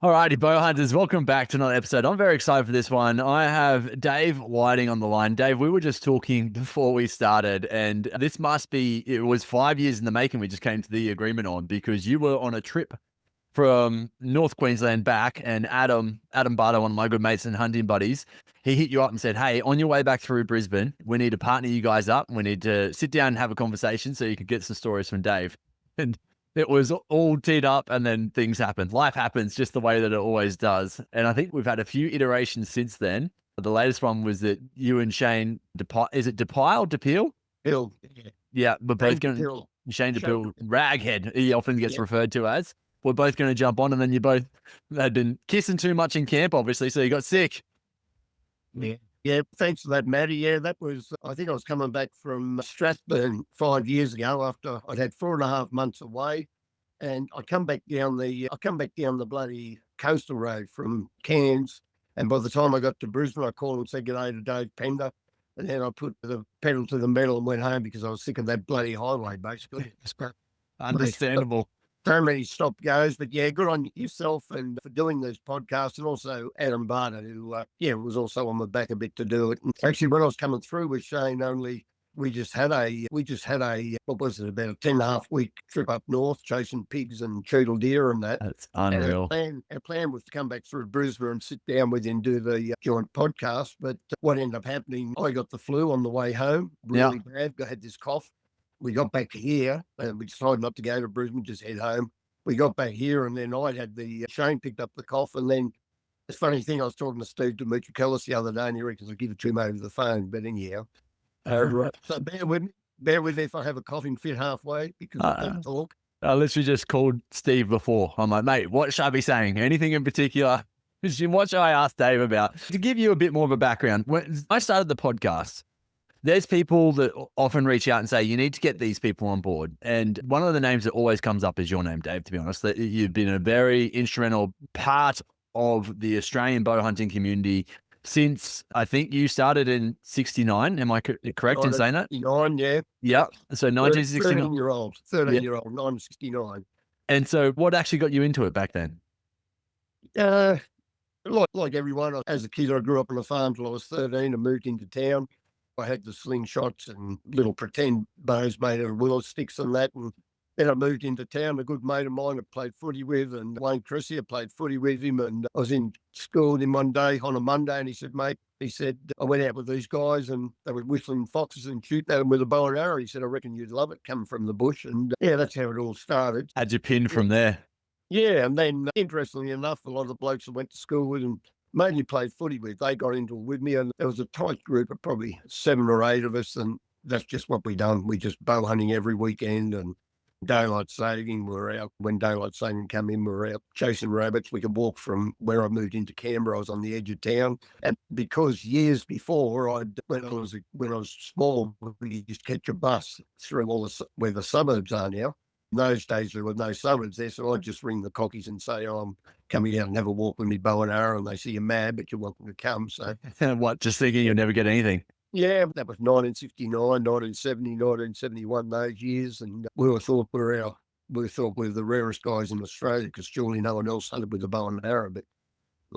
Alrighty, Bowhunters, welcome back to another episode. I'm very excited for this one. I have Dave Whiting on the line. Dave, we were just talking before we started, and it was 5 years in the making. We just came to the agreement on because you were on a trip from North Queensland back, and Adam Barter, one of my good mates and hunting buddies, he hit you up and said, hey, on your way back through Brisbane, we need to partner you guys up. We need to sit down and have a conversation so you could get some stories from Dave. And it was all teed up, and then things happened. Life happens just the way that it always does. And I think we've had a few iterations since then. The latest one was that you and Shane, is it DePile? Hill. Yeah, we're both going to, Shane DePile, Raghead, he often gets referred to as. We're both going to jump on, and then you both had been kissing too much in camp, obviously, so you got sick. Yeah, thanks for that, Matty. Yeah, that was, I think I was coming back from Strathburn 5 years ago after I'd had 4.5 months away. And I come back down the bloody coastal road from Cairns. And by the time I got to Brisbane, I called and said, "G'day to Dave Pender." And then I put the pedal to the metal and went home because I was sick of that bloody highway, basically. Understandable. So many stop goes, but yeah, good on yourself and for doing these podcasts, and also Adam Barter, who was also on my back a bit to do it. And actually, when I was coming through with Shane, we just had a what was it, about a 10.5 week trip up north chasing pigs and cheetle deer and that. That's unreal. And our plan was to come back through Brisbane and sit down with you and do the joint podcast. But what ended up happening, I got the flu on the way home, really bad. I had this cough. We got back here and we decided not to go to Brisbane, just head home. We got back here and then Shane picked up the cough. And then the funny thing, I was talking to Steve Demetriou the other day and he reckons I'll give it to him over the phone. But anyhow, so bear with me if I have a coughing fit halfway because I don't talk. I literally just called Steve before. I'm like, mate, what should I be saying? Anything in particular? What should I ask Dave about? To give you a bit more of a background, when I started the podcast, there's people that often reach out and say, you need to get these people on board. And one of the names that always comes up is your name, Dave, to be honest. That you've been a very instrumental part of the Australian bow hunting community since I think you started in 69. Am I correct in saying that? 69, yeah. Yeah. So 1969. 13-year-old, 1969. And so what actually got you into it back then? Like everyone, as a kid, I grew up on a farm till I was 13 and moved into town. I had the slingshots and little pretend bows made of willow sticks and that. And then I moved into town. A good mate of mine I played footy with, and Wayne Cressy, I played footy with him. And I was in school with him one day on a Monday, and he said, "Mate," he said, "I went out with these guys and they were whistling foxes and shooting at them with a bow and arrow." He said, "I reckon you'd love it coming from the bush." And yeah, that's how it all started. How'd you pin from there? Yeah, and then interestingly enough, a lot of the blokes I went to school with and mainly played footy with, they got into it with me, and there was a tight group of probably 7 or 8 of us, and that's just what we done. We just bow hunting every weekend and daylight saving. We were out when daylight saving came in. We were out chasing rabbits. We could walk from where I moved into Canberra. I was on the edge of town, and because years before, when I was small, we used to catch a bus through where the suburbs are now. In those days, there were no suburbs there, so I'd just ring the cockies and say, "Oh, I'm coming out and have a walk with me bow and arrow," and they say, "You're mad, but you're welcome to come." So, what? Just thinking you'll never get anything? Yeah, that was 1969, 1970, 1971. Those years, and we thought we were the rarest guys in Australia because surely no one else hunted with a bow and arrow. But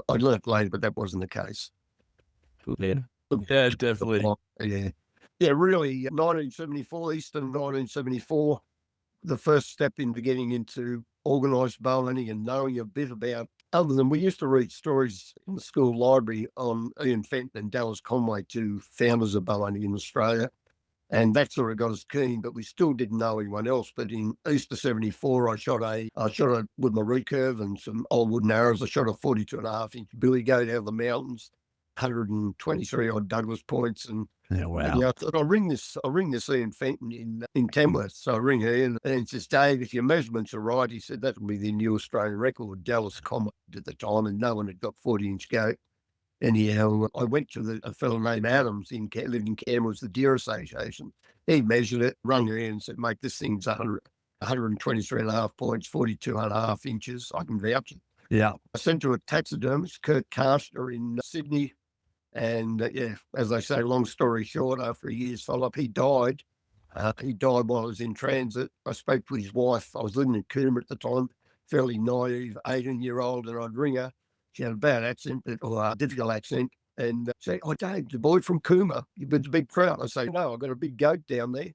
I learnt later, but that wasn't the case. Yeah, definitely. Yeah, really. 1974, Eastern 1974. The first step into getting into organised bow hunting and knowing a bit about, other than we used to read stories in the school library on Ian Fenton and Dallas Conway, two founders of bow hunting in Australia. And that sort of got us keen, but we still didn't know anyone else. But in Easter 74, I shot with my recurve and some old wooden arrows. I shot a 42.5-inch billy goat out of the mountains, 123 odd Douglas points, and wow. And, I thought I'll ring this Ian Fenton in Tamworth. So I ring her and he says, "Dave, if your measurements are right," he said, "that will be the new Australian record." Dallas Conway at the time, and no one had got 40-inch goat. Anyhow, I went to a fellow named Adams lived in Canberra, was the Deer Association. He measured it, rung her in and said, "Mate, this thing's 123.5 points, 42.5 inches. I can vouch it." Yeah. I sent to a taxidermist, Kurt Karstner in Sydney. And as they say, long story short, after a year's follow-up, he died. He died while I was in transit. I spoke to his wife. I was living in Coomera at the time. fairly naive 18-year-old, and I'd ring her. She had a bad accent, or a difficult accent, and say, "Oh, Dave, the boy from Cooma, you've got a big crowd." I say, "No, I've got a big goat down there."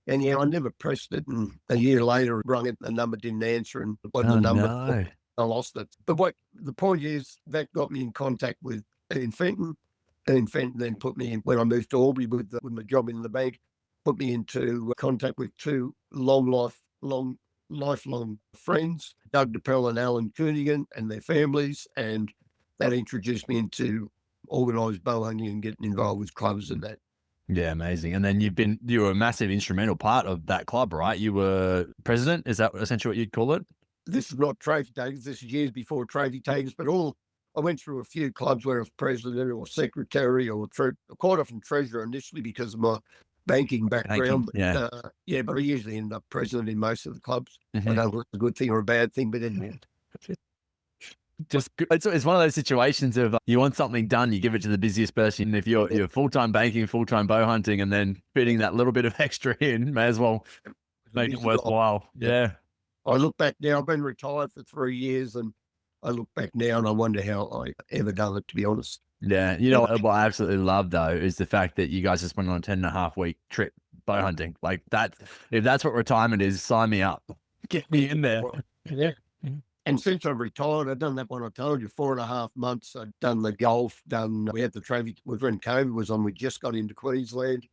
And yeah, I never pressed it. And a year later, rung it, the number didn't answer, and it wasn't Oh the number. no. I lost it. But what the point is, that got me in contact with Ian Fenton. Ian Fenton then put me in, when I moved to Albury with my job in the bank, put me into contact with two lifelong friends, Doug DePell and Alan Coonigan, and their families. And that introduced me into organised bow hunting and getting involved with clubs and that. Yeah, amazing. And then you were a massive instrumental part of that club, right? You were president. Is that essentially what you'd call it? This is not trophy takers. This is years before trophy takers, but I went through a few clubs where I was president or secretary or quite often treasurer initially because of my banking background. Yeah. But I usually end up president in most of the clubs. Mhm. I don't know if it's a good thing or a bad thing, but anyway. It's one of those situations of you want something done, you give it to the busiest person. If you're full-time banking, full-time bow hunting, and then fitting that little bit of extra in, may as well make it worthwhile. Yeah. I look back now, I've been retired for 3 years, and I look back now and I wonder how I ever done it, to be honest. Yeah. You know what I absolutely love though is the fact that you guys just went on a 10.5 week trip bow hunting. Like that, if that's what retirement is, sign me up. Get me in there. Yeah. And since I've retired, I've done that one I told you, 4.5 months. I've done the golf, we had the trophy, when COVID was on, we just got into Queensland.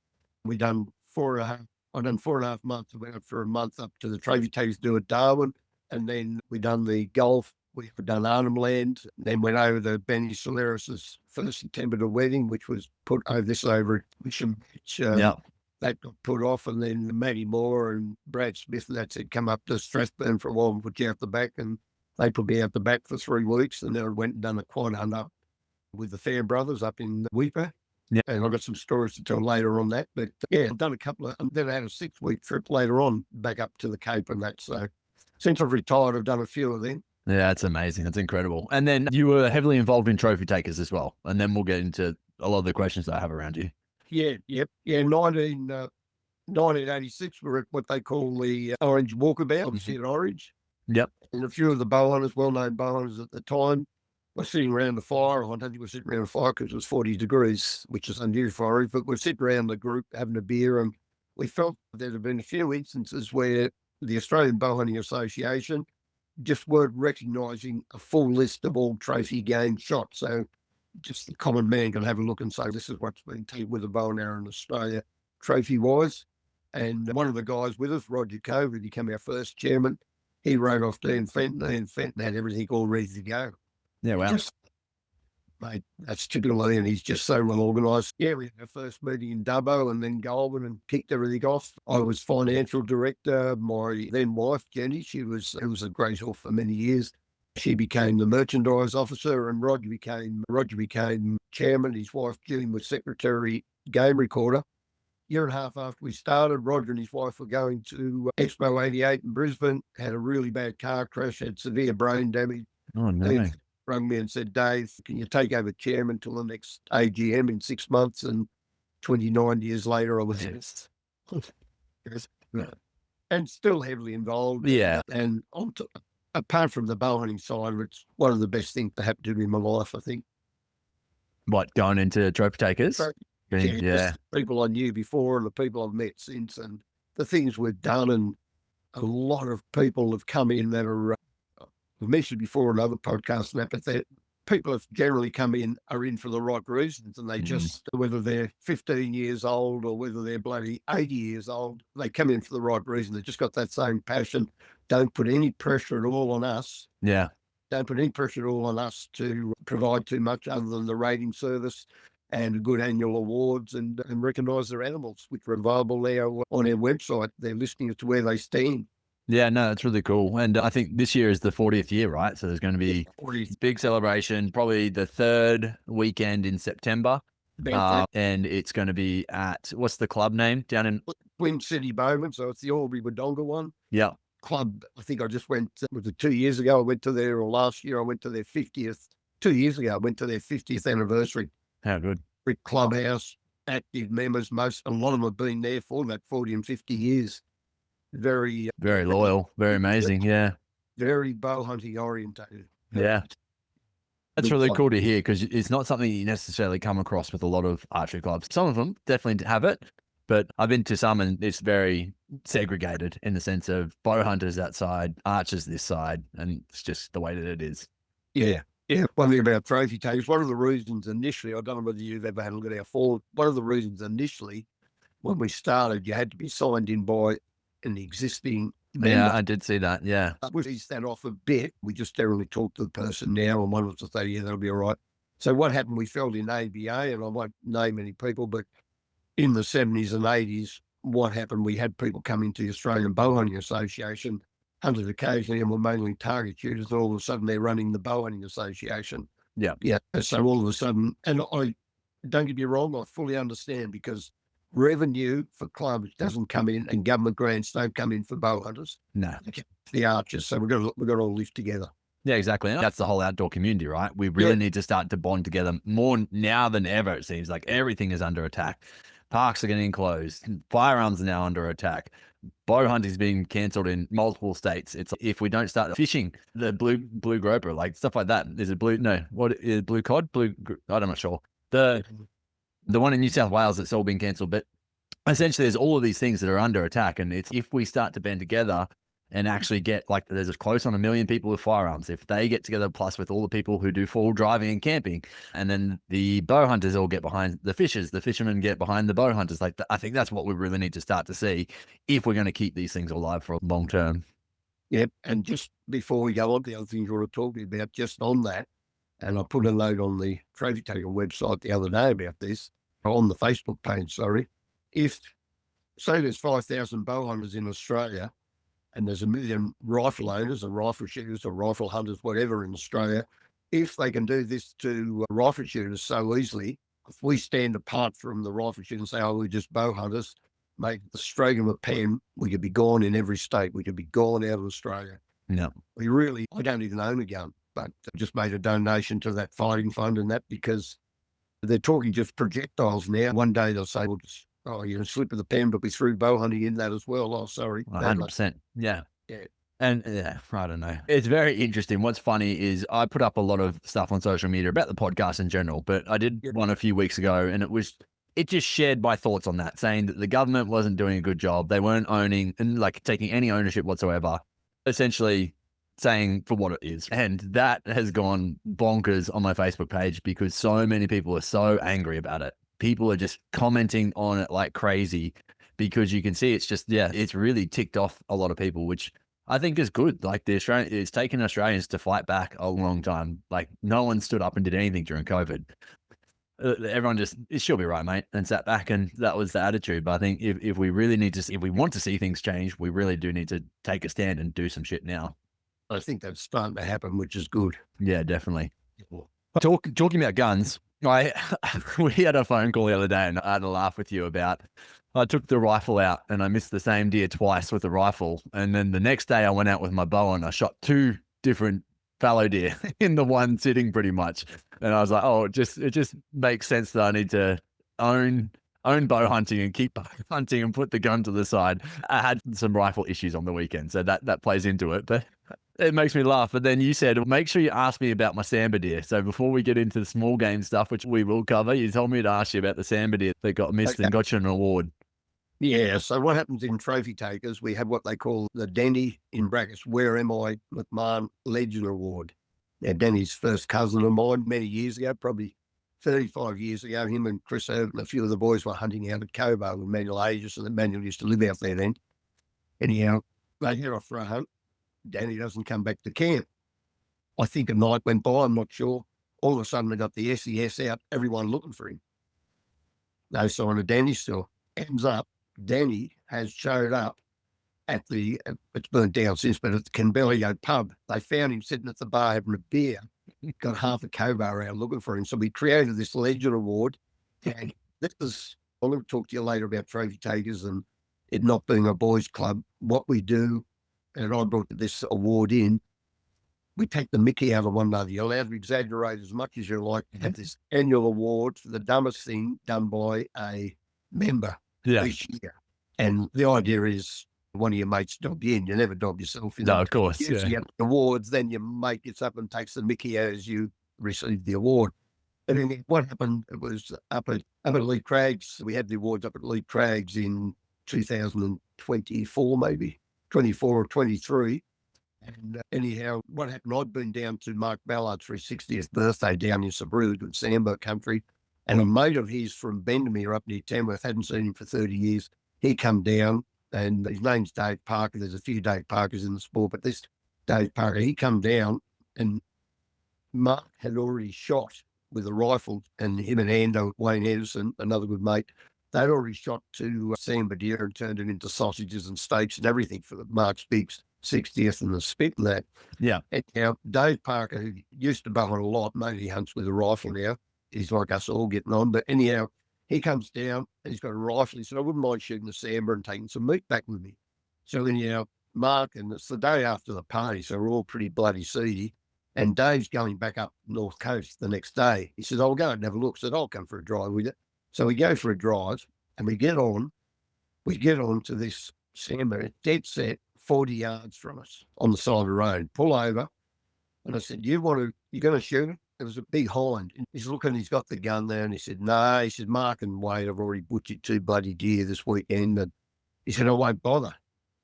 I done 4.5 months. I went up for a month up to the trophy takers do at Darwin. And then we done the golf. We've done Arnhem Land, then went over to Benny Solaris's first September wedding, which was put over at Wisham, that got put off. And then Matty Moore and Brad Smith, that said, come up to Strathburn for a while and put you out the back. And they put me out the back for 3 weeks. And then I went and done a quad hunt up with the Fair Brothers up in Weipa. Yeah. And I've got some stories to tell later on that. But yeah, I've done a couple of, and then I had a 6-week trip later on back up to the Cape and that. So since I've retired, I've done a few of them. Yeah, that's amazing. That's incredible. And then you were heavily involved in trophy takers as well. And then we'll get into a lot of the questions that I have around you. Yeah, yep. Yeah, 1986, we were at what they call the Orange Walkabout, obviously at Orange. Yep. And a few of the bowhunters, well-known bowhunters at the time, were sitting around the fire. I don't think we were sitting around the fire because it was 40 degrees, which is unusual for Orange, but we're sitting around the group having a beer, and we felt there had been a few instances where the Australian Bowhunting Association just weren't recognising a full list of all trophy game shots. So just the common man can have a look and say, this is what's been taken with a bow and arrow in Australia, trophy-wise. And one of the guys with us, Roger Cove, who became our first chairman, he wrote off to Ian Fenton, and Fenton had everything all ready to go. Yeah, wow. Mate, that's typical of him. He's just so well organised. Yeah, we had our first meeting in Dubbo and then Goulburn and kicked everything off. I was financial director. My then wife, Jenny, it was a great help for many years. She became the merchandise officer, and Roger became chairman. His wife, Jillian, was secretary game recorder. Year and a half after we started, Roger and his wife were going to Expo 88 in Brisbane, had a really bad car crash, had severe brain damage. Oh, no. Rang me and said, Dave, can you take over chairman till the next AGM in 6 months? And 29 years later, I was and still heavily involved. Yeah. And apart from the bow hunting side, it's one of the best things that happened to me in my life, I think. What, going into trophy takers? Yeah. People I knew before and the people I've met since, and the things we've done, and a lot of people have come in that are, I've mentioned before in other podcasts, but people have generally come in, are in for the right reasons, and they just, whether they're 15 years old or whether they're bloody 80 years old, they come in for the right reason. They've just got that same passion. Don't put any pressure at all on us. Yeah. Don't put any pressure at all on us to provide too much other than the rating service and good annual awards and recognise their animals, which are available now on our website. They're listening to where they stand. Yeah, no, it's really cool. And I think this year is the 40th year, right? So there's going to be a big celebration, probably the third weekend in September. And it's going to be at, what's the club name down in? Twin City Bowman. So it's the Albury Wodonga one. Yeah. Club, I think I just went, was it 2 years ago? I went to their, or last year, I went to their 50th. 2 years ago, I went to their 50th anniversary. How good. Brick Clubhouse, active members, a lot of them have been there for that 40 and 50 years. Very loyal, very amazing. Yeah. very bow hunting orientated. Yeah. That's Big really fun. cool to hear because it's not something you necessarily come across with a lot of archery clubs. Some of them definitely have it, but I've been to some and it's very segregated in the sense of bow hunters that side, archers this side, and it's just the way that it is. Yeah. Yeah. One thing about trophy takers, one of the reasons initially, I don't know whether you've ever had a look at our form, one of the reasons initially when we started, you had to be signed in by an existing member. Yeah, I did see that. Yeah. We eased that off a bit. We just generally talk to the person now, and one of us will say, yeah, that'll be all right. So what happened, we felt in ABA, and I won't name any people, but in the 70s and 80s, what happened, we had people come into the Australian Bowhunting Association, hunted occasionally, and were mainly target shooters, and all of a sudden they're running the Bowhunting Association. Yeah. Yeah. So all of a sudden, and I don't get me wrong, I fully understand, because revenue for clubs doesn't come in, and government grants don't come in for bow hunters. No. The archers. So we've got to all live together. Yeah, exactly. And that's the whole outdoor community, right? We really need to start to bond together more now than ever. It seems like everything is under attack. Parks are getting closed. Firearms are now under attack. Bow hunting is being cancelled in multiple states. It's if we don't start fishing, the blue groper, like stuff like that. Is it blue? No, what is blue cod? I'm not sure. The one in New South Wales that's all been cancelled. But essentially, there's all of these things that are under attack, and it's if we start to band together and actually get like there's close on 1 million people with firearms. If they get together, plus with all the people who do full driving and camping, and then the bow hunters all get behind the fishers, the fishermen get behind the bow hunters. Like I think that's what we really need to start to see if we're going to keep these things alive for a long term. Yep. And just before we go on, the other things you want to talk about, just on that, and I put a note on the Trophy Taker website the other day about this, on the Facebook page, sorry. If, say there's 5,000 bow hunters in Australia, and there's 1 million rifle owners and rifle shooters or rifle hunters, whatever, in Australia, if they can do this to rifle shooters so easily, if we stand apart from the rifle shooters and say, oh, we're just bow hunters, make the stroke of a pen, we could be gone in every state. We could be gone out of Australia. No. I don't even own a gun, but I just made a donation to that fighting fund and that, because they're talking just projectiles now. One day they'll say, well, just, you're a slip of the pen, but we threw bow hunting in that as well. Oh, sorry. 100%. Yeah. Yeah. And yeah, I don't know. It's very interesting. What's funny is I put up a lot of stuff on social media about the podcast in general, but I did one a few weeks ago, and it just shared my thoughts on that, saying that the government wasn't doing a good job. They weren't owning and like taking any ownership whatsoever, essentially saying for what it is. And that has gone bonkers on my Facebook page because so many people are so angry about it. People are just commenting on it like crazy because you can see it's just, it's really ticked off a lot of people, which I think is good. Like it's taken Australians to fight back a long time. Like no one stood up and did anything during COVID. Everyone just, she'll be right, mate, and sat back, and that was the attitude. But I think if we really if we want to see things change, we really do need to take a stand and do some shit now. I think that's starting to happen, which is good. Yeah, definitely. Talking about guns, we had a phone call the other day, and I had a laugh with you about I took the rifle out and I missed the same deer twice with the rifle. And then the next day I went out with my bow and I shot 2 different fallow deer in the one sitting pretty much. And I was like, oh, it just makes sense that I need to own bow hunting and keep hunting and put the gun to the side. I had some rifle issues on the weekend, so that plays into it, but it makes me laugh. But then you said, make sure you ask me about my sambar deer. So before we get into the small game stuff, which we will cover, you told me to ask you about the sambar deer that got missed and got you an award. Yeah. So what happens in trophy takers, we have what they call the Denny, in brackets, Where Am I McMahon Legend Award. Now, Denny's first cousin of mine many years ago, probably 35 years ago, him and Chris Irvin and a few of the boys were hunting out at Cobo with Manuel Aegis, and Manuel used to live out there then. Anyhow, they head off for a hunt. Danny doesn't come back to camp. I think a night went by, I'm not sure. All of a sudden, they got the SES out, everyone looking for him. No sign of Danny still. Ends up, Danny has showed up at it's burnt down since, but at the Canbellio pub. They found him sitting at the bar having a beer, got half a Cobo around looking for him. So we created this Legend Award. And this is, I'm going to talk to you later about trophy takers and it not being a boys' club. What we do, and I brought this award in, we take the mickey out of one another. You're allowed to exaggerate as much as you like. Have this annual award for the dumbest thing done by a member each year. And the idea is one of your mates dob you in. You never dob yourself in. No, of course. You usually Yeah. get the awards, then your mate gets up and takes the mickey out as you receive the award. And then what happened, it was up at Lee Crags. We had the awards up at Lee Crags in 2024, maybe 24 or 23. And anyhow, what happened, I'd been down to Mark Ballard's for his 60th birthday down in Sabrood in Sambo country. And a mate of his from Bendemeer up near Tamworth, hadn't seen him for 30 years. He come down, and his name's Dave Parker. There's a few Dave Parkers in the sport, but this Dave Parker, he come down, and Mark had already shot with a rifle, and him and Ando, Wayne Edison, another good mate, they'd already shot two sambar deer and turned it into sausages and steaks and everything for the Mark's big 60th and the spit and that. Yeah. And now Dave Parker, who used to bowhunt a lot, mainly hunts with a rifle now. He's like us all getting on. But anyhow, he comes down and he's got a rifle. He said, I wouldn't mind shooting the sambar and taking some meat back with me. So anyhow, Mark, and it's the day after the party, so we're all pretty bloody seedy. And Dave's going back up North Coast the next day. He says, I'll go and have a look. I said, I'll come for a drive with you. So we go for a drive and we get on to this sambar, dead set, 40 yards from us on the side of the road. Pull over. And I said, you're going to shoot it? It was a big hind. And he's looking, he's got the gun there, and he said, no. He said, Mark and Wade have already butchered two bloody deer this weekend. And he said, I won't bother.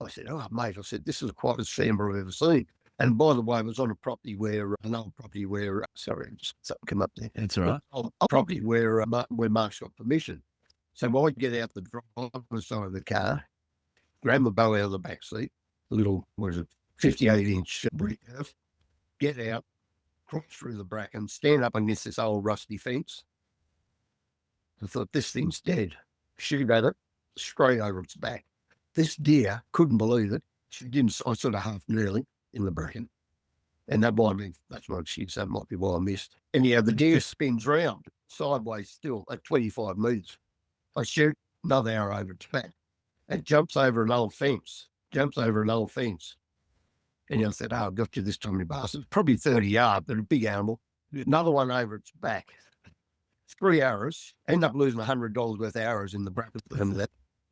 I said, oh, mate, I said, this is the quietest sambar I've ever seen. And by the way, it was on a property where, sorry, just something come up there. It's all right. A property where Mark's got permission. So I get out the driver's side of the car, grab my bow out of the back seat, a little, 58-inch brick house, get out, cross through the bracken, stand up against this old rusty fence. I thought, this thing's dead. Shoot at it, straight over its back. This deer couldn't believe it. She didn't, I sort of half nearly in the bracken. And that might be, that's my excuse, that might be why I missed. Anyhow, the deer spins round, sideways still, at 25 metres. I shoot, another arrow over its back. It jumps over an old fence. And I said, oh, I've got you this time, you bastard. Probably 30 yards, but a big animal. Another one over its back. 3 arrows. End up losing $100 worth of arrows in the bracket.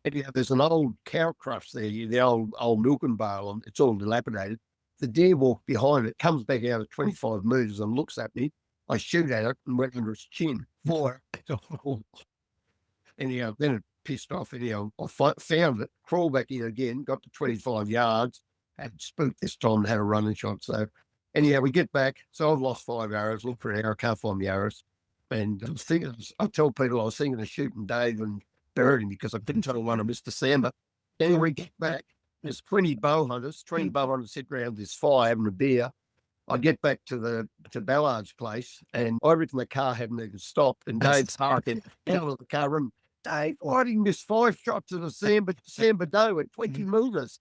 Anyhow, there's an old cow crufts there, the old milking barrel, and it's all dilapidated. The deer walked behind it, comes back out at 25 metres and looks at me. I shoot at it and went under its chin. Anyhow, then it pissed off. Anyhow, I found it, crawled back in again, got to 25 yards, had spooked this time and had a running shot. So anyhow, we get back. So I've lost 5 arrows, look for an arrow, can't find the arrows. And I tell people I was thinking of shooting Dave and buried him because I couldn't tell one of Mr. Samba. Then we get back. There's 20 bowhunters sit around this fire having a beer. I get back to Ballard's place, and I reckon the car hadn't even stopped. And Dave's parking out of the car, and Dave, why didn't you miss 5 shots of a Samba doe at 20 metres?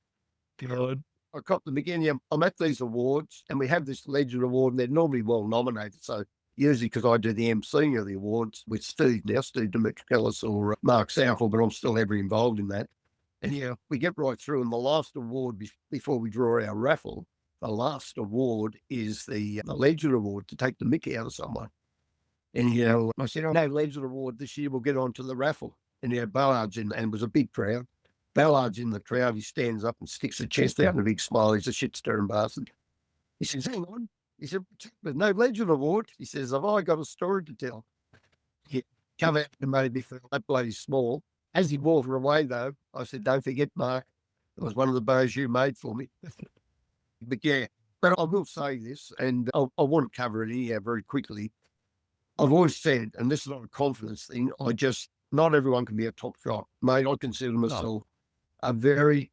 God. I copped them again. Yeah, I'm at these awards, and we have this Legend Award, and they're normally well nominated. So usually, because I do the MC of the awards with Steve now, Steve Demetriou or Mark Southall, but I'm still heavily involved in that. And yeah, we get right through, and the last award before we draw our raffle, the last award is the Legend Award to take the mickey out of someone. And I said, oh, no Legend Award this year. We'll get on to the raffle. And Ballard's in, and it was a big crowd. Ballard's in the crowd. He stands up and sticks the chest out and a big smile. He's a shit-stirring bastard. He says, hang on. He said, there's no Legend Award. He says, have I got a story to tell? He come out and made me feel that bloody small. As he walked away, though, I said, don't forget, Mark, it was one of the bows you made for me. But yeah, but I will say this, and I want to cover it here very quickly. I've always said, and this is not a confidence thing, not everyone can be a top shot. Mate, I consider myself a very,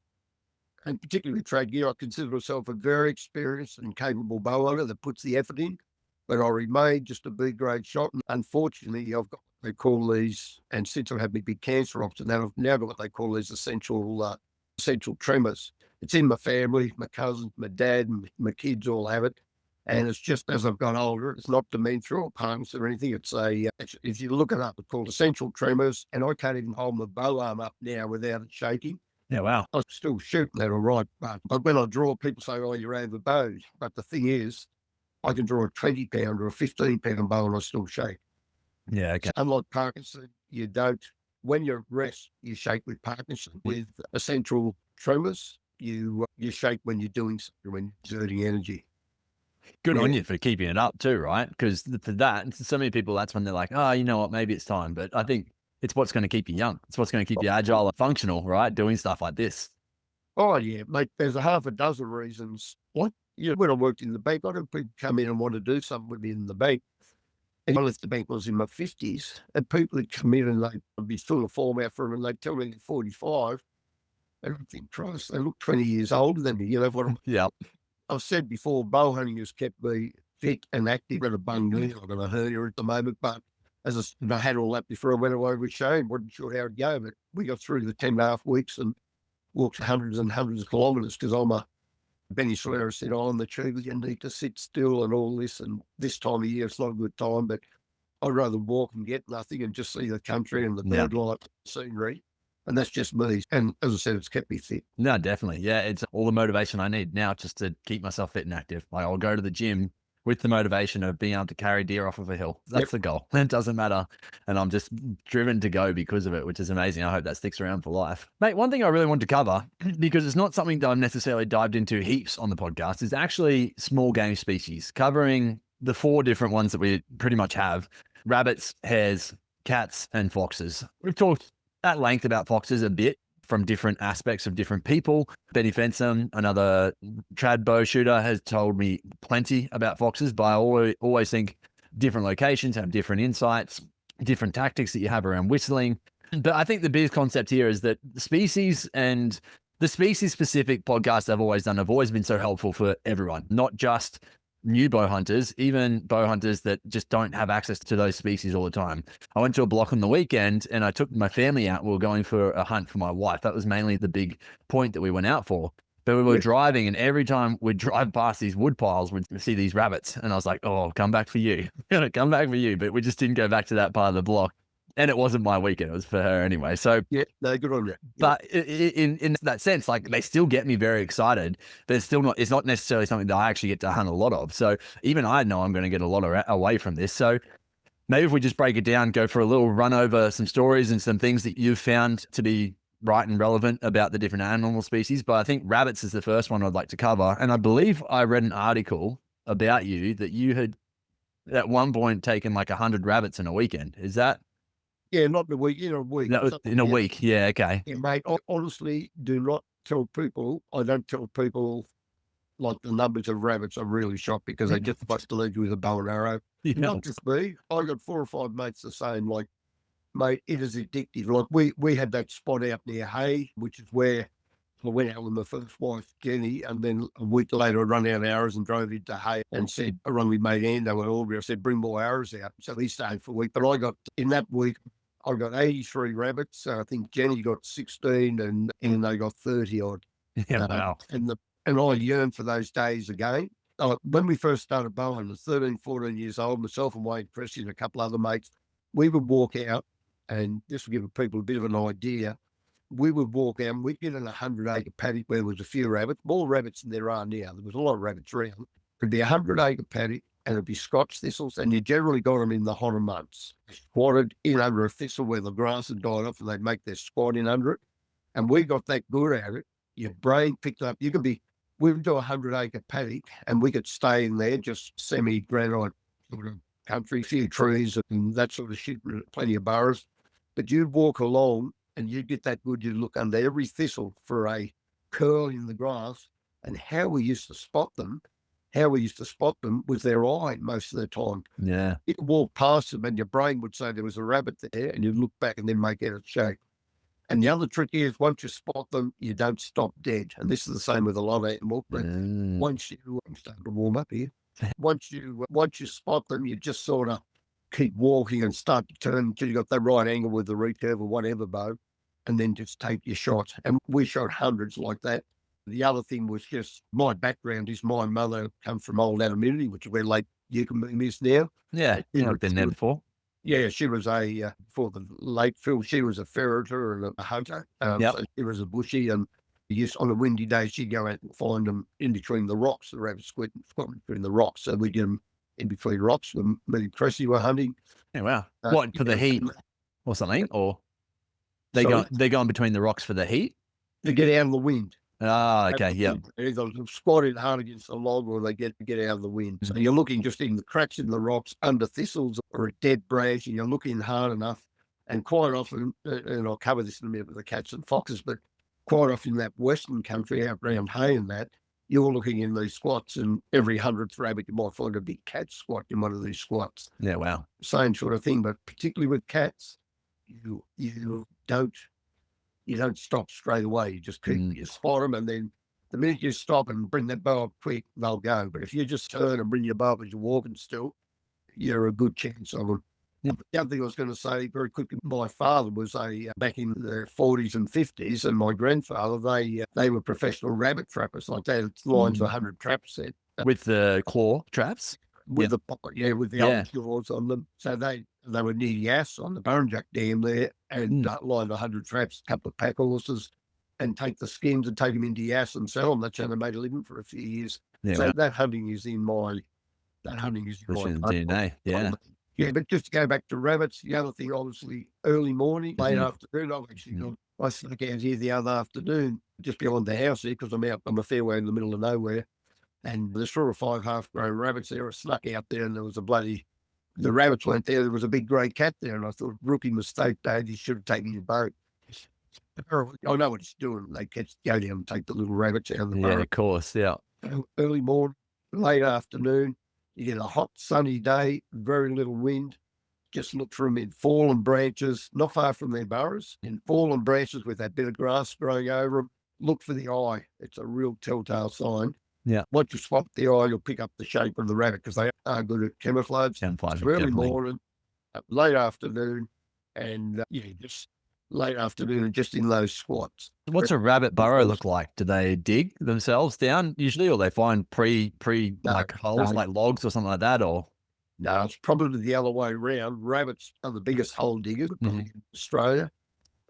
and particularly with trade gear, I consider myself a very experienced and capable bow owner that puts the effort in, but I remain just a B-grade shot. And unfortunately, I've got what they call these, and since I've had my big cancer option, I've now got what they call these essential tremors. It's in my family, my cousins, my dad, my kids all have it. And it's just as I've got older, it's not dementia or Parkinson's or anything. It's if you look it up, it's called essential tremors. And I can't even hold my bow arm up now without it shaking. Yeah, wow. I still shoot that all right. But when I draw, people say, oh, you're overbowed. But the thing is, I can draw a 20-pound or a 15-pound bow and I still shake. Yeah, okay. Unlike Parkinson, you don't. When you're at rest, you shake with Parkinson. With essential tremors. You shake when you're doing something, when you're exerting energy. Good Yeah. on you for keeping it up too, right? Because for that, so many people, that's when they're like, oh, you know what, maybe it's time. But I think it's what's going to keep you young. It's what's going to keep you agile and functional, right? Doing stuff like this. Oh yeah, mate. There's a half a dozen reasons. When I worked in the bank, I had people come in and want to do something with me in the bank. And I left the bank was in my 50s, and people would come in and they'd be filling a form out for them, and they'd tell me they're 45. And I think, Christ, they look 20 years older than me. Yeah. I've said before, bow hunting has kept me fit and active. I've got a bung knee, I've got a hernia at the moment, but as I said, I had all that before I went away with Shane. Wasn't sure how it'd go, but we got through the 10.5 weeks and walked hundreds and hundreds of kilometres because Benny Solera said, oh, on the tube, you need to sit still and all this. And this time of year, it's not a good time, but I'd rather walk and get nothing and just see the country and the bird life scenery. And that's just me. And as I said, it's kept me fit. No, definitely. Yeah, it's all the motivation I need now just to keep myself fit and active. Like I'll go to the gym with the motivation of being able to carry deer off of a hill. That's the goal. It doesn't matter. And I'm just driven to go because of it, which is amazing. I hope that sticks around for life. Mate, one thing I really want to cover, because it's not something that I've necessarily dived into heaps on the podcast, is actually small game species, covering the 4 different ones that we pretty much have: rabbits, hares, cats, and foxes. We've talked at length about foxes a bit from different aspects of different people. Benny Fensom, another trad bow shooter, has told me plenty about foxes, but I always think different locations have different insights, different tactics that you have around whistling. But I think the biggest concept here is that the species and the species specific podcasts I've always done have always been so helpful for everyone, not just new bow hunters, even bow hunters that just don't have access to those species all the time. I went to a block on the weekend and I took my family out. We were going for a hunt for my wife. That was mainly the big point that we went out for. But we were driving, and every time we'd drive past these wood piles, we'd see these rabbits. And I was like, oh, come back for you. Come back for you. But we just didn't go back to that part of the block. And it wasn't my weekend. It was for her anyway. So yeah, no, good on you. But in that sense, like they still get me very excited, but it's not necessarily something that I actually get to hunt a lot of. So even I know I'm going to get a lot away from this. So maybe if we just break it down, go for a little run over some stories and some things that you've found to be right and relevant about the different animal species. But I think rabbits is the first one I'd like to cover. And I believe I read an article about you that you had at one point taken like 100 rabbits in a weekend. Is that? Yeah, not in a week, in a week. That was in a week. Yeah, okay. Yeah, mate, I honestly do not tell people. I don't tell people like the numbers of rabbits. I'm really shocked because they just supposed to leave you with a bow and arrow. Not just me. I got 4 or 5 mates the same, like, mate, it is addictive. Like we had that spot out near Hay, which is where I went out with my first wife, Jenny, and then a week later I run out arrows and drove into Hay and said, I run with mate Ando at Albury. I said, bring more arrows out. So he stayed for a week. But in that week, I got 83 rabbits. I think Jenny got 16 and they got 30 odd. Yeah, wow. And I yearn for those days again. When we first started bowhunting, I was 13, 14 years old, myself and Wayne Cressy and a couple other mates, we would walk out, and this will give people a bit of an idea. We would walk out and we'd get in a 100-acre paddock where there was a few rabbits, more rabbits than there are now. There was a lot of rabbits around. It'd be a 100-acre paddock and it'd be Scotch thistles, and you generally got them in the hotter months. Squatted in under a thistle where the grass had died off and they'd make their squat in under it. And we got that good at it. Your brain picked up. We would do a 100-acre paddock and we could stay in there, just semi-granite sort of country, few trees and that sort of shit, plenty of burrows. But you'd walk along and you'd get that good. You'd look under every thistle for a curl in the grass. And how we used to spot them was their eye most of the time. Yeah. You'd walk past them and your brain would say there was a rabbit there, and you'd look back and then make out a shape. And the other trick is, once you spot them, you don't stop dead. And this is the same with a lot of animals. But once I'm starting to warm up here. Once you spot them, you just sort of keep walking and start to turn until you got the right angle with the recurve or whatever bow, and then just take your shot. And we shot hundreds like that. The other thing was just my background is my mother come from Old Anonymity, which is where Lake Yucumbeam is now. Yeah, I've been there before. Yeah, she was before the late Phil, she was a ferreter and a hunter. So she was a bushy, and on a windy day, she'd go out and find them in between the rocks. The rabbits squat between the rocks. So we'd get them in between rocks when me and Cressy were hunting. Yeah, wow. What, for the heat or something? Or they're going between the rocks for the heat? to get out of the wind. Ah, okay, yeah. They either squat in hard against a log or they get out of the wind. So you're looking just in the cracks in the rocks, under thistles or a dead branch, and you're looking hard enough. And quite often, and I'll cover this in a minute with the cats and foxes, but quite often in that western country out around hay and that, you're looking in these squats, and every 100th rabbit you might find a big cat squat in one of these squats. Yeah, wow. Same sort of thing, but particularly with cats, you don't stop straight away. You just keep you spot them, and then the minute you stop and bring that bow up quick, they'll go. But if you just turn and bring your bow up as you're walking still, you're a good chance of them. The other thing I was going to say very quickly, my father was back in the 40s and 50s, and my grandfather, they were professional rabbit trappers. Like they had lines of 100 traps set. With the claw traps? With the old claws on them. So they were near Yass on the Burrinjuck Dam there, and lined 100 traps, a couple of pack horses, and take the skins and take them into Yass and sell them. That's how they made a living for a few years. Yeah, so that hunting is in my DNA. Yeah. Yeah, but just to go back to rabbits, the other thing, obviously, early morning, late afternoon. I snuck out here the other afternoon, just beyond the house here, because I'm a fair way in the middle of nowhere. And there's 4 or 5 half-grown rabbits there. I snuck out there, and there was the rabbits weren't there. There was a big grey cat there, and I thought, rookie mistake, Dad, you should have taken your boat. I know what it's doing. They go down and take the little rabbits out of the boat. Yeah, of course, yeah. Early morning, late afternoon, you get a hot, sunny day, very little wind. Just look for them in fallen branches, not far from their burrows, in fallen branches with that bit of grass growing over them. Look for the eye. It's a real telltale sign. Yeah. Once you spot the eye, you'll pick up the shape of the rabbit because they are good at camouflage. Early morning, late afternoon, and just late afternoon and just in those squats. What's a rabbit burrow look like? Do they dig themselves down usually, or they find like holes, like logs or something like that, or? No, it's probably the other way around. Rabbits are the biggest hole diggers in Australia.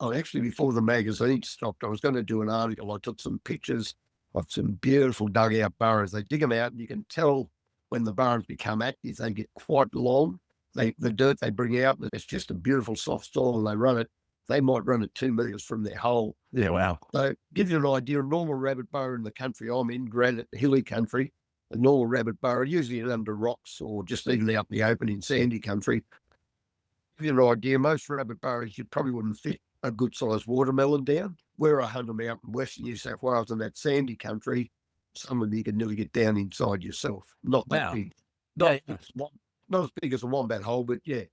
Actually, before the magazine stopped, I was going to do an article. I took some pictures of some beautiful dugout burrows. They dig them out, and you can tell when the burrows become active, they get quite long. The dirt they bring out, it's just a beautiful soft soil, and they run it. They might run it 2 meters from their hole. Yeah, wow. So give you an idea, a normal rabbit burrow in the country I'm in, granite, hilly country, a normal rabbit burrow, usually under rocks or just even out in the open in sandy country. Give you an idea, most rabbit burrows, you probably wouldn't fit a good sized watermelon down. Where I hunt them out in Western New South Wales in that sandy country, some of them you can nearly get down inside yourself. Not that big. Not as big as a wombat hole, but yeah.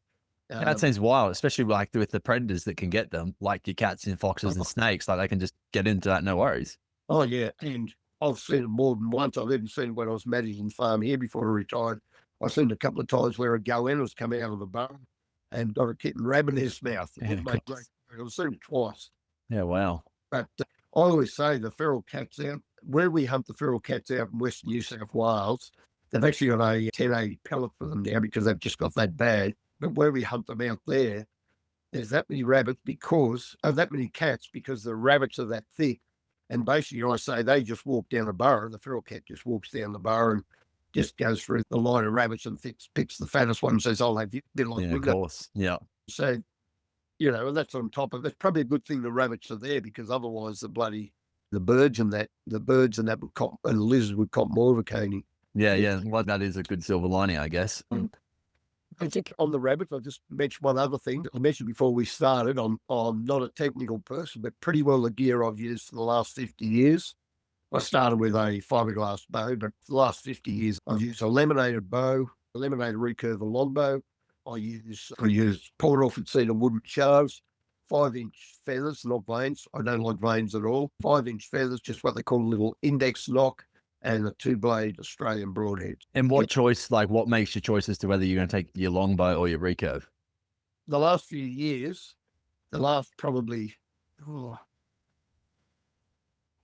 That seems wild, especially like with the predators that can get them, like your cats and foxes and snakes. Like they can just get into that, no worries. Oh yeah, and I've seen it more than once. I've even seen it when I was managing farm here before I retired. I've seen it a couple of times where a goanna's come out of the burrow and got a kitten rabbit in his mouth. I've seen it twice. Yeah, wow. But I always say the feral cats out, where we hunt the feral cats out in Western New South Wales, they've actually got a 1080 pellet for them now because they've just got that bad. But where we hunt them out there, there's that many rabbits that many cats because the rabbits are that thick. And basically, I say they just walk down the burrow. The feral cat just walks down the burrow and just goes through the line of rabbits and picks the fattest one and says, I'll have you. Of course. Yeah. So, and that's on top of it. It's probably a good thing the rabbits are there because otherwise the birds and that would cop, and the lizards would cop more of a caning. Yeah. Well, that is a good silver lining, I guess. I think on the rabbits, I'll just mention one other thing. I mentioned before we started, I'm not a technical person, but pretty well the gear I've used for the last 50 years. I started with a fiberglass bow, but for the last 50 years, I've used a laminated bow, a laminated recurve longbow. I use Port Orford cedar wooden shafts, 5-inch feathers, not vanes. I don't like vanes at all. 5-inch feathers, just what they call a little index knock, and a 2-blade Australian broadhead. And what makes your choice as to whether you're going to take your longbow or your recurve? The last few years, I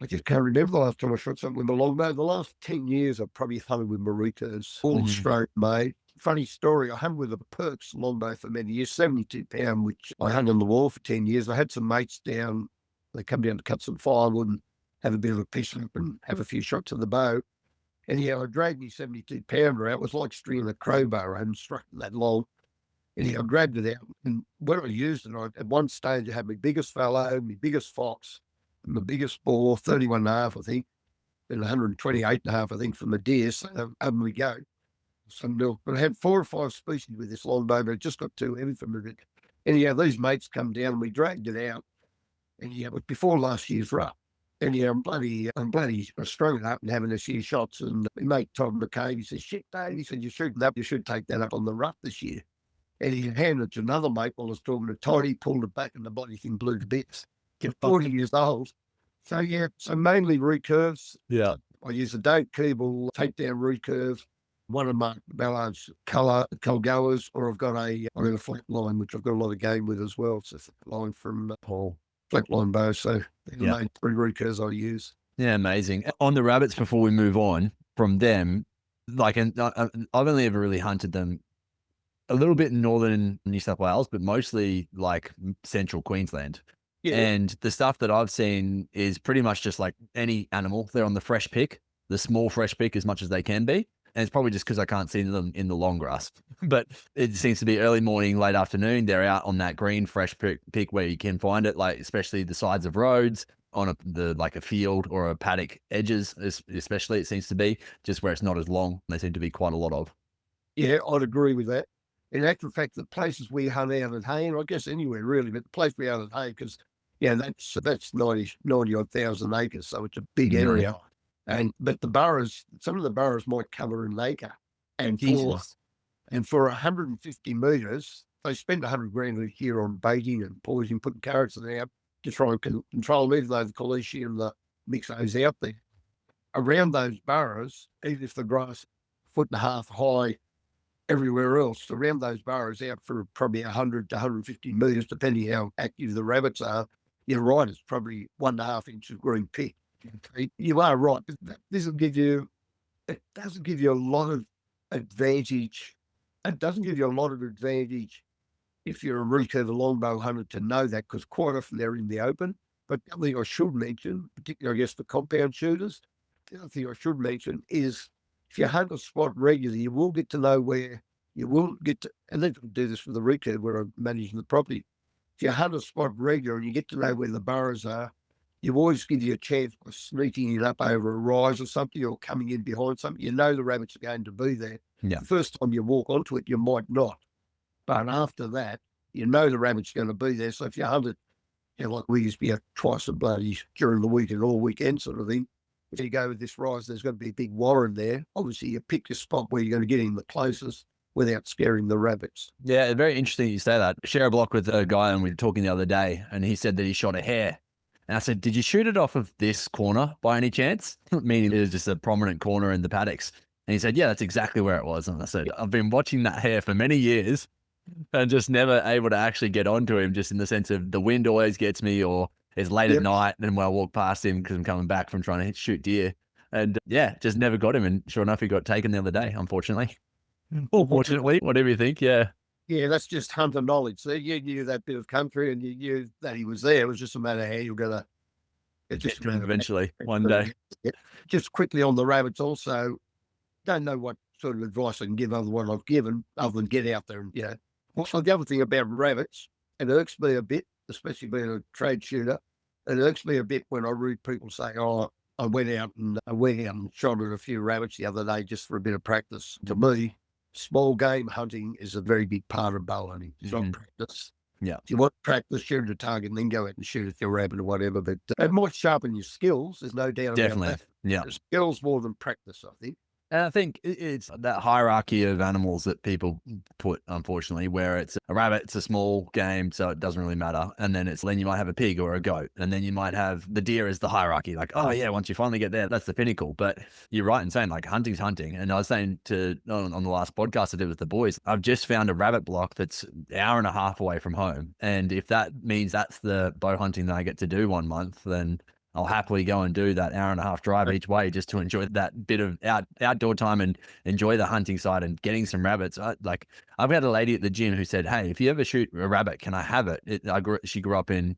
just can't remember the last time I shot something with my longbow. The last 10 years, I've probably hunted with my recurves, all straight made. Funny story, I hunted with a Perks longbow for many years, 72 pound, which I hunted on the wall for 10 years. I had some mates down, they come down to cut some firewood and have a bit of a piss up and have a few shots of the bow. Anyhow, I dragged me 72 pounder out. It was like stringing a crowbar. I hadn't struck it that long. Anyhow, I grabbed it out. And when I used it, at one stage I had my biggest fallow, my biggest fox, from the biggest boar, 31.5, I think, and 128.5, I think, from the deer. So up we go. Some milk. But I had 4 or 5 species with this longbow, but it just got too heavy for me. Anyhow, these mates come down and we dragged it out. And yeah, but before last year's rut. And yeah, I'm bloody strung it up and having a few shots. And my mate Tom McCabe, he says, "Shit, Dave," he said, "you're shooting up. You should take that up on the rut this year." And he handed it to another mate while I was talking to Toddy, pulled it back, and the bloody thing blew to bits. Get 40 years old. So yeah, so mainly recurves. Yeah. I use a Dave Keeble takedown recurve, one of Mark Ballard's colour goers, or I've got a flat line, which I've got a lot of game with as well. It's a flat line from Paul. Flat line bow. So they're the main 3 recurves I use. Yeah, amazing. On the rabbits, before we move on from them, like, and I've only ever really hunted them a little bit in northern New South Wales, but mostly like central Queensland. Yeah. And the stuff that I've seen is pretty much just like any animal. They're on the fresh pick, the small fresh pick as much as they can be. And it's probably just because I can't see them in the long grass. But it seems to be early morning, late afternoon. They're out on that green fresh pick where you can find it, like especially the sides of roads, on a field or a paddock edges, especially it seems to be just where it's not as long. There seem to be quite a lot of. Yeah, I'd agree with that. In actual fact, the places we hunt out at Hay, and I guess anywhere really, but the place we hunt at Hay, because that's 90 odd thousand acres, so it's a big area. But the burrows, some of the burrows might cover an acre, and for 150 metres, they spend 100 grand a year on baiting and poison, putting carrots in there to try and control them, even though the Calicia and the Mixo's out there. Around those burrows, even if the grass 1.5 foot high everywhere else, around those burrows out for probably 100 to 150 metres, depending how active the rabbits are, you're right, it's probably 1.5 inches green pick. You are right. It doesn't give you a lot of advantage. It doesn't give you a lot of advantage if you're a recurve longbow hunter to know that, because quite often they're in the open. But the other thing I should mention, particularly I guess the compound shooters, the other thing I should mention is if you hunt a spot regularly, you will get to know where you will get to, and then do this for the recurve where I'm managing the property. If you hunt a spot regular and you get to know where the burrows are, you always give you a chance of sneaking it up over a rise or something, or coming in behind something. You know the rabbits are going to be there. Yeah. The first time you walk onto it, you might not. But after that, you know the rabbit's going to be there. So if you hunt it, like we used to be out twice a bloody during the week and all weekend sort of thing, if you go with this rise, there's going to be a big warren there. Obviously, you pick your spot where you're going to get in the closest without scaring the rabbits. Yeah, very interesting you say that. Share a block with a guy, and we were talking the other day, and he said that he shot a hare. And I said, "Did you shoot it off of this corner by any chance?" Meaning it was just a prominent corner in the paddocks. And he said, "Yeah, that's exactly where it was." And I said, "I've been watching that hare for many years and just never able to actually get onto him, just in the sense of the wind always gets me, or it's late at night and when I walk past him because I'm coming back from trying to shoot deer. And yeah, just never got him. And sure enough, he got taken the other day, unfortunately. Or fortunately, whatever you think. Yeah. Yeah, that's just hunter knowledge. So you knew that bit of country and you knew that he was there. It was just a matter how you're going to Get to him eventually, one day. Just quickly on the rabbits also, don't know what sort of advice I can give other than what I've given, other than get out there and, Also, the other thing about rabbits, it irks me a bit, especially being a trade shooter, it irks me a bit when I read people say, "Oh, I went out and shot at a few rabbits the other day just for a bit of practice." To me, small game hunting is a very big part of bow hunting. It's not practice. Yeah. If you want to practice, shoot at a target and then go out and shoot at your rabbit or whatever. But it might sharpen your skills. There's no doubt Definitely. about that. Yeah. Skills more than practice, I think. And I think it's that hierarchy of animals that people put, unfortunately, where it's a rabbit, it's a small game, so it doesn't really matter. And then you might have a pig or a goat, and then you might have the deer as the hierarchy. Like, oh yeah, once you finally get there, that's the pinnacle. But you're right in saying, like, hunting's hunting. And I was saying on the last podcast I did with the boys, I've just found a rabbit block that's an hour and a half away from home. And if that means that's the bow hunting that I get to do one month, then I'll happily go and do that hour and a half drive each way just to enjoy that bit of outdoor time and enjoy the hunting side and getting some rabbits. I've had a lady at the gym who said, "Hey, if you ever shoot a rabbit, can I have it?" She grew up in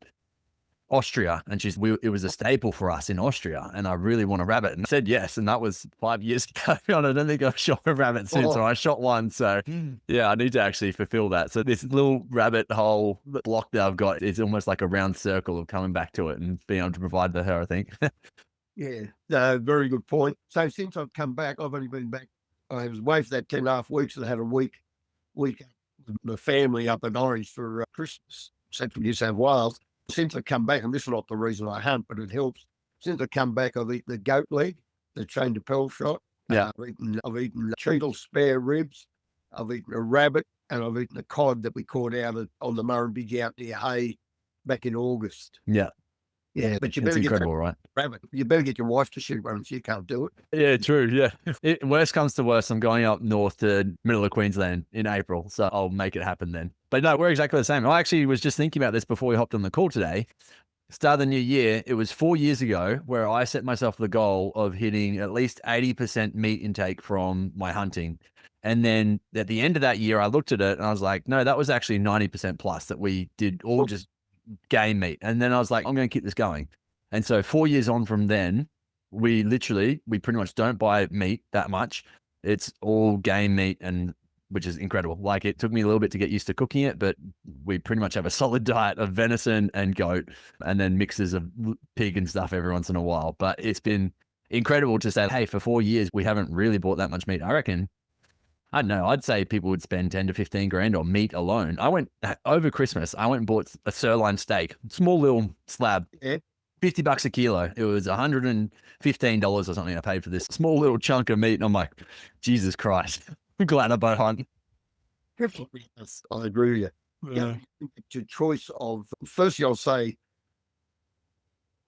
Austria, and it was a staple for us in Austria, and I really want a rabbit, and I said yes, and that was 5 years ago. And I don't think I've shot a rabbit since, Oh. or I shot one. So yeah, I need to actually fulfill that. So this little rabbit hole block that I've got is almost like a round circle of coming back to it and being able to provide for her, I think. Yeah, no, very good point. So since I've come back, I've only been back. I was away for that 10.5 weeks, and I had a week with the family up in Orange for Christmas, Central New South Wales. Since I come back, and this is not the reason I hunt, but it helps. Since I come back, I've eaten the goat leg, the chain to pearl shot. Yeah. I've eaten cheetle spare ribs. I've eaten a rabbit, and I've eaten a cod that we caught out on the Murrumbidgee out near Hay back in August. Yeah. Yeah, but you It's better get that incredible, right? rabbit. You better get your wife to shoot one if you can't do it. Yeah, true. Yeah. Worst comes to worst, I'm going up north to middle of Queensland in April, so I'll make it happen then. But no, we're exactly the same. I actually was just thinking about this before we hopped on the call today. Start of the new year, it was 4 years ago where I set myself the goal of hitting at least 80% meat intake from my hunting. And then at the end of that year, I looked at it and I was like, no, that was actually 90% plus that we did all just game meat. And then I was like, I'm going to keep this going. And so 4 years on from then, we pretty much don't buy meat that much. It's all game meat, and which is incredible. Like, it took me a little bit to get used to cooking it, but we pretty much have a solid diet of venison and goat, and then mixes of pig and stuff every once in a while. But it's been incredible to say, hey, for 4 years, we haven't really bought that much meat. I reckon, I don't know, I'd say people would spend 10 to 15 grand on meat alone. I went over Christmas, I went and bought a sirloin steak, small little slab. Yeah. $50 a kilo. It was $115 or something I paid for this small little chunk of meat. And I'm like, Jesus Christ. I'm glad I bow hunt. Yes, I agree with you. Yeah. It's your choice of, firstly, I'll say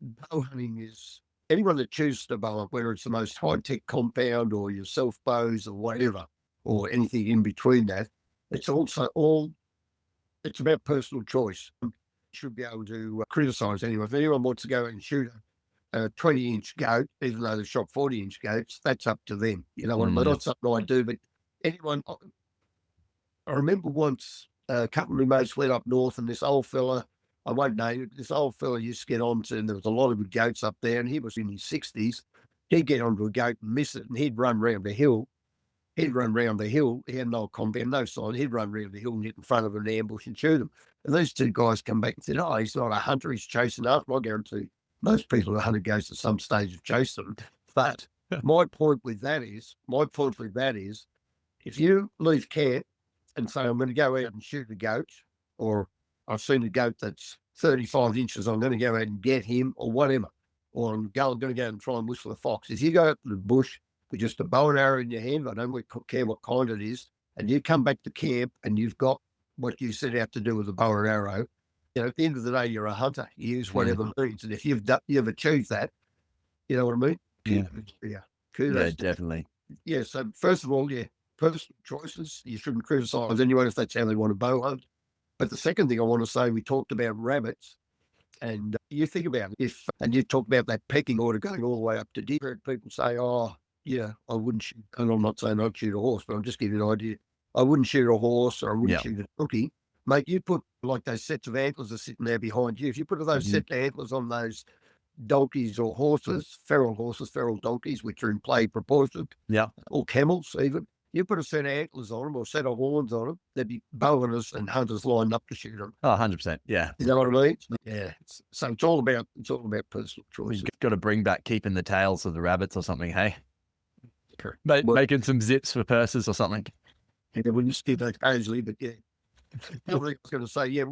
bow hunting is anyone that chooses to bow hunt, whether it's the most high-tech compound or your self bows or whatever, or anything in between that, it's also it's about personal choice. Should be able to criticise anyone. If anyone wants to go and shoot a 20-inch goat, even though they've shot 40-inch goats, that's up to them. You know what I mean? Not something I do, but anyone. I remember once a couple of my mates went up north, and this old fella, I won't name it, this old fella used to get onto, and there was a lot of good goats up there, and he was in his 60s. He'd get onto a goat and miss it, and he'd run round the hill. He'd run round the hill. He had no compound, no sign. He'd run round the hill and get in front of an ambush and shoot him. And these two guys come back and said, oh, he's not a hunter, he's chasing after. I guarantee most people that hunter goes at some stage of chasing them. But my point with that is, if you leave camp and say, I'm going to go out and shoot a goat, or I've seen a goat that's 35 inches, I'm going to go out and get him, or whatever, or I'm going to go out and try and whistle a fox. If you go out to the bush with just a bow and arrow in your hand, I don't care what kind it is, and you come back to camp and you've got what you set out to do with a bow and arrow, you know, at the end of the day, you're a hunter. You use whatever means, and if you've achieved that, you know what I mean? Yeah. Kudos. Yeah, definitely. Yeah. So first of all, personal choices. You shouldn't criticise anyone if that's how they want to bow hunt. But the second thing I want to say, we talked about rabbits, and you think about it, and you talk about that pecking order going all the way up to deer. People say, oh, yeah, I wouldn't shoot, and I'm not saying I'd shoot a horse, but I'm just giving you an idea. I wouldn't shoot a horse, or I wouldn't shoot a turkey. Mate, you put like those sets of antlers are sitting there behind you. If you put those set of antlers on those donkeys or horses, feral donkeys, which are in play proportion, or camels even, you put a set of antlers on them or a set of horns on them, there'd be bowhunters and hunters lined up to shoot them. Oh, 100%. Yeah. You know what I mean? Yeah. So it's all about personal choice. You've got to bring back keeping the tails of the rabbits or something, hey? Making some zips for purses or something. Yeah, we just do that occasionally, but yeah. I was going to say,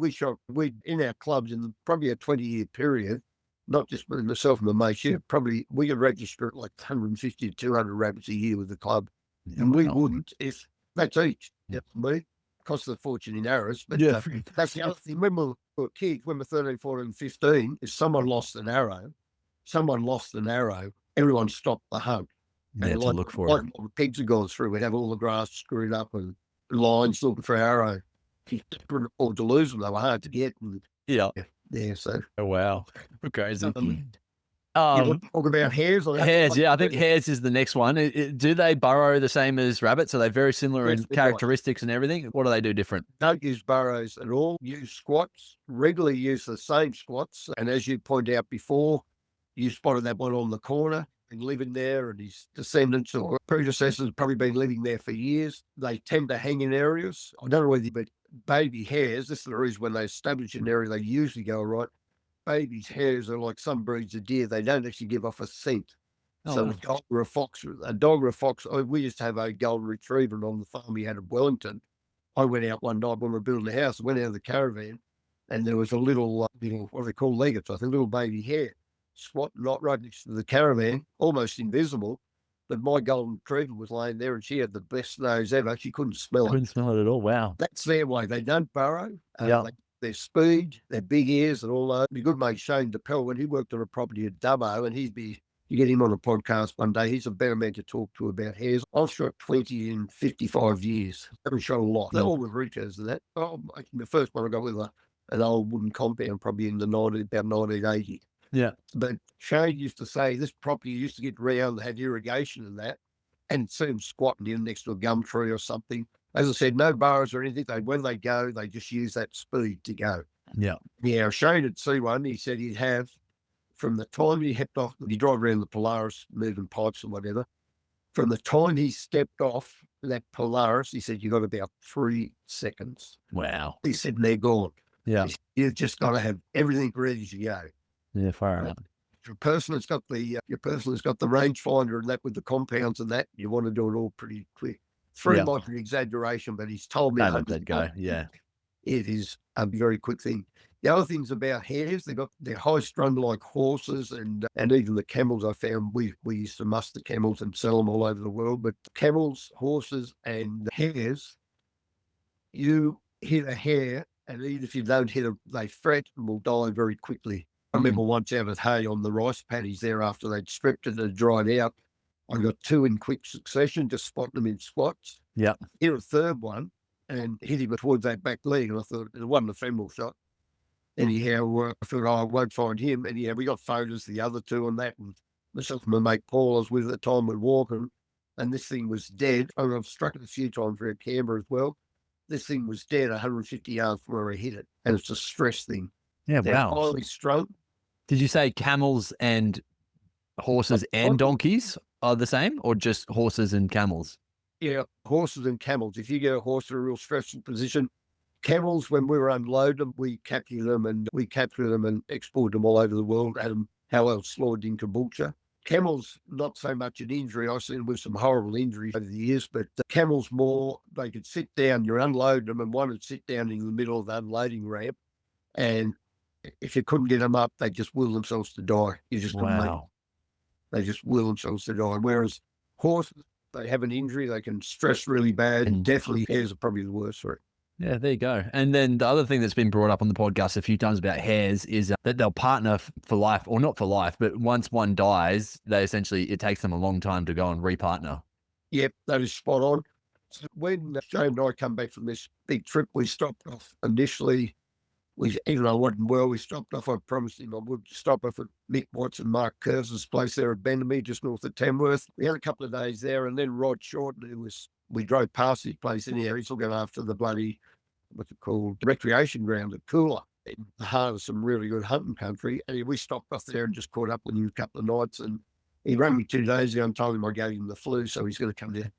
we in our clubs in probably a 20-year period, not just with myself and my mates, probably we could register like 150 to 200 rabbits a year with the club. And we wouldn't if that's each. Me, cost a fortune in arrows. But that's the other thing. When we were kids, when we're 13, 14, 15, if someone lost an arrow, everyone stopped the hunt. Yeah, to look for it. Like the pigs had gone through, we'd have all the grass screwed up and lines looking for arrow. You couldn't afford to lose them. They were hard to get. And, yeah. So. Oh, wow. Crazy. You want to talk about hares? Hares, yeah, I think hares is the next one. Do they burrow the same as rabbits? Are they very similar in characteristics and everything? What do they do different? Don't use burrows at all. Use squats. Regularly use the same squats. And as you pointed out before, you spotted that one on the corner and living there, and his descendants or predecessors have probably been living there for years. They tend to hang in areas. I don't know whether, but baby hares, this is the reason when they establish an area, they usually go right. Baby hares are like some breeds of deer. They don't actually give off a scent. So a dog or a fox, we used to have a golden retriever on the farm we had at Wellington. I went out one night when we were building the house, went out of the caravan, and there was a little, what do they call leggets? I think little baby hare squatting right next to the caravan, almost invisible. But my golden retriever was laying there, and she had the best nose ever. She couldn't smell it. Couldn't smell it at all. Wow. That's their way. They don't burrow. Their speed, their big ears, and all that. My good mate Shane DePel, when he worked on a property at Dubbo, and you get him on a podcast one day, he's a better man to talk to about hares. I've shot 20 in 55 years. Haven't shot a lot. They're all with recos and that. The first one I got with an old wooden compound, probably in about 1980. Yeah. But Shane used to say this property used to get round, had irrigation and that, and see them squatting in next to a gum tree or something. As I said, no burrows or anything. When they go, they just use that speed to go. Yeah. Yeah, Shane would see one. He said he'd have, from the time he headed off, he drive around the Polaris, moving pipes or whatever. From the time he stepped off that Polaris, he said, you got about 3 seconds. Wow. He said, and they're gone. Yeah. You've just got to have everything ready to go. Yeah, far out. Your person has got the rangefinder and that with the compounds and that, you want to do it all pretty quick. 3 might be an exaggeration, but he's told me Don't let that go. Yeah. It is a very quick thing. The other things about hares, they're high strung like horses and even the camels. I found we used to muster camels and sell them all over the world. But camels, horses, and hares, you hit a hare, and even if you don't hit them, they fret and will die very quickly. I remember once out at hay on the rice paddies there after they'd stripped it and dried out. I got 2 in quick succession, just spotting them in squats. Yeah. Hit a third one and hit him towards that back leg. And I thought it wasn't a femoral shot. Anyhow, I thought, I won't find him. Anyhow, we got photos of the other 2 on that. And myself and my mate Paul, I was with at the time, we're walking, and this thing was dead. I've struck it a few times for a camera as well. This thing was dead 150 yards from where I hit it. And it's a stress thing. Yeah, They're wow. highly strung. Did you say camels and horses and donkeys are the same, or just horses and camels? Yeah, horses and camels. If you get a horse in a real stressful position, camels, when we were unloading them, we capture them and export them all over the world. Had them how else slaughtered in Caboolture. Camels, not so much an injury. I've seen with some horrible injuries over the years, but camels more, they could sit down, you're unloading them, and one would sit down in the middle of the unloading ramp, and if you couldn't get them up, they just will themselves to die. You just couldn't make them. They just will themselves to die. Whereas horses, they have an injury, they can stress really bad, and definitely hares are probably the worst for it. Yeah, there you go. And then the other thing that's been brought up on the podcast a few times about hares is that they'll partner for life, or not for life, but once one dies, it takes them a long time to go and repartner. Yep, that is spot on. So when Shane and I come back from this big trip, we stopped off initially. Even though I wasn't well, we stopped off. I promised him I would stop off at Mick Watts and Mark Kurz's place there at Benamy, just north of Tamworth. We had a couple of days there, and then Rod Shorten, we drove past his place anyhow. He's looking after the bloody, what's it called, recreation ground at Coolah, in the heart of some really good hunting country. And we stopped off there and just caught up with him a couple of nights. And he rang me 2 days ago and told him I gave him the flu, so he's going to come down.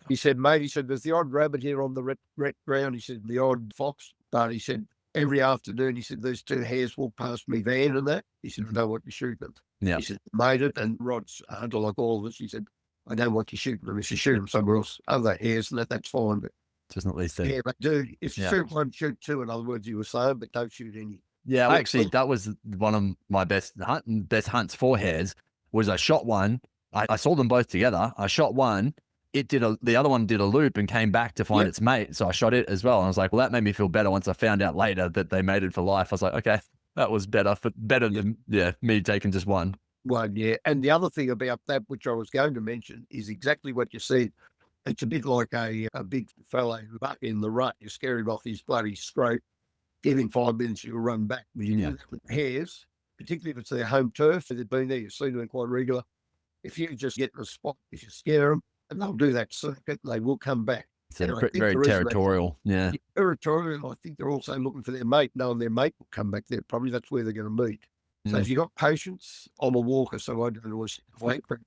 He said, mate, there's the odd rabbit here on the rec ground. He said, the odd fox. But he said, every afternoon, he said, these 2 hares walk past me van and that. He said, I don't want to shoot them. Yeah. He said, made it. And Rod's a hunter like all of us. He said, I don't want you shooting them. If you shoot them somewhere else, other hares and that's fine. But just not these 2. Yeah, but dude, if you shoot one, shoot 2, in other words, you were saying, but don't shoot any. Yeah, actually, that was one of my best hunts for hares. Was I shot one. I saw them both together. I shot one. The other one did a loop and came back to find its mate. So I shot it as well. And I was like, well, that made me feel better once I found out later that they mated for life. I was like, okay, that was better than me taking just one. Well, yeah. And the other thing about that, which I was going to mention, is exactly what you said. It's a bit like a big fellow buck in the rut. You scare him off his bloody scrape. Give him 5 minutes, you'll run back. With hares, particularly if it's their home turf, they've been there, you've seen them quite regular. If you just get in a spot, if you scare them, and they'll do that circuit, they will come back. So And I they're think very the reason territorial. Yeah. territorial, I think they're also looking for their mate, knowing their mate will come back there. Probably that's where they're going to meet. So if you've got patience, I'm a walker, so I don't always wait. But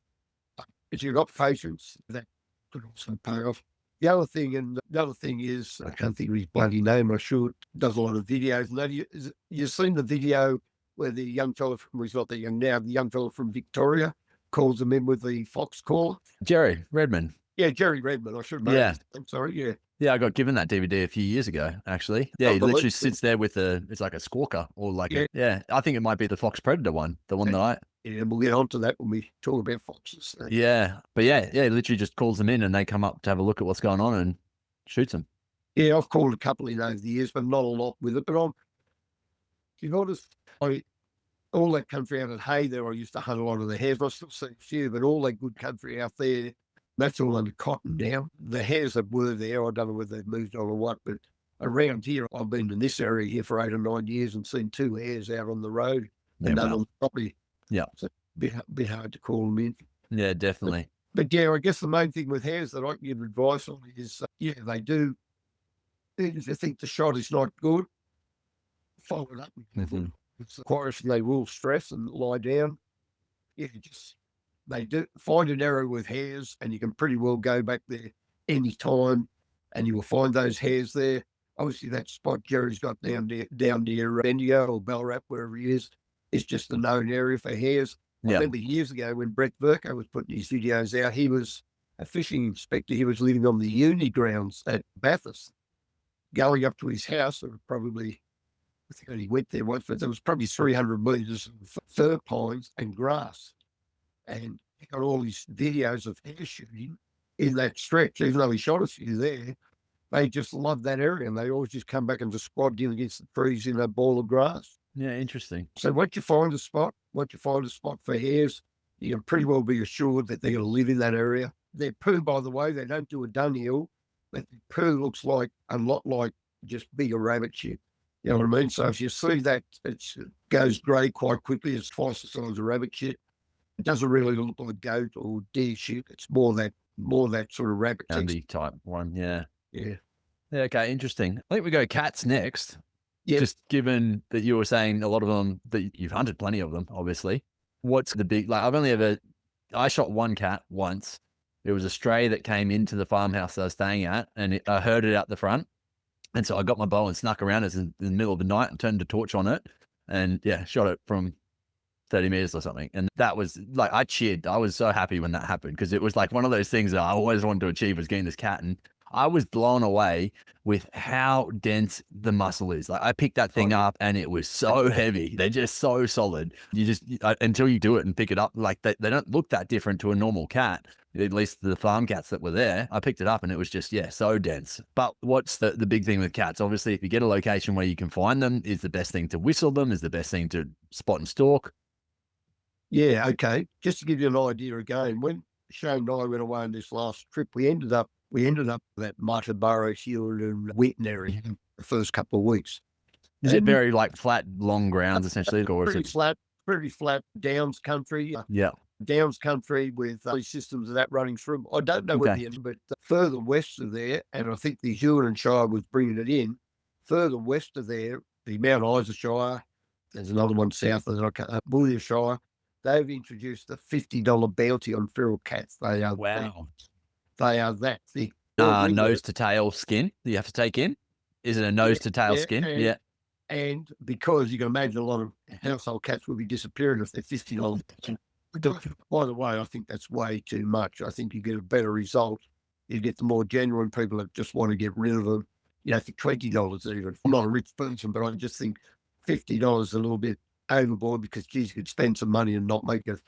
if you've got patience, that could also pay off. The other thing is, I can't think of his bloody name, I should, does a lot of videos. And you've seen the video where the young fellow from, he's not that young now, the young fellow from Victoria calls him in with the fox caller. Jerry Redmond. Yeah, Jerry Redmond. I should have known. Yeah. I'm sorry. Yeah. Yeah, I got given that DVD a few years ago, actually. Yeah, he literally sits there with it's like a squawker or like, I think it might be the Fox Predator one, the one that Yeah, we'll get onto that when we talk about foxes. Yeah, but he literally just calls them in and they come up to have a look at what's going on and shoots them. Yeah, I've called a couple in over the years, but not a lot with it. But to be honest, all that country out at Hay there, I used to hunt a lot of the hares. I still see a few, but all that good country out there, that's all under cotton now. The hares that were there, I don't know whether they've moved on or what, but around here, I've been in this area here for 8 or 9 years and seen 2 hares out on the road and none on the property. Yeah. So bit hard to call them in. Yeah, definitely. But yeah, I guess the main thing with hares that I can give advice on is, they do, if you think the shot is not good, follow it up. It's quite they will stress and lie down. Yeah, they do find an area with hares, and you can pretty well go back there any time, and you will find those hares there. Obviously, that spot Jerry's got down near Bendigo or Ballarat, wherever he is just a known area for hares. I remember years ago when Brett Burko was putting his videos out, he was a fishing inspector. He was living on the uni grounds at Bathurst. Going up to his house, or probably, I think he went there once, but there was probably 300 metres of fir pines and grass. And he got all these videos of hare shooting in that stretch, even though he shot a few there. They just love that area, and they always just come back and just squad in against the trees in a ball of grass. Yeah, interesting. So once you find a spot for hares, you can pretty well be assured that they're going to live in that area. Their poo, by the way, they don't do a dunghill, but the poo looks like a lot like just bigger rabbit shit. You know what I mean? So if you see that, it goes grey quite quickly. It's twice the size of rabbit shit. It doesn't really look like goat or deer shit. It's more that sort of rabbit type one. Yeah. Yeah. Yeah. Okay. Interesting. I think we go cats next. Yeah. Just given that you were saying a lot of them, that you've hunted plenty of them, obviously. What's the big, I shot one cat once. It was a stray that came into the farmhouse I was staying at, and I heard it out the front. And so I got my bow and snuck around us in the middle of the night and turned a torch on it and shot it from 30 meters or something. And that was like, I cheered. I was so happy when that happened, because it was like one of those things that I always wanted to achieve, was getting this cat. And I was blown away with how dense the muscle is. Like, I picked that thing up and it was so heavy. They're just so solid. You just, until you do it and pick it up, like they don't look that different to a normal cat, at least the farm cats that were there. I picked it up and it was just, so dense. But what's the big thing with cats? Obviously, if you get a location where you can find them, is the best thing to whistle them, is the best thing to spot and stalk. Yeah, okay. Just to give you an idea again, when Shane and I went away on this last trip, we ended up that Muttaburra, Hewett and Wheaton area the first couple of weeks. Is it very like flat, long grounds essentially? Or pretty flat downs country. Yeah. Downs country with systems of that running through. I don't know where but further west of there, and I think the Hewett and Shire was bringing it in, further west of there, the Mount Isa Shire, there's another one south of that, Bowhunter Shire, they've introduced a $50 bounty on feral cats. They are They are that thick. Nose to tail skin that you have to take in? Is it a nose to tail skin? And because you can imagine a lot of household cats will be disappearing if they're $50. By the way, I think that's way too much. I think you get a better result. You get the more genuine people that just want to get rid of them. For $20 even. I'm not a rich person, but I just think $50 is a little bit overboard, because, geez, you could spend some money and not make an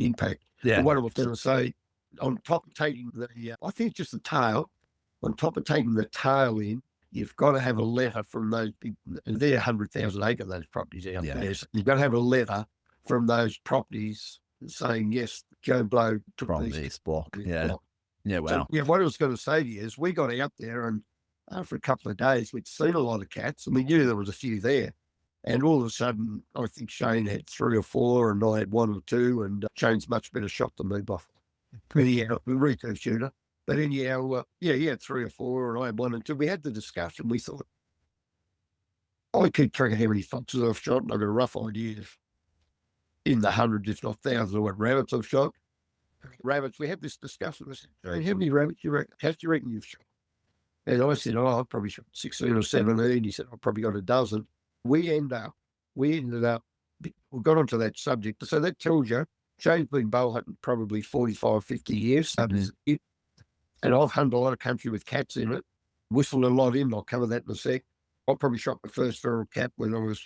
impact. Yeah. But what I was going to say, on top of taking I think it's just the tail, on top of taking the tail in, you've got to have a letter from those big, and they're 100,000 acre, those properties out there. So you've got to have a letter from those properties saying, yes, Joe Blow took this block. Yeah. Yeah, wow. So, what I was going to say to you is, we got out there, and after a couple of days, we'd seen a lot of cats, and we knew there was a few there. And all of a sudden, I think Shane had 3 or 4 and I had 1 or 2, and Shane's much better shot than me, Buff. Anyhow, the Rico shooter. But anyhow, he had 3 or 4 and I had 1 and 2. We had the discussion. We thought, I keep track of how many foxes I've shot, and I've got a rough idea of in the hundreds, if not thousands, of what rabbits I've shot. Rabbits, we had this discussion. I said, how many rabbits do you reckon? How do you reckon you've shot? And I said, I've probably shot 16 or 17. He said, I've probably got a dozen. We ended up, we got onto that subject. So that tells you, Shane's been bow hunting probably 45, 50 years. And I've hunted a lot of country with cats in it, whistled a lot in. I'll cover that in a sec. I probably shot my first feral cat when I was,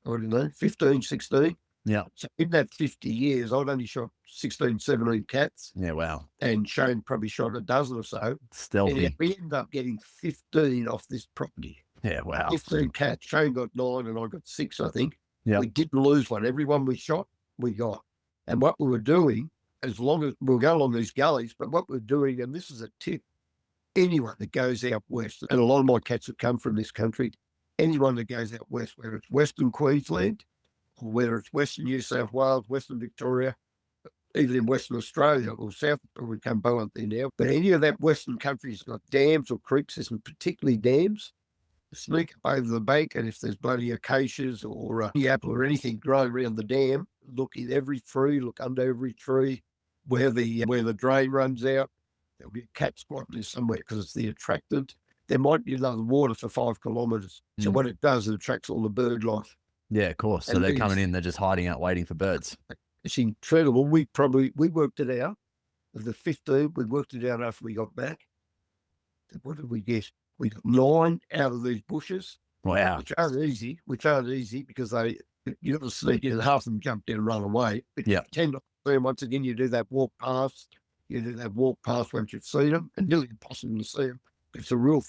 I don't know, 15, 16. Yeah. So in that 50 years, I'd only shot 16, 17 cats. Yeah, wow. And Shane probably shot a dozen or so. Stealthy. And we ended up getting 15 off this property. Yeah, wow. 15 cats. Shane got 9 and I got 6, I think. Yeah. We didn't lose one. Every one we shot, we got. And what we were doing, as long as we'll go along these gullies, but what we're doing, and this is a tip, anyone that goes out west, and a lot of my cats have come from this country, anyone that goes out west, whether it's Western Queensland, or whether it's Western New South Wales, Western Victoria, even in Western Australia or South, we come Bowhunt there now, but any of that Western country's got dams or creek systems, particularly dams, sneak up over the bank, and if there's bloody acacias or apple or anything growing around the dam, look in every tree, look under every tree, where the drain runs out. There'll be a cat squat there somewhere because it's the attractant. There might be another water for 5 kilometres. So what it does, it attracts all the bird life. Yeah, of course. So they're coming in, they're just hiding out, waiting for birds. It's incredible. We worked it out. Of the 15, we worked it out after we got back. What did we get? We got 9 out of these bushes. Wow. Which aren't easy because you got to sneak in, half of them jump down and run away. But you tend to see them. Once again, you do that walk past. Once you've seen them, and nearly impossible to see them. It's a real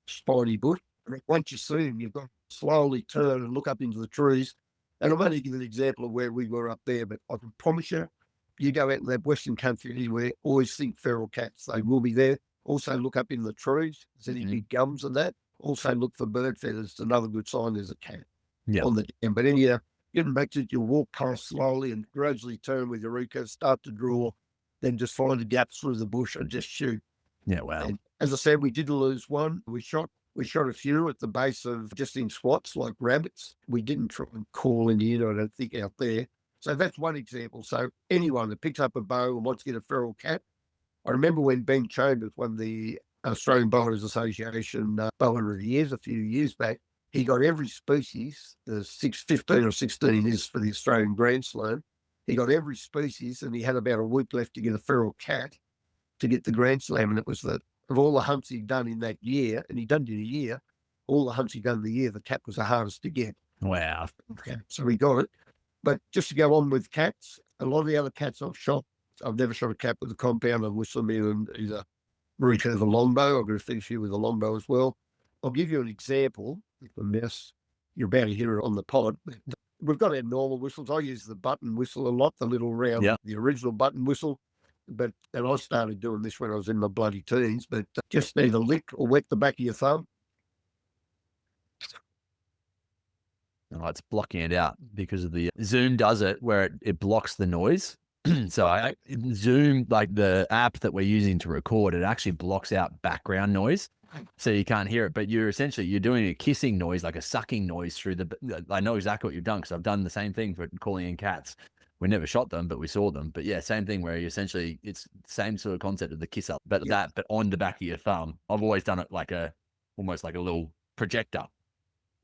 spiny bush. And once you see them, you've got to slowly turn and look up into the trees. And I'm only giving an example of where we were up there, but I can promise you, you go out in that Western country anywhere, always think feral cats. They will be there. Also look up in the trees. If there's any big gums and that. Also look for bird feathers. It's another good sign there's a cat on the dam. But anyhow, getting back to it, you'll walk past slowly and gradually turn with your Rico, start to draw, then just find the gaps through the bush and just shoot. Yeah, wow. And as I said, we did lose one. We shot a few at the base of just in spots like rabbits. We didn't try and call any in, I don't think, out there. So that's one example. So anyone that picks up a bow and wants to get a feral cat, I remember when Ben Chambers won the Australian Bowhunters Association Bowhunter of the Years a few years back, he got every species, the 15 or 16 is for the Australian Grand Slam. He got every species and he had about a week left to get a feral cat to get the Grand Slam. And it was of all the hunts he'd done in that year, and he'd done it in a year, all the hunts he'd done in the year, the cat was the hardest to get. Wow. Okay, so we got it. But just to go on with cats, a lot of the other cats I've shot, I've never shot a cat with a compound of whistle and either Rico with a longbow. I've got to finish you with a longbow as well. I'll give you an example. If a mess, you're about to hear it on the pod. We've got our normal whistles. I use the button whistle a lot, the little round, the original button whistle. And I started doing this when I was in my bloody teens, but just either lick or wet the back of your thumb. Oh, it's blocking it out because of the Zoom does it where it blocks the noise. So Zoom, like the app that we're using to record, it actually blocks out background noise. So you can't hear it, but you're doing a kissing noise, like a sucking noise through I know exactly what you've done because I've done the same thing for calling in cats. We never shot them, but we saw them. But yeah, same thing where it's the same sort of concept of the kiss up, but on the back of your thumb. I've always done it almost like a little projector,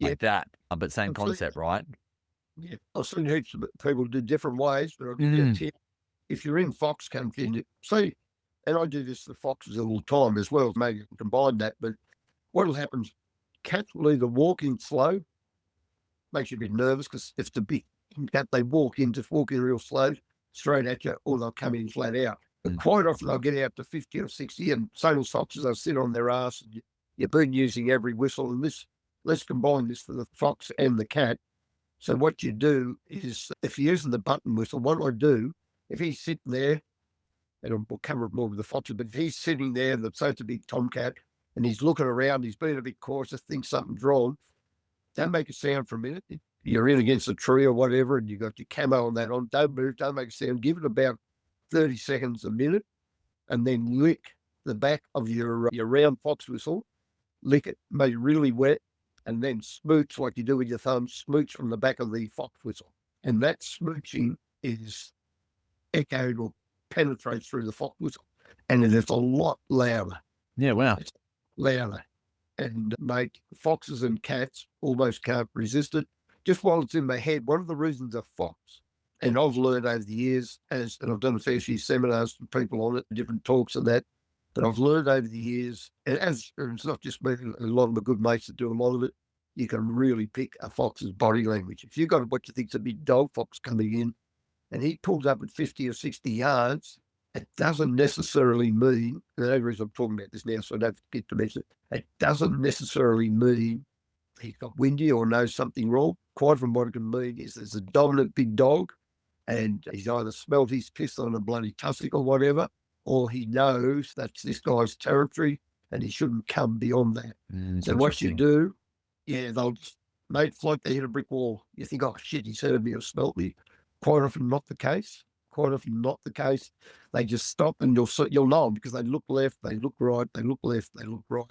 like that. But same concept, right? Yeah, I've seen heaps of people do different ways, but I'll give you a tip. If you're in fox country, and I do this to foxes all the time as well, maybe you can combine that, but what will happen is cats will either walk in slow, makes you a bit nervous because if the big cat, they walk in real slow, straight at you, or they'll come in flat out. But quite often they'll get out to 50 or 60, and same as foxes, they'll sit on their ass, and you've been using every whistle, and let's combine this for the fox and the cat. So what you do is, if you're using the button whistle, what I do, if he's sitting there, and we'll cover it more with the foxes, but if he's sitting there, say it's a big tomcat, and he's looking around, he's being a bit cautious, thinks something's wrong, don't make a sound for a minute. you're in against a tree or whatever, and you got your camo on that on. Don't move, don't make a sound. Give it about 30 seconds, a minute, and then lick the back of your round fox whistle. Lick it, make it really wet, and then smooch like you do with your thumb. Smooch from the back of the fox whistle, and that smooching is echoed or penetrates through the fox whistle, and it is a lot louder. Yeah, wow. It's louder. And mate, foxes and cats almost can't resist it. Just while it's in my head, one of the reasons a fox, and I've learned over the years, and I've done a fair few seminars with people on it, different talks and that, but I've learned over the years, and it's not just me, a lot of my good mates that do a lot of it, you can really pick a fox's body language. If you've got what you think's a big dog fox coming in, and he pulls up at 50 or 60 yards, it doesn't necessarily mean, and the only reason I'm talking about this now so I don't forget to mention it doesn't necessarily mean he's got windy or knows something wrong. Quite from what it can mean is there's a dominant big dog and he's either smelt his piss on a bloody tussock or whatever, or he knows that's this guy's territory and he shouldn't come beyond that. So what you do, they'll just, mate, it's like they hit a brick wall. You think, oh shit, he's heard me or smelt me. Quite often not the case. Quite often not the case. They just stop and you'll know them because they look left, they look right, they look left, they look right.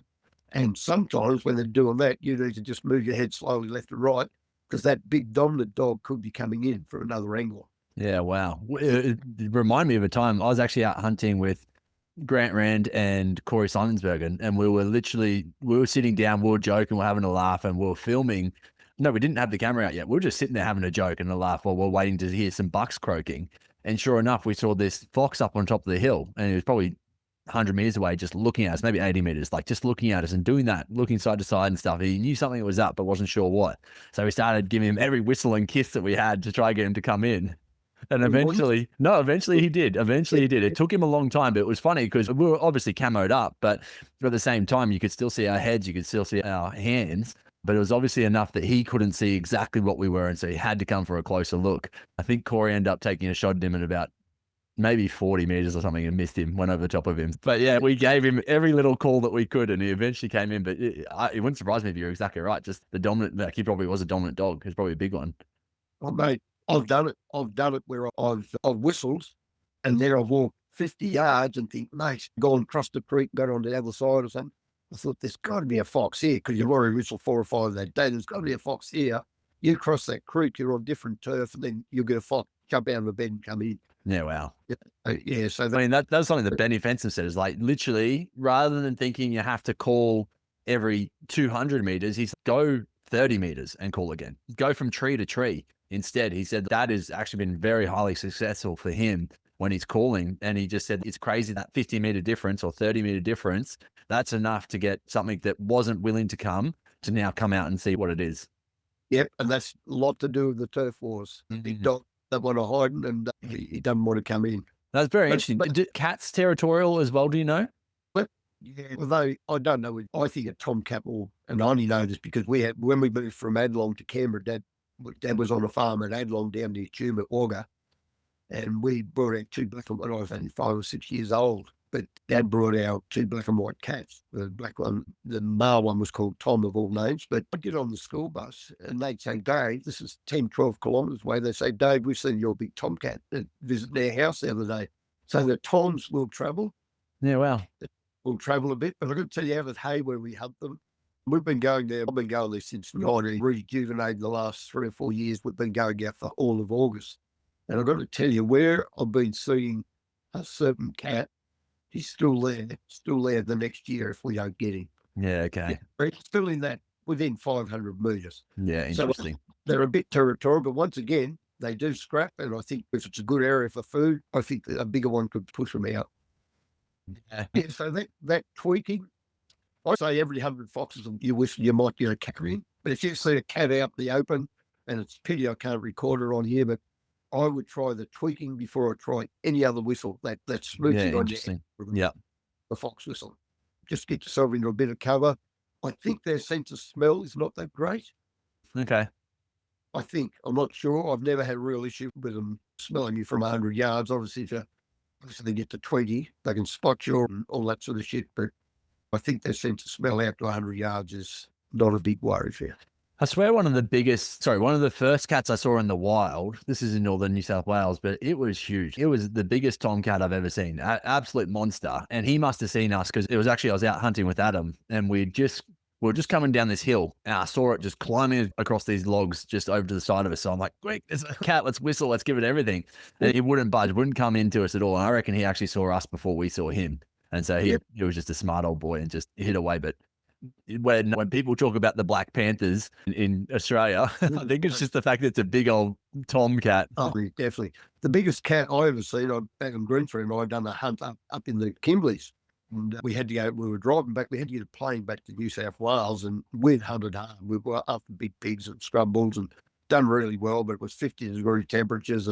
And sometimes when they're doing that, you need to just move your head slowly left and right because that big dominant dog could be coming in for another angle. Yeah, wow. It reminded me of a time I was actually out hunting with Grant Rand and Corey Simonsbergen, and we were sitting down, we were joking, we were having a laugh, and we were filming. No, we didn't have the camera out yet. We were just sitting there having a joke and a laugh while we're waiting to hear some bucks croaking. And sure enough, we saw this fox up on top of the hill, and it was probably 100 meters away, just looking at us, maybe 80 meters, like just looking at us and doing that, looking side to side and stuff. He knew something was up, but wasn't sure what. So we started giving him every whistle and kiss that we had to try and get him to come in. And eventually he did. Eventually he did. It took him a long time, but it was funny because we were obviously camoed up, but at the same time, you could still see our heads, you could still see our hands, but it was obviously enough that he couldn't see exactly what we were. And so he had to come for a closer look. I think Corey ended up taking a shot at him at about maybe 40 meters or something and missed him, went over the top of him. But yeah, we gave him every little call that we could and he eventually came in. But it wouldn't surprise me if you're exactly right. Just the dominant, like he probably was a dominant dog. He's probably a big one. Oh, mate, I've done it. I've done it where I've whistled and then I've walked 50 yards and think, mate, gone across the creek, got on the other side or something. I thought, there's got to be a fox here because you've already whistled 4 or 5 that day. There's got to be a fox here. You cross that creek, you're on different turf, and then you'll get a fox jump out of the bed and come in. Yeah, wow. Yeah, so I mean, that's something that Benny Fenton said is like literally rather than thinking you have to call every 200 meters, he's go 30 meters and call again. Go from tree to tree. Instead, he said that has actually been very highly successful for him when he's calling. And he just said it's crazy that 50-meter difference or 30-meter difference, that's enough to get something that wasn't willing to come to now come out and see what it is. Yep, and that's a lot to do with the turf wars. Big dog don't want to hide and he doesn't want to come in. That's very interesting. Cats territorial as well, do you know? Yeah, although I don't know, I think a tomcat will, and I only know this because when we moved from Adlong to Canberra, Dad was on a farm at Adlong down near Tume at Wagga, and we brought out 2 black and white. I was only 5 or 6 years old, but Dad brought out 2 black and white cats. The black one, the male one was called Tom of all names, but I'd get on the school bus and they'd say, Dave, this is 10, 12 kilometres away. They'd say, Dave, we've seen your big tomcat visit their house the other day. So the Toms will travel. Yeah, wow. We'll travel a bit, but I've got to tell you, out at Hay where we hunt them, we've been going there. I've been going there since 19 rejuvenated the last 3 or 4 years. We've been going out for all of August. And I've got to tell you, where I've been seeing a certain cat, he's still there the next year if we don't get him. Yeah, okay. Yeah, he's still in that within 500 metres. Yeah, interesting. So they're a bit territorial, but once again, they do scrap. And I think if it's a good area for food, I think that a bigger one could push them out. Yeah, so that tweaking, I say every 100 foxes you whistle, you might get a cat in. But if you see a cat out in the open, and it's a pity I can't record it on here, but I would try the tweaking before I try any other whistle. That's smoothing on the fox whistle. Just get yourself into a bit of cover. I think their sense of smell is not that great. Okay. I think. I'm not sure. I've never had a real issue with them smelling you from 100 yards. Obviously, if they get to 20, they can spot you and all that sort of shit. But I think their sense of smell out to 100 yards is not a big worry for you. I swear one of the first cats I saw in the wild, this is in northern New South Wales, but it was huge. It was the biggest tomcat I've ever seen, absolute monster. And he must have seen us because it was actually, I was out hunting with Adam and we were just coming down this hill and I saw it just climbing across these logs just over to the side of us. So I'm like, quick, there's a cat, let's whistle, let's give it everything. And he wouldn't budge, wouldn't come into us at all. And I reckon he actually saw us before we saw him. And so he was just a smart old boy and just hit away. But when people talk about the Black Panthers in Australia, I think it's just the fact that it's a big old tomcat. Oh, definitely. The biggest cat I ever seen, back in Greenfield, I'd done a hunt up in the Kimberleys. And we were driving back, we had to get a plane back to New South Wales and we'd hunted hard. We were after big pigs and scrub bulls and done really well, but it was 50-degree temperatures.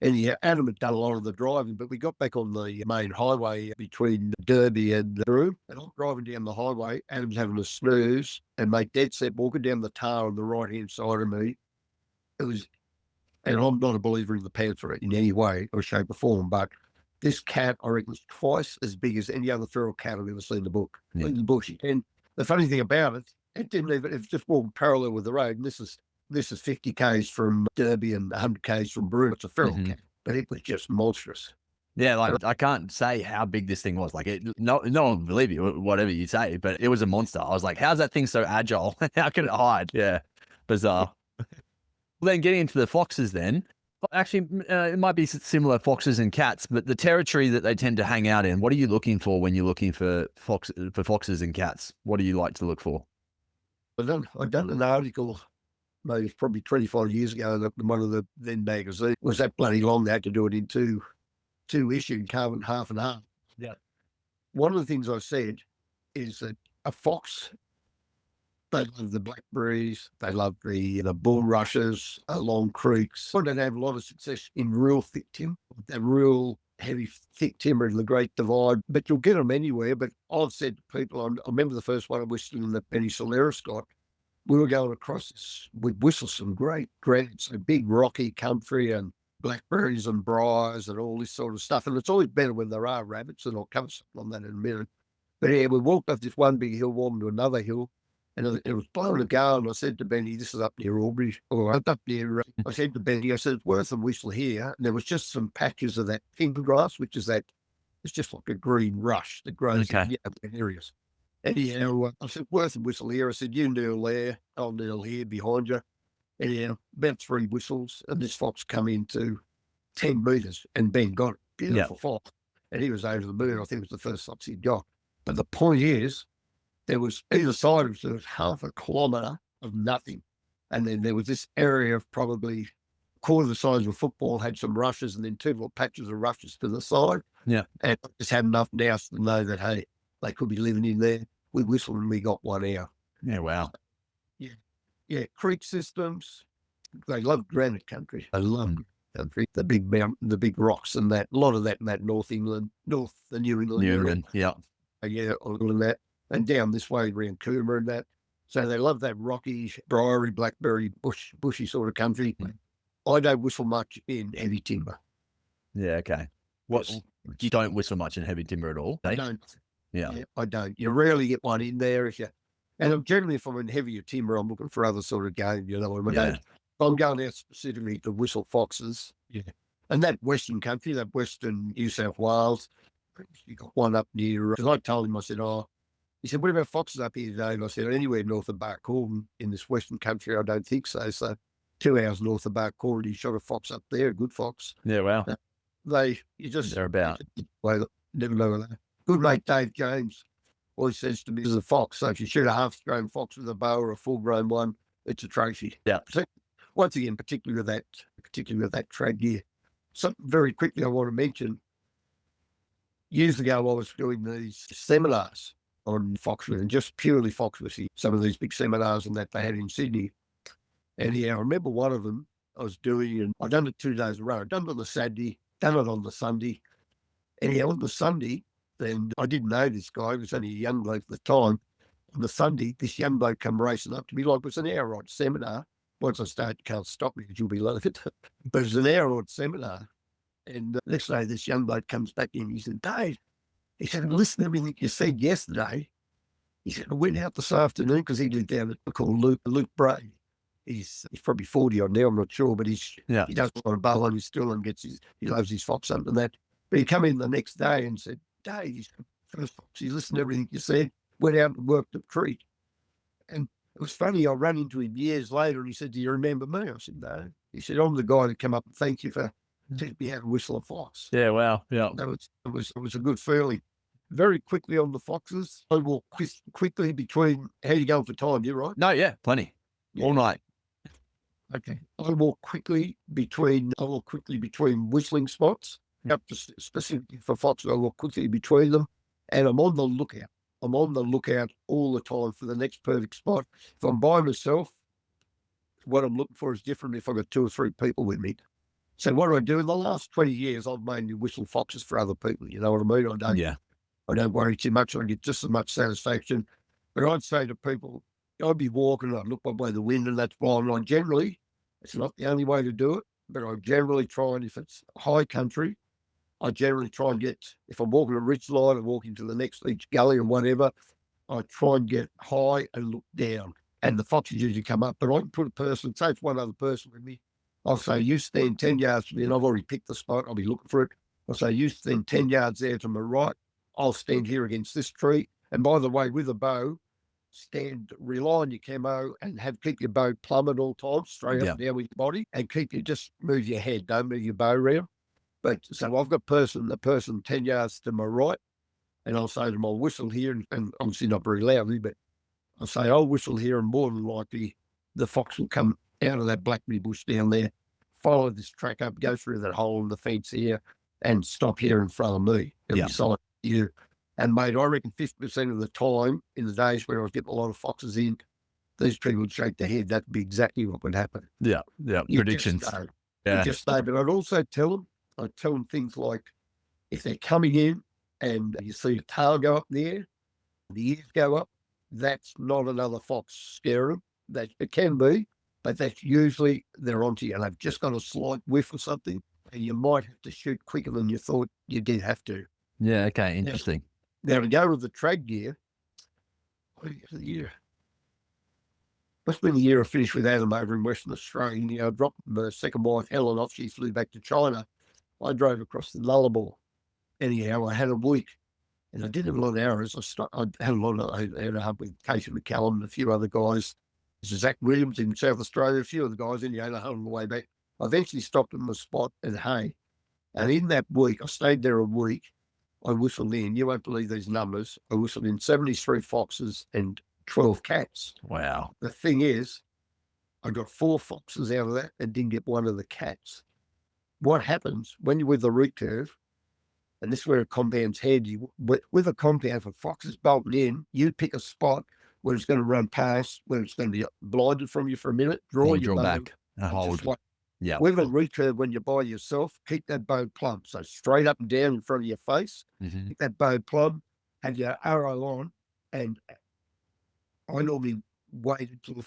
And yeah, Adam had done a lot of the driving, but we got back on the main highway between Derby and Broome, and I'm driving down the highway. Adam's having a snooze and made dead set walking down the tar on the right-hand side of me. It was, and I'm not a believer in the panther in any way or shape or form, but this cat, I reckon, was twice as big as any other feral cat I've ever seen in the bush. And the funny thing about it, it was just walking parallel with the road. And this is 50 k's from Derby and 100 k's from Broome. It's a feral cat, but it was just monstrous. Yeah, like I can't say how big this thing was. Like no one will believe you, whatever you say, but it was a monster. I was like, how's that thing so agile? How can it hide? Yeah, bizarre. Well, then getting into the foxes then. Actually, it might be similar foxes and cats, but the territory that they tend to hang out in, what are you looking for when you're looking for foxes and cats? What do you like to look for? I've done an article, maybe it's probably 25 years ago, in one of the then magazines. It was that bloody long they had to do it in two issue, carbon half and half. Yeah. One of the things I said is that a fox, they love the blackberries, they love the bulrushes along creeks. I don't have a lot of success in real thick timber, the real heavy thick timber in the Great Divide, but you'll get them anywhere. But I've said to people, I remember the first one I whistled in the Peninsula Scott. We were going across this, we'd whistle some great granites, so big rocky country and blackberries and briars and all this sort of stuff. And it's always better when there are rabbits, and I'll cover something on that in a minute. But yeah, we walked up this one big hill, warmed to another hill, and it was blowing a gale. And I said to Benny, this is up near Albury, or up near, I said to Benny, I said, it's worth a whistle here. And there was just some patches of that finger grass, which is that, it's just like a green rush that grows in areas. Anyhow, I said, worth a whistle here. I said, you kneel there, I'll kneel here behind you. Anyhow, about 3 whistles, and this fox come into 10 metres, and Ben got it. Beautiful fox. And he was over the moon. I think it was the first fox he'd got. But the point is, there was either side of us, there was half a kilometre of nothing. And then there was this area of probably a quarter the size of a football, had some rushes, and then 2 little patches of rushes to the side. Yeah. And I just had enough now to know that, hey, they could be living in there. We whistled and we got one out. Yeah, wow. Yeah, creek systems. They love granite country. They love country, the big mountain, the big rocks, and that. A lot of that in that North England, the New England. New England, yeah. Yeah, all of that. And down this way around Coomber and that. So they love that rocky, briary, blackberry, bushy sort of country. I don't whistle much in heavy timber. Yeah, okay. You don't whistle much in heavy timber at all? I don't. Yeah, I don't. You rarely get one in there and generally if I'm in heavier timber, I'm looking for other sort of game, you know. I'm going out specifically to whistle foxes. Yeah. And that western country, that western New South Wales, you got one up near, because I told him, I said, he said, what about foxes up here today? And I said, anywhere north of Barcaldine in this western country, I don't think so. So 2 hours north of Barcaldine, he shot a fox up there, a good fox. Yeah, wow. They're about. Well, never know that. Good mate Dave James always says to me, "This is a fox. So if you shoot a half-grown fox with a bow or a full-grown one, it's a trophy." Yeah. So once again, particularly with that trade gear. Something very quickly I want to mention. Years ago, I was doing these seminars on foxhound, just purely fox whistling. Some of these big seminars and that they had in Sydney. And yeah, I remember one of them I was doing, and I'd done it 2 days in a row. I'd done it on the Saturday, done it on the Sunday. And yeah, on the Sunday, then I didn't know this guy. He was only a young bloke at the time. On the Sunday, this young bloke come racing up to me like it was an hour-odd seminar. Once I start, you can't stop me because you'll be loaded. But it was an hour-odd seminar. And next day, this young bloke comes back in. He said, Dave, he said, listen to everything you said yesterday. He said, I went out this afternoon because he lived down at called Luke Bray. He's probably 40 odd now, I'm not sure, but he does a lot of bowling. He's still and he loves his fox hunting and that. But he come in the next day and said, Dave, first fox, he listened to everything you said, went out and worked the tree. And it was funny, I ran into him years later and he said, do you remember me? I said, no. He said, I'm the guy that came up and thank you for teaching me how to whistle a fox. Yeah, wow. Yeah. It was a good feeling. Very quickly on the foxes, I walk quickly between, how you going for time, you right? No, yeah, plenty. Yeah. All night. Okay. I walk quickly between whistling spots. Up to specifically for foxes, I walk quickly between them and I'm on the lookout. I'm on the lookout all the time for the next perfect spot. If I'm by myself, what I'm looking for is different if I've got 2 or 3 people with me. So what do I do? In the last 20 years, I've mainly whistled foxes for other people. You know what I mean? I don't worry too much. I get just as much satisfaction. But I'd say to people, I'd be walking, I'd look by the wind and that's fine. And I generally, it's not the only way to do it, but I generally try and if it's high country, I generally try and get, if I'm walking a ridge line and walking to the next each gully or whatever, I try and get high and look down. And the foxes usually come up, but I can put a person, say it's one other person with me, I'll say, you stand 10 yards from me, and I've already picked the spot, I'll be looking for it. I'll say, you stand 10 yards there to my right, I'll stand here against this tree. And by the way, with a bow, rely on your camo and keep your bow plumb at all times, straight up and down with your body, and just move your head, don't move your bow around. But so I've got the person 10 yards to my right, and I'll say to them, I'll whistle here, and obviously not very loudly, but I'll say, I'll whistle here, and more than likely the fox will come out of that blackberry bush down there, follow this track up, go through that hole in the fence here, and stop here in front of me. It'll be solid here. And mate, I reckon 50% of the time in the days where I was getting a lot of foxes in, these people would shake their head. That'd be exactly what would happen. Yeah. Predictions. You just know. But I'd tell them things like, if they're coming in and you see a tail go up there, the ears go up, that's not another fox scaring them. It can be, but that's usually they're onto you and they've just got a slight whiff or something, and you might have to shoot quicker than you thought you did have to. Yeah, okay, interesting. Now to go with the trad gear, the year. Must have been the year I finished with Adam over in Western Australia. I dropped my second wife, Helen, off. She flew back to China. I drove across the Nullarbor. Anyhow, I had a week and I didn't have a lot of hours. I had a hunt with Casey McCallum and a few other guys. This is Zach Williams in South Australia, a few of the guys in the hunt on the way back. I eventually stopped at my spot at Hay. And in that week, I stayed there a week. I whistled in, you won't believe these numbers, I whistled in 73 foxes and 12 cats. Wow. The thing is, I got 4 foxes out of that and didn't get one of the cats. What happens when you're with the recurve, and this is where a compound's head, with a compound, if a fox is bolting in, you pick a spot where it's going to run past, where it's going to be blinded from you for a minute, draw back and hold. Yeah. With a recurve, when you're by yourself, keep that bow plumb. So straight up and down in front of your face, keep that bow plumb, have your arrow on. And I normally wait until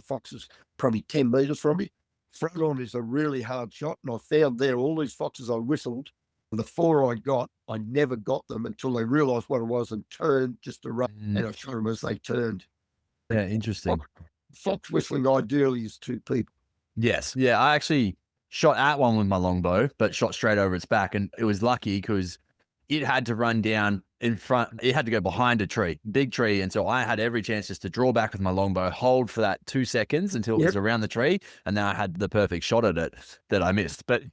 foxes probably 10 meters from me. Front on is a really hard shot. And I found there all these foxes I whistled, the 4 I got, I never got them until they realized what it was and turned just to run. And I shot them as they turned. Yeah, interesting. Fox whistling ideally is 2 people. Yes. Yeah, I actually shot at one with my longbow, but shot straight over its back. And it was lucky because it had to run down in front. It had to go behind a tree, big tree. And so I had every chance just to draw back with my longbow, hold for that 2 seconds until it was around the tree. And then I had the perfect shot at it that I missed. But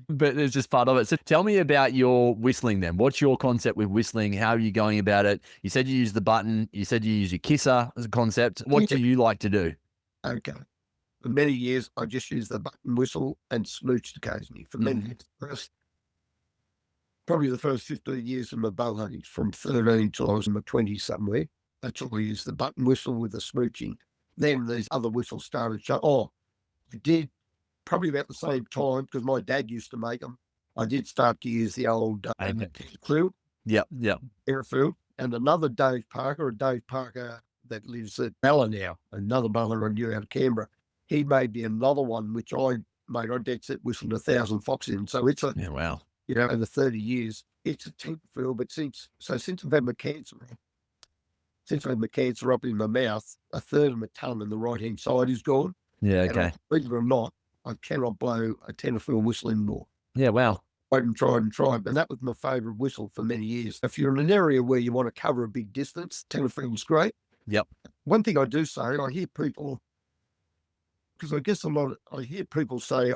it's just part of it. So tell me about your whistling then. What's your concept with whistling? How are you going about it? You said you use the button. You said you use your kisser as a concept. What do you like to do? Okay. For many years, I just used the button whistle and smooched occasionally. For many years, probably the first 15 years of my bow hunting, from 13 till I was in my 20s somewhere. That's all I used, the button whistle with the smooching. Then these other whistles started I did probably about the same time, because my dad used to make them. I did start to use the old clue. Yep. Airfield. And another Dave Parker that lives at Bella now, another bowler I knew out of Canberra. He made me another one, which I made. I dead set whistled 1,000 foxes in. So it's wow. Over 30 years, it's a 10 field. But since I've had my cancer, since I had the cancer up in my mouth, a third of my tongue on the right-hand side is gone. Yeah. And Okay. believe it or not, I cannot blow a tenor field whistle anymore. Yeah. Wow. Tried and tried, but that was my favourite whistle for many years. If you're in an area where you want to cover a big distance, tenor field's great. Yep. One thing I do say, I hear people, because I guess I hear people say,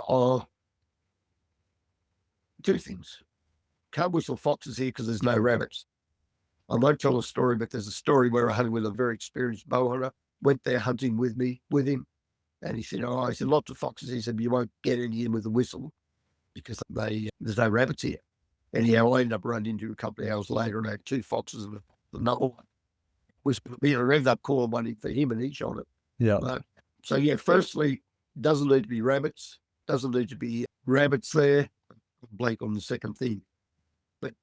two things. Can't whistle foxes here because there's no rabbits. I won't tell a story, but there's a story where I hunted with a very experienced bowhunter, went there hunting with him, and he said, I said, lots of foxes. He said, you won't get any in with a whistle because there's no rabbits here. Anyhow, I ended up running into a couple of hours later and I had 2 foxes and another one whispered at me, and I ended up calling one in for him and he shot it. Yeah. So yeah, firstly, doesn't need to be rabbits, doesn't need to be rabbits there. Blank on the second thing. But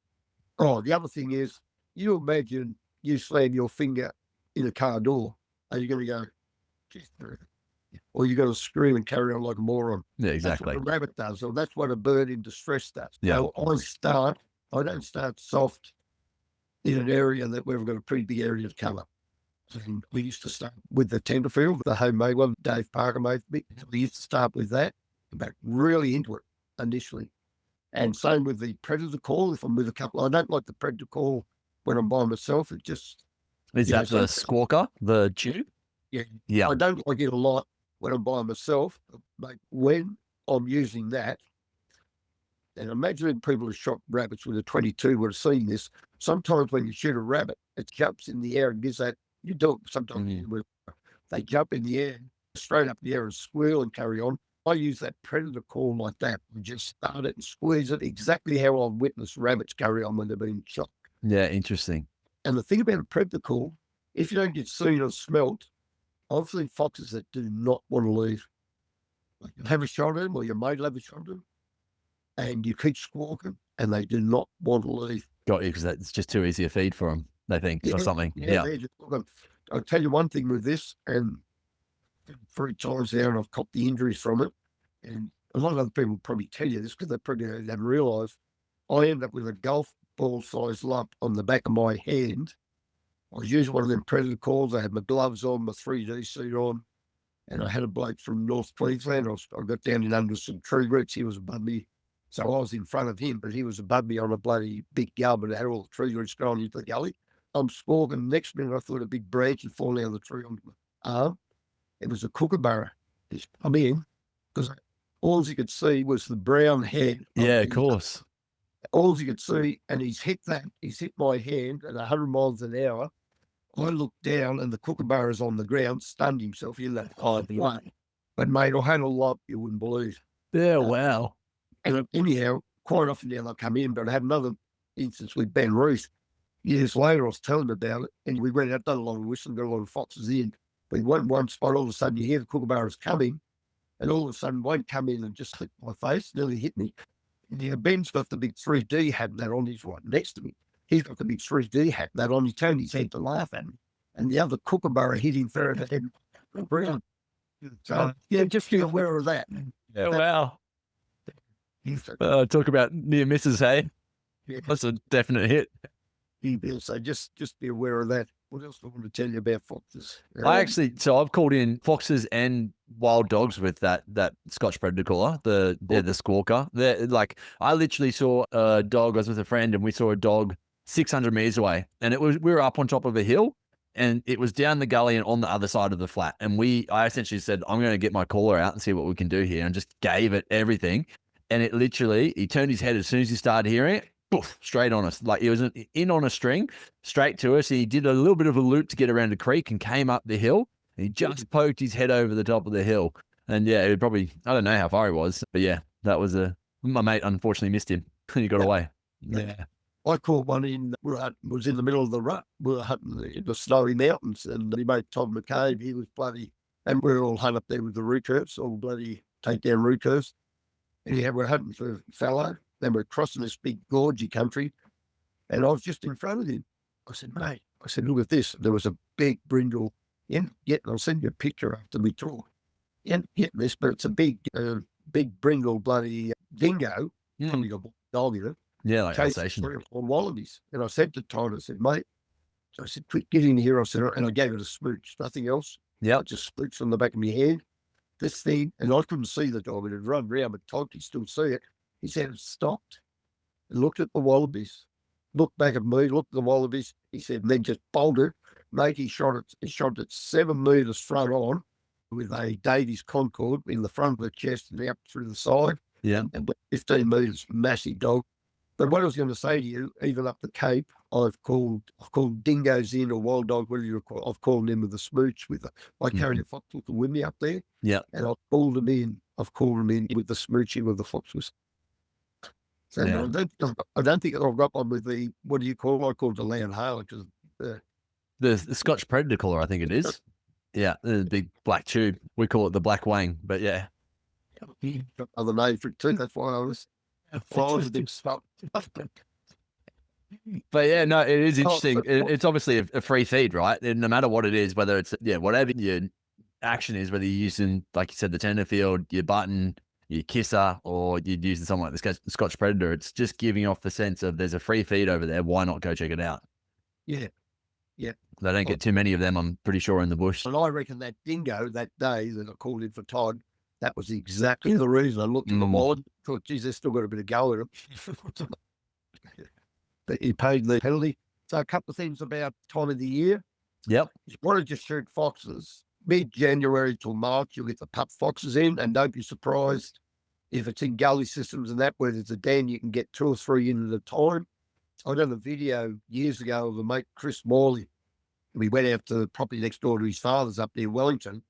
the other thing is, you imagine you slam your finger in a car door, are you going to go, geez, or you're going to scream and carry on like a moron? Yeah. Exactly. That's what a rabbit does, or that's what a bird in distress does. Yeah. So I don't start soft in an area that we've got a pretty big area to cover. And we used to start with the tenderfield, the homemade one, Dave Parker made for me. So we used to start with that, but really into it initially. And same with the predator call. If I'm with a couple, I don't like the predator call when I'm by myself. It just Is that the squawker, the tube? Yeah. Yeah. I don't like it a lot when I'm by myself, but when I'm using that, and imagine people who shot rabbits with a 22 would have seen this. Sometimes when you shoot a rabbit, it jumps in the air and gives that, you do it sometimes, they jump in the air, straight up in the air and squeal and carry on. I use that predator call like that and just start it and squeeze it exactly how I've witnessed rabbits carry on when they're being shot. Yeah. Interesting. And the thing about a predator call, if you don't get seen or smelt, I've seen foxes that do not want to leave. Like you have a shot at them or your mate will have a shot at them and you keep squawking and they do not want to leave. Got you, because it's just too easy a feed for them, they think, or something. Yeah. I'll tell you one thing with this, and 3 times there, and I've copped the injuries from it. And a lot of other people probably tell you this because they probably haven't realised. I ended up with a golf ball sized lump on the back of my hand. I was using one of them predator calls. I had my gloves on, my 3D suit on, and I had a bloke from North Queensland. I got down in under some tree roots. He was above me. So I was in front of him, but he was above me on a bloody big gully, and it had all the tree roots going into the gully. I'm squawking. Next minute, I thought a big branch had fallen out of the tree on my arm. It was a kookaburra. He's come in because all you could see was the brown head. Yeah, of course. All you could see, and he's hit my hand at 100 miles an hour. I looked down, and the kookaburra's on the ground, stunned himself in that kind of way. But mate, I had a lot you wouldn't believe. Yeah, wow. And anyhow, quite often now they'll come in, but I had another instance with Ben Reese. Years later, I was telling him about it, and we went out, done a lot of whistling, got a lot of foxes in. But one spot, all of a sudden, you hear the kookaburras coming, and all of a sudden, one come in and just hit my face, nearly hit me. And yeah, Ben's got the big 3D hat that on his right next to me. He's got the big 3D hat that on. He turned his head to laugh at me, and the other kookaburra hit him further than brown. So yeah, just be aware of that. Yeah, wow. Talk about near misses, hey? Yeah. That's a definite hit. So just be aware of that. What else do I want to tell you about foxes? So I've called in foxes and wild dogs with that Scotch predator caller, the squawker. I literally saw a dog. I was with a friend and we saw a dog 600 meters away, and we were up on top of a hill, and it was down the gully and on the other side of the flat. And I essentially said, I'm going to get my caller out and see what we can do here, and just gave it everything. And it literally, he turned his head as soon as he started hearing it, poof, straight on us. Like, he was in on a string, straight to us. He did a little bit of a loop to get around the creek and came up the hill. And he just poked his head over the top of the hill. And yeah, it probably, I don't know how far he was, but yeah, that was my mate unfortunately missed him and he got away. Yeah. I caught one was in the middle of the rut. We were hunting in the snowy mountains, and he made Tom McCabe. He was bloody, and we were all hunting up there with the root curves, all bloody take down root curves. Anyhow, we're hunting for fallow. Then we're crossing this big gorgy country, and I was just in front of him. I said, mate, look at this. There was a big brindle. I'll send you a picture after we talk. You ain't getting this, but it's a big brindle bloody dingo. Probably got a dog in it. Yeah, like Alsatian. On wallabies. And I said to Todd, I said, mate, So I said, quick, get in here. I said, and I gave it a smooch, nothing else. Yeah. I just smooched on the back of my hand. This thing, and I couldn't see the dog. It had run round, but Todd could still see it. He said it stopped and looked at the wallabies, looked back at me, looked at the wallabies. He said, and then just bolted. Mate, he shot it 7 metres front on with a Davies Concord in the front of the chest and out through the side. Yeah. And 15 metres, massive dog. But what I was going to say to you, even up the Cape, I've called dingoes in, or wild dog, whatever you call it. I've called them with a smooch. I carried a fox with me up there. Yeah. And I've called them in. I've called them in with the smooching with the foxes. So Yeah. I don't think I've got one with the, what do you call it? I call it the land hail, which is The Scotch Predator collar, I think it is. Yeah, the big black tube. We call it the black wang, but yeah. got other names for it too. That's why I was flies with them stuff. But yeah, no, it is Oh, interesting. so- It's obviously a free feed, right? And no matter what it is, whether it's, whatever your action is, whether you're using, like you said, the tender field, your button, your kisser, or you're using something like the Scotch Predator, it's just giving off the sense of there's a free feed over there. Why not go check it out? Yeah. Yeah. They don't get too many of them, I'm pretty sure, in the bush. And I reckon that dingo that day that I called in for Todd, that was exactly the reason. I looked at the wallet, thought, geez, they've still got a bit of go in them. But he paid the penalty. So a couple of things about time of the year. Yep. If you want to just shoot foxes, mid-January till March, you'll get the pup foxes in, and don't be surprised if it's in gully systems and that, where there's a den, you can get 2 or 3 in at a time. I done a video years ago of a mate, Chris Morley. We went out to the property next door to his father's up near Wellington.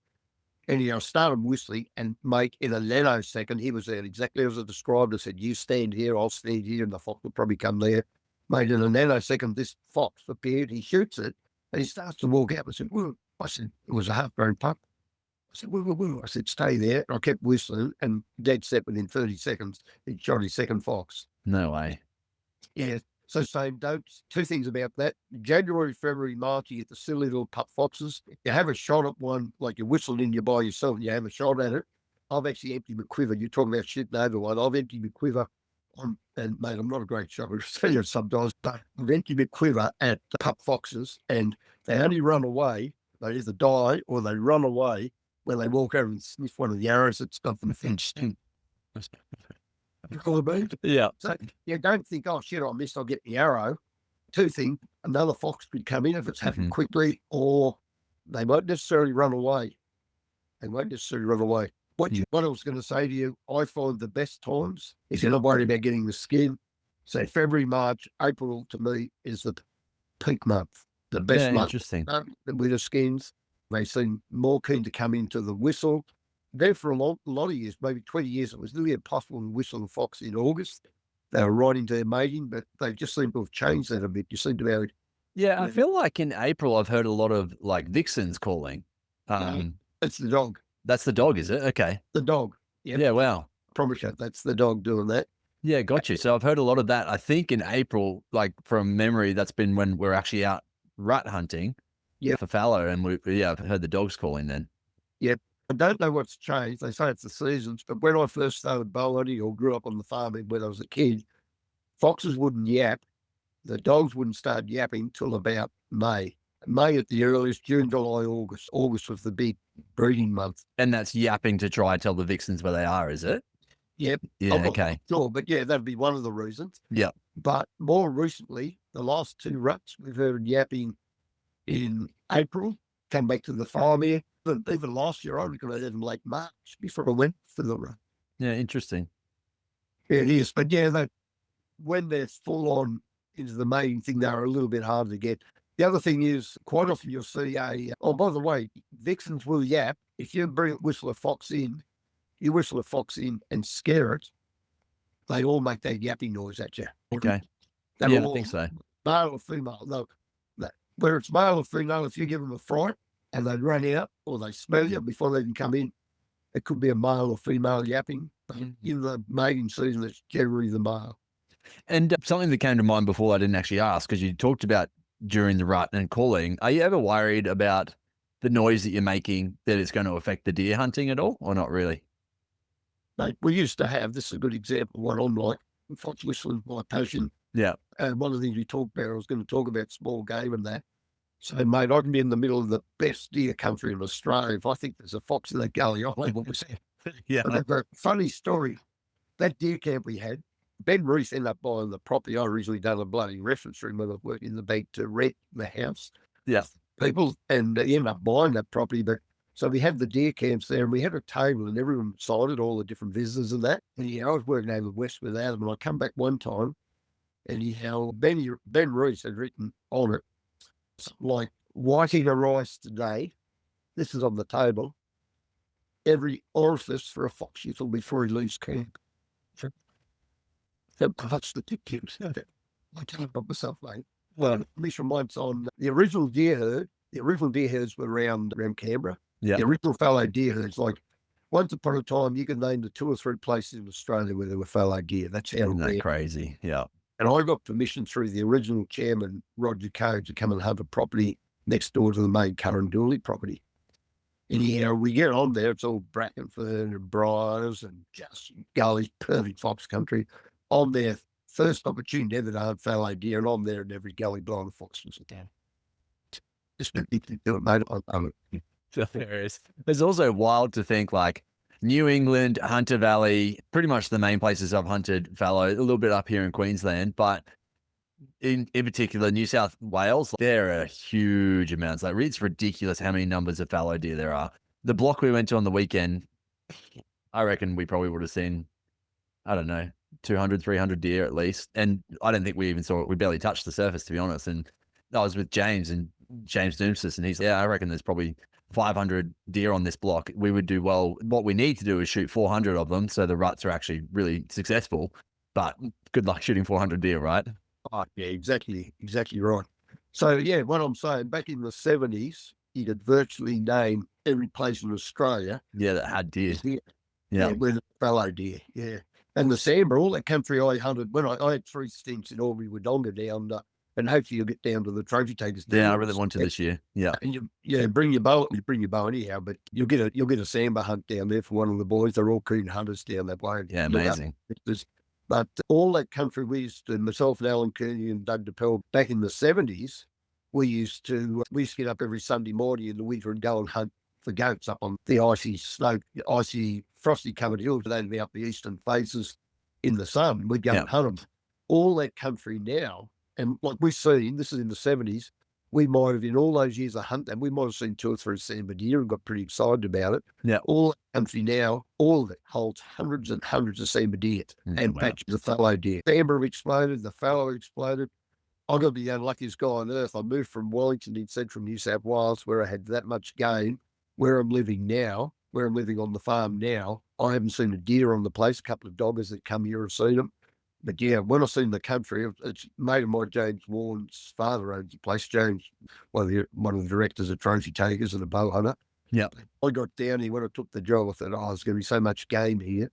And I started whistling, and mate, in a nanosecond, he was there exactly as I described. I said, you stand here, I'll stand here, and the fox will probably come there. Mate, in a nanosecond, this fox appeared, he shoots it, and he starts to walk out. I said, whoa. I said, it was a half-grown pup. I said, whoa, whoa, whoa. I said, stay there. And I kept whistling, and dead set within 30 seconds, he shot his second fox. No way. Yeah. So same dates. 2 things about that. January, February, March, you get the silly little pup foxes. You have a shot at one, like you're whistling in by yourself, and you have a shot at it. I've actually emptied my quiver. You're talking about shooting over one. I've emptied my quiver on, and mate, I'm not a great shot. I sometimes, but I've emptied my quiver at the pup foxes, and they only run away. They either die or they run away when they walk over and sniff one of the arrows that's got them fenced in. You call it? Yeah. So you don't think, oh shit, I missed, I'll get the arrow. 2 things, another fox could come in if it's happened quickly, or they won't necessarily run away. What I was going to say to you, I find the best times, if you're not worried about getting the skin, say February, March, April to me is the peak month, the best month. Interesting. The winter skins, they seem more keen to come into the whistle. There for a lot of years, maybe 20 years, it was nearly impossible to whistle a fox in August. They were right into their mating, but they just seem to have changed that a bit. You seem to be able to, Yeah, I feel like in April I've heard a lot of like vixens calling. that's the dog. That's the dog, is it? Okay. The dog. Yep. Yeah, wow. Promise you, that's the dog doing that. Yeah, got you. So I've heard a lot of that. I think in April, like from memory, that's been when we're actually out rat hunting for fallow, and I've heard the dogs calling then. Yep. I don't know what's changed. They say it's the seasons, but when I first started bowhunting or grew up on the farm when I was a kid, foxes wouldn't yap. The dogs wouldn't start yapping till about May. May at the earliest, June, July, August. August was the big breeding month. And that's yapping to try and tell the vixens where they are, is it? Yep. Yeah, okay. Sure, but yeah, that'd be one of the reasons. Yeah. But more recently, the last 2 ruts, we've heard yapping in April, came back to the farm here. Even last year, I reckon I had them late March before I went for the run. Yeah, interesting. Yeah, it is. But yeah, when they're full on into the mating thing, they're a little bit hard to get. The other thing is, quite often you'll see oh, by the way, vixens will yap. If you whistle a fox in and scare it, they all make that yapping noise at you. Okay. They're Yeah, I all think so. male or female. No, whether it's male or female, if you give them a fright and they run out or they smell you before they can come in, it could be a male or female yapping. But in the mating season, it's generally the male. And something that came to mind before I didn't actually ask, because you talked about during the rut and calling, are you ever worried about the noise that you're making, that it's going to affect the deer hunting at all, or not really? Mate, we used to have, this is a good example, what I'm like, fox whistling, my passion. Yeah. And one of the things we talked about, I was going to talk about small game and that. So, mate, I can be in the middle of the best deer country in Australia. If I think there's a fox in that gully, I'll leave what we say. Yeah. But a funny story, that deer camp we had, Ben Reese ended up buying the property. I originally done a bloody reference room when I worked in the bank to rent the house. Yeah. People, and he ended up buying that property. But so we had the deer camps there, and we had a table, and everyone signed it, all the different visitors and that. And I was working over west with Adam, and I come back one time, and Ben Reese had written on it, something like, whiting a rice today. This is on the table. Every orifice for a fox will before he leaves camp. That's the tips. I can't help myself, mate. Well, at least reminds on the original deer herd. The original deer herds were around Canberra. Yeah. The original fallow deer herds, like once upon a time, you could name the 2 or 3 places in Australia where there were fallow deer. That's how Isn't that crazy? Yeah. And I got permission through the original chairman, Roger Coe, to come and hunt a property next door to the main Currandooly property. Anyhow, we get on there, it's all bracken fern and briars and just gullies, perfect fox country. On there, first opportunity ever to hunt fallow deer, and I'm there in every gully blowing the foxes down. Just do it, mate. I love it. Hilarious. It's also wild to think like New England, Hunter Valley, pretty much the main places I've hunted fallow, a little bit up here in Queensland, but in particular, New South Wales, there are huge amounts. Like, it's ridiculous how many numbers of fallow deer there are. The block we went to on the weekend, I reckon we probably would have seen, I don't know, 200, 300 deer at least. And I don't think we even saw it. We barely touched the surface, to be honest. And I was with James Doomsis, and he's, yeah, I reckon there's probably 500 deer on this block. We would do well. What we need to do is shoot 400 of them, so the ruts are actually really successful. But good luck shooting 400 deer, right? Oh, yeah, exactly right. So, yeah, what I'm saying, back in the 70s, you could virtually name every place in Australia. Yeah, that had deer. Yeah, with fallow deer, yeah. And the Samba, all that country I hunted, when I had 3 stints in Albury Wodonga down, and hopefully you'll get down to the trophy takers. Yeah, I really want to this year. Yeah. And bring your bow anyhow, but you'll get a Samba hunt down there for one of the boys. They're all keen hunters down that way. Yeah, amazing. But all that country we used to, myself and Alan Kearney and Doug DePel, back in the 70s, we used to get up every Sunday morning in the winter and go and hunt for goats up on the icy, frosty covered hills. They'd be up the eastern faces in the sun. We'd go and hunt them. All that country now, and like we've seen, this is in the 70s, we might have, in all those years of hunting, we might have seen 2 or 3 Samba deer and got pretty excited about it. Yeah. All the country now, all of it holds hundreds and hundreds of Samba deer and patches of fallow deer. Samba exploded, the fallow exploded. I got to be the unluckiest guy on earth. I moved from Wellington in central New South Wales, where I had that much game. Where I'm living now, where I'm living on the farm now, I haven't seen a deer on the place. A couple of doggers that come here have seen them. But yeah, when I seen the country, it's a mate of mine, James Warren's father owns the place. James, one of the directors of Trophy Takers and a Bowhunter. Yeah. I got down here when I took the job. I thought, there's going to be so much game here.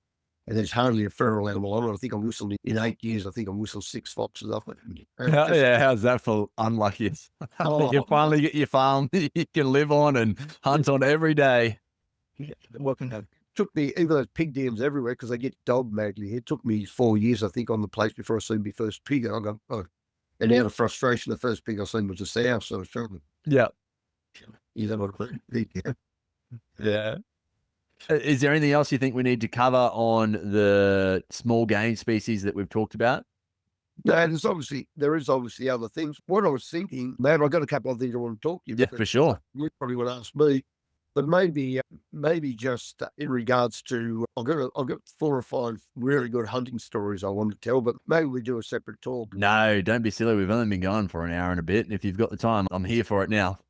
And there's hardly a feral animal on it. I think I'm whistling in 8 years. I think I'm whistled 6 foxes off it. Yeah, how's that for unlucky? You finally get your farm you can live on and hunt on every day. Yeah, took me, even those pig dams everywhere, because they get dog madly here. It took me 4 years, I think, on the place before I seen my first pig. And I go, and out of frustration, the first pig I seen was a sow, so I was struggling. Yeah. You know what I mean? Yeah. Is there anything else you think we need to cover on the small game species that we've talked about? No, there is obviously other things. What I was thinking, man, I've got a couple of things I want to talk to you about. Yeah, for sure. You probably want to ask me. But maybe just in regards to, I've got 4 or 5 really good hunting stories I want to tell, but maybe we do a separate talk. No, don't be silly. We've only been going for an hour and a bit. And if you've got the time, I'm here for it now.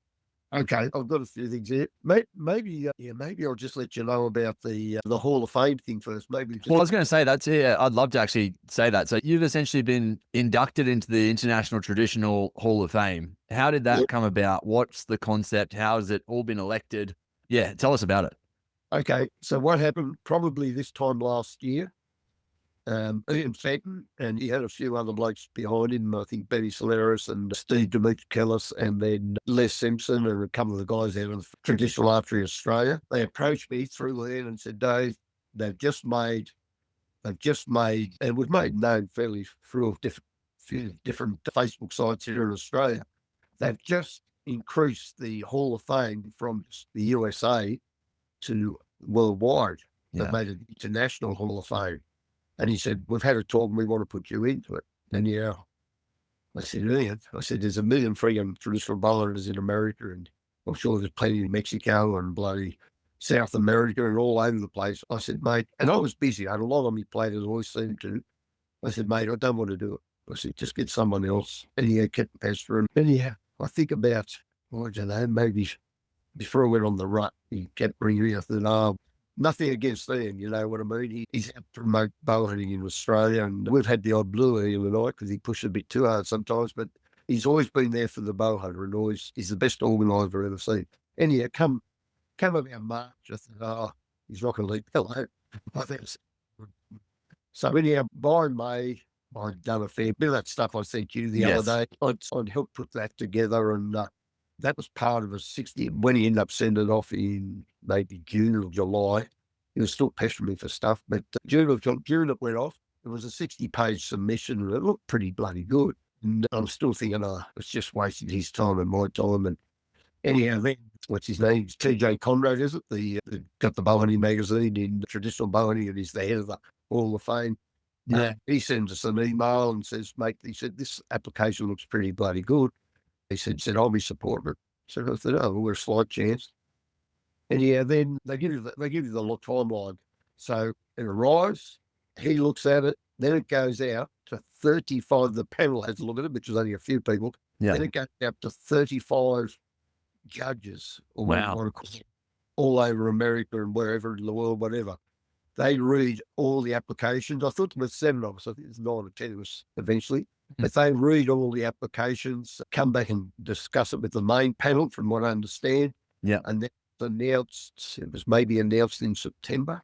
Okay, I've got a few things here. Maybe I'll just let you know about the Hall of Fame thing first. Well, I was going to say that's it. I'd love to actually say that. So you've essentially been inducted into the International Traditional Hall of Fame. How did that come about? What's the concept? How has it all been elected? Yeah, tell us about it. Okay, so what happened probably this time last year, Ian Fenton, and he had a few other blokes behind him, I think Betty Solaris and Steve Demetriou, and then Les Simpson and a couple of the guys out of Traditional Archery Australia. They approached me through there and said, Dave, they've just made, and we've made known fairly through a few different Facebook sites here in Australia, they've just increased the Hall of Fame from the USA to worldwide. They Yeah. made it international Hall of Fame. And he said, we've had a talk and we want to put you into it. And I said, Ian, I said, there's 1 million freaking traditional bowhunters in America, and I'm sure there's plenty in Mexico and bloody South America and all over the place. I said, mate, and I was busy. I had a lot on my plate, as I always seem to. I said, mate, I don't want to do it. I said, just get someone else. And he kept pestering. And I think about, I don't know, maybe before I went on the rut, he kept bringing me. I said, nothing against Ian, you know what I mean? He's out to promote bow hunting in Australia, and we've had the odd blue Ian and I, because he pushed a bit too hard sometimes, but he's always been there for the bow hunter, and always he's the best organiser I've ever seen. Anyhow, come about March, I thought, he's not going to leave. Hello. I think so. Anyhow, by May, I'd done a fair bit of that stuff I sent you the other day. I'd helped put that together, and that was part of a 60. When he ended up sending it off in maybe June or July, he was still pestering me for stuff. But June it went off. It was a 60-page submission, and it looked pretty bloody good. And I'm still thinking, it's just wasting his time and my time. And anyhow, then, what's his name? It's TJ Conrad, is it? The got the Bowhunting magazine in traditional bowhunting, and he's the head of the Hall of Fame. Yeah. He sends us an email and says, mate, he said, this application looks pretty bloody good. He said, I'll be supporting it. So I said, we're a slight chance. And then they give you the timeline. So it arrives, he looks at it, then it goes out to 35. The panel has a look at it, which is only a few people. Yeah. Then it goes out to 35 judges, or Wow. all over America and wherever in the world, whatever. They read all the applications. I thought there were 7 of us. I think it's 9 or 10 of us eventually. But they read all the applications, come back and discuss it with the main panel, from what I understand. Yeah. And then it was maybe announced in September.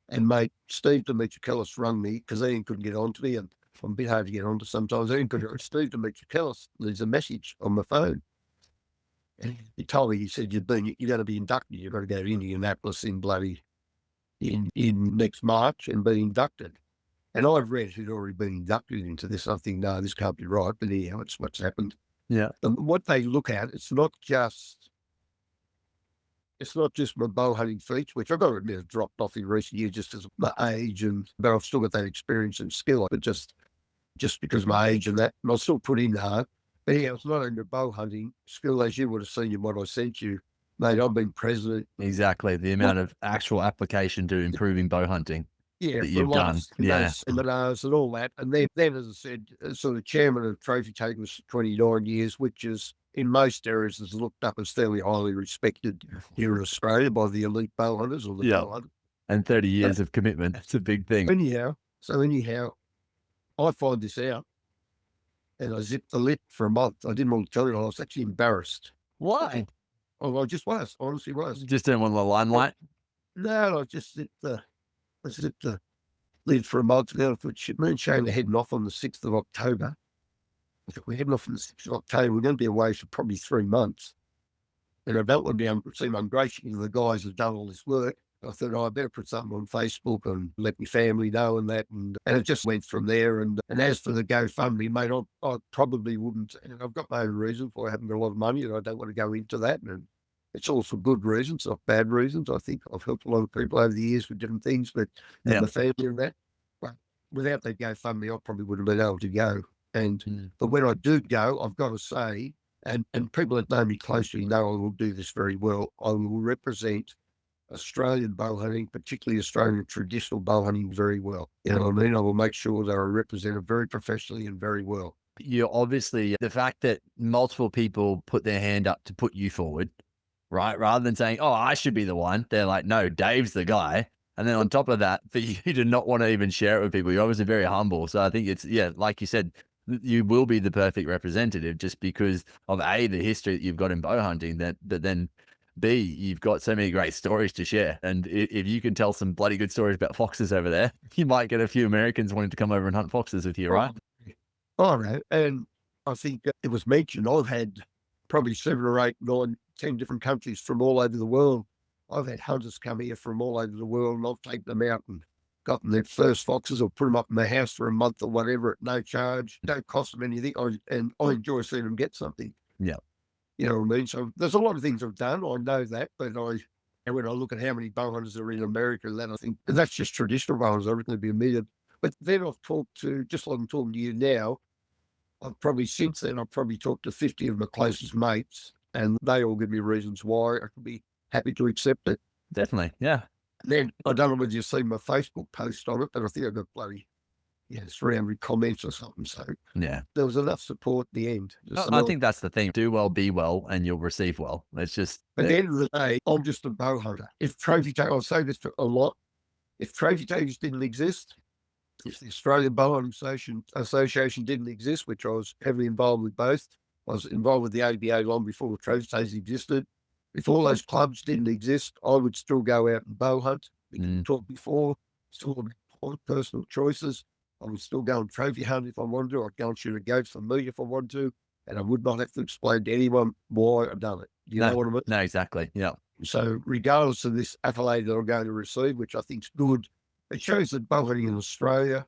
And mate, Steve Demetrioukelis rung me, because Ian couldn't get on to me, and I'm a bit hard to get on to sometimes. Steve Demetrioukelis leaves a message on my phone. And he told me, he said, you're going to be inducted. You've got to go to Indianapolis in next March and be inducted. And I've read who'd already been inducted into this. I think, no, this can't be right. But anyhow, it's what's happened. Yeah. And what they look at, it's not just my bow hunting feats, which I've got to admit have dropped off in recent years just as my age, but I've still got that experience and skill. But just because of my age and that, and I'll still put in hard. But yeah, it's not only bow hunting skill, as you would have seen in what I sent you, mate. I've been president. Exactly. The amount of actual application to improving bow hunting. Yeah, that you've done. Yeah. Seminars and all that. And then, as I said, sort of chairman of Trophy Takers for 29 years, which is in most areas is looked up as fairly highly respected here in Australia by the elite bow hunters or the bow hunters. And 30 years of commitment. That's a big thing. Anyhow, I find this out, and I zipped the lip for a month. I didn't want to tell you. I was actually embarrassed. Why? Oh, I just was. Honestly was. Just didn't want the limelight? No, I just zipped the lid for a month. Now I thought, shit, me and Shane are heading off on the 6th of October. I thought, we're heading off on the 6th of October. We're going to be away for probably 3 months. And I don't want to seem ungrateful to the guys who've done all this work. I thought, I better put something on Facebook and let my family know and that. And it just went from there. And as for the GoFundMe, mate, I probably wouldn't. And I've got my own reasons for I haven't got a lot of money, and I don't want to go into that. And it's all for good reasons, not bad reasons. I think I've helped a lot of people over the years with different things, but the family and that. But without that GoFundMe, I probably wouldn't have been able to go. And but when I do go, I've got to say, and people that know me closely know I will do this very well. I will represent Australian bow hunting, particularly Australian traditional bow hunting, very well. You know what I mean? I will make sure they are represented very professionally and very well. You're obviously, the fact that multiple people put their hand up to put you forward, right? Rather than saying, oh, I should be the one. They're like, no, Dave's the guy. And then on top of that, for you to not want to even share it with people, you're obviously very humble. So I think it's, like you said, you will be the perfect representative just because of A, the history that you've got in bow hunting, but then B, you've got so many great stories to share. And if you can tell some bloody good stories about foxes over there, you might get a few Americans wanting to come over and hunt foxes with you, right? All right. And I think it was mentioned, I've had probably 7 or 8, 9, 10 different countries from all over the world. I've had hunters come here from all over the world, and I've taken them out and gotten their first foxes or put them up in the house for a month or whatever at no charge. Don't cost them anything. And I enjoy seeing them get something. Yeah. You know what I mean? So there's a lot of things I've done. I know that, but and when I look at how many bow hunters are in America, then I think that's just traditional bow hunters. I reckon there'd be a million. But then I've talked to, just like I'm talking to you now, since then, I've probably talked to 50 of my closest mates, and they all give me reasons why I could be happy to accept it. Definitely. Yeah. And then I don't know whether you've seen my Facebook post on it, but I think I got bloody 300 comments or something. So Yeah. there was enough support at the end. I think that's the thing. Do well, be well, and you'll receive well. It's just. At the end of the day, I'm just a bow hunter. If trophy tags, I'll say this a lot, if trophy tags didn't exist, if the Australian Bowhunting Association didn't exist, which I was heavily involved with both, I was involved with the ABA long before the trophy tags existed. If all those clubs didn't exist, I would still go out and bow hunt. We talked before, still about personal choices. I would still go and trophy hunt if I wanted to. I'd go and shoot a goat for me if I wanted to, and I would not have to explain to anyone why I've done it. You know what I mean? No, exactly. Yeah. So regardless of this accolade that I'm going to receive, which I think is good, it shows that bow hunting in Australia,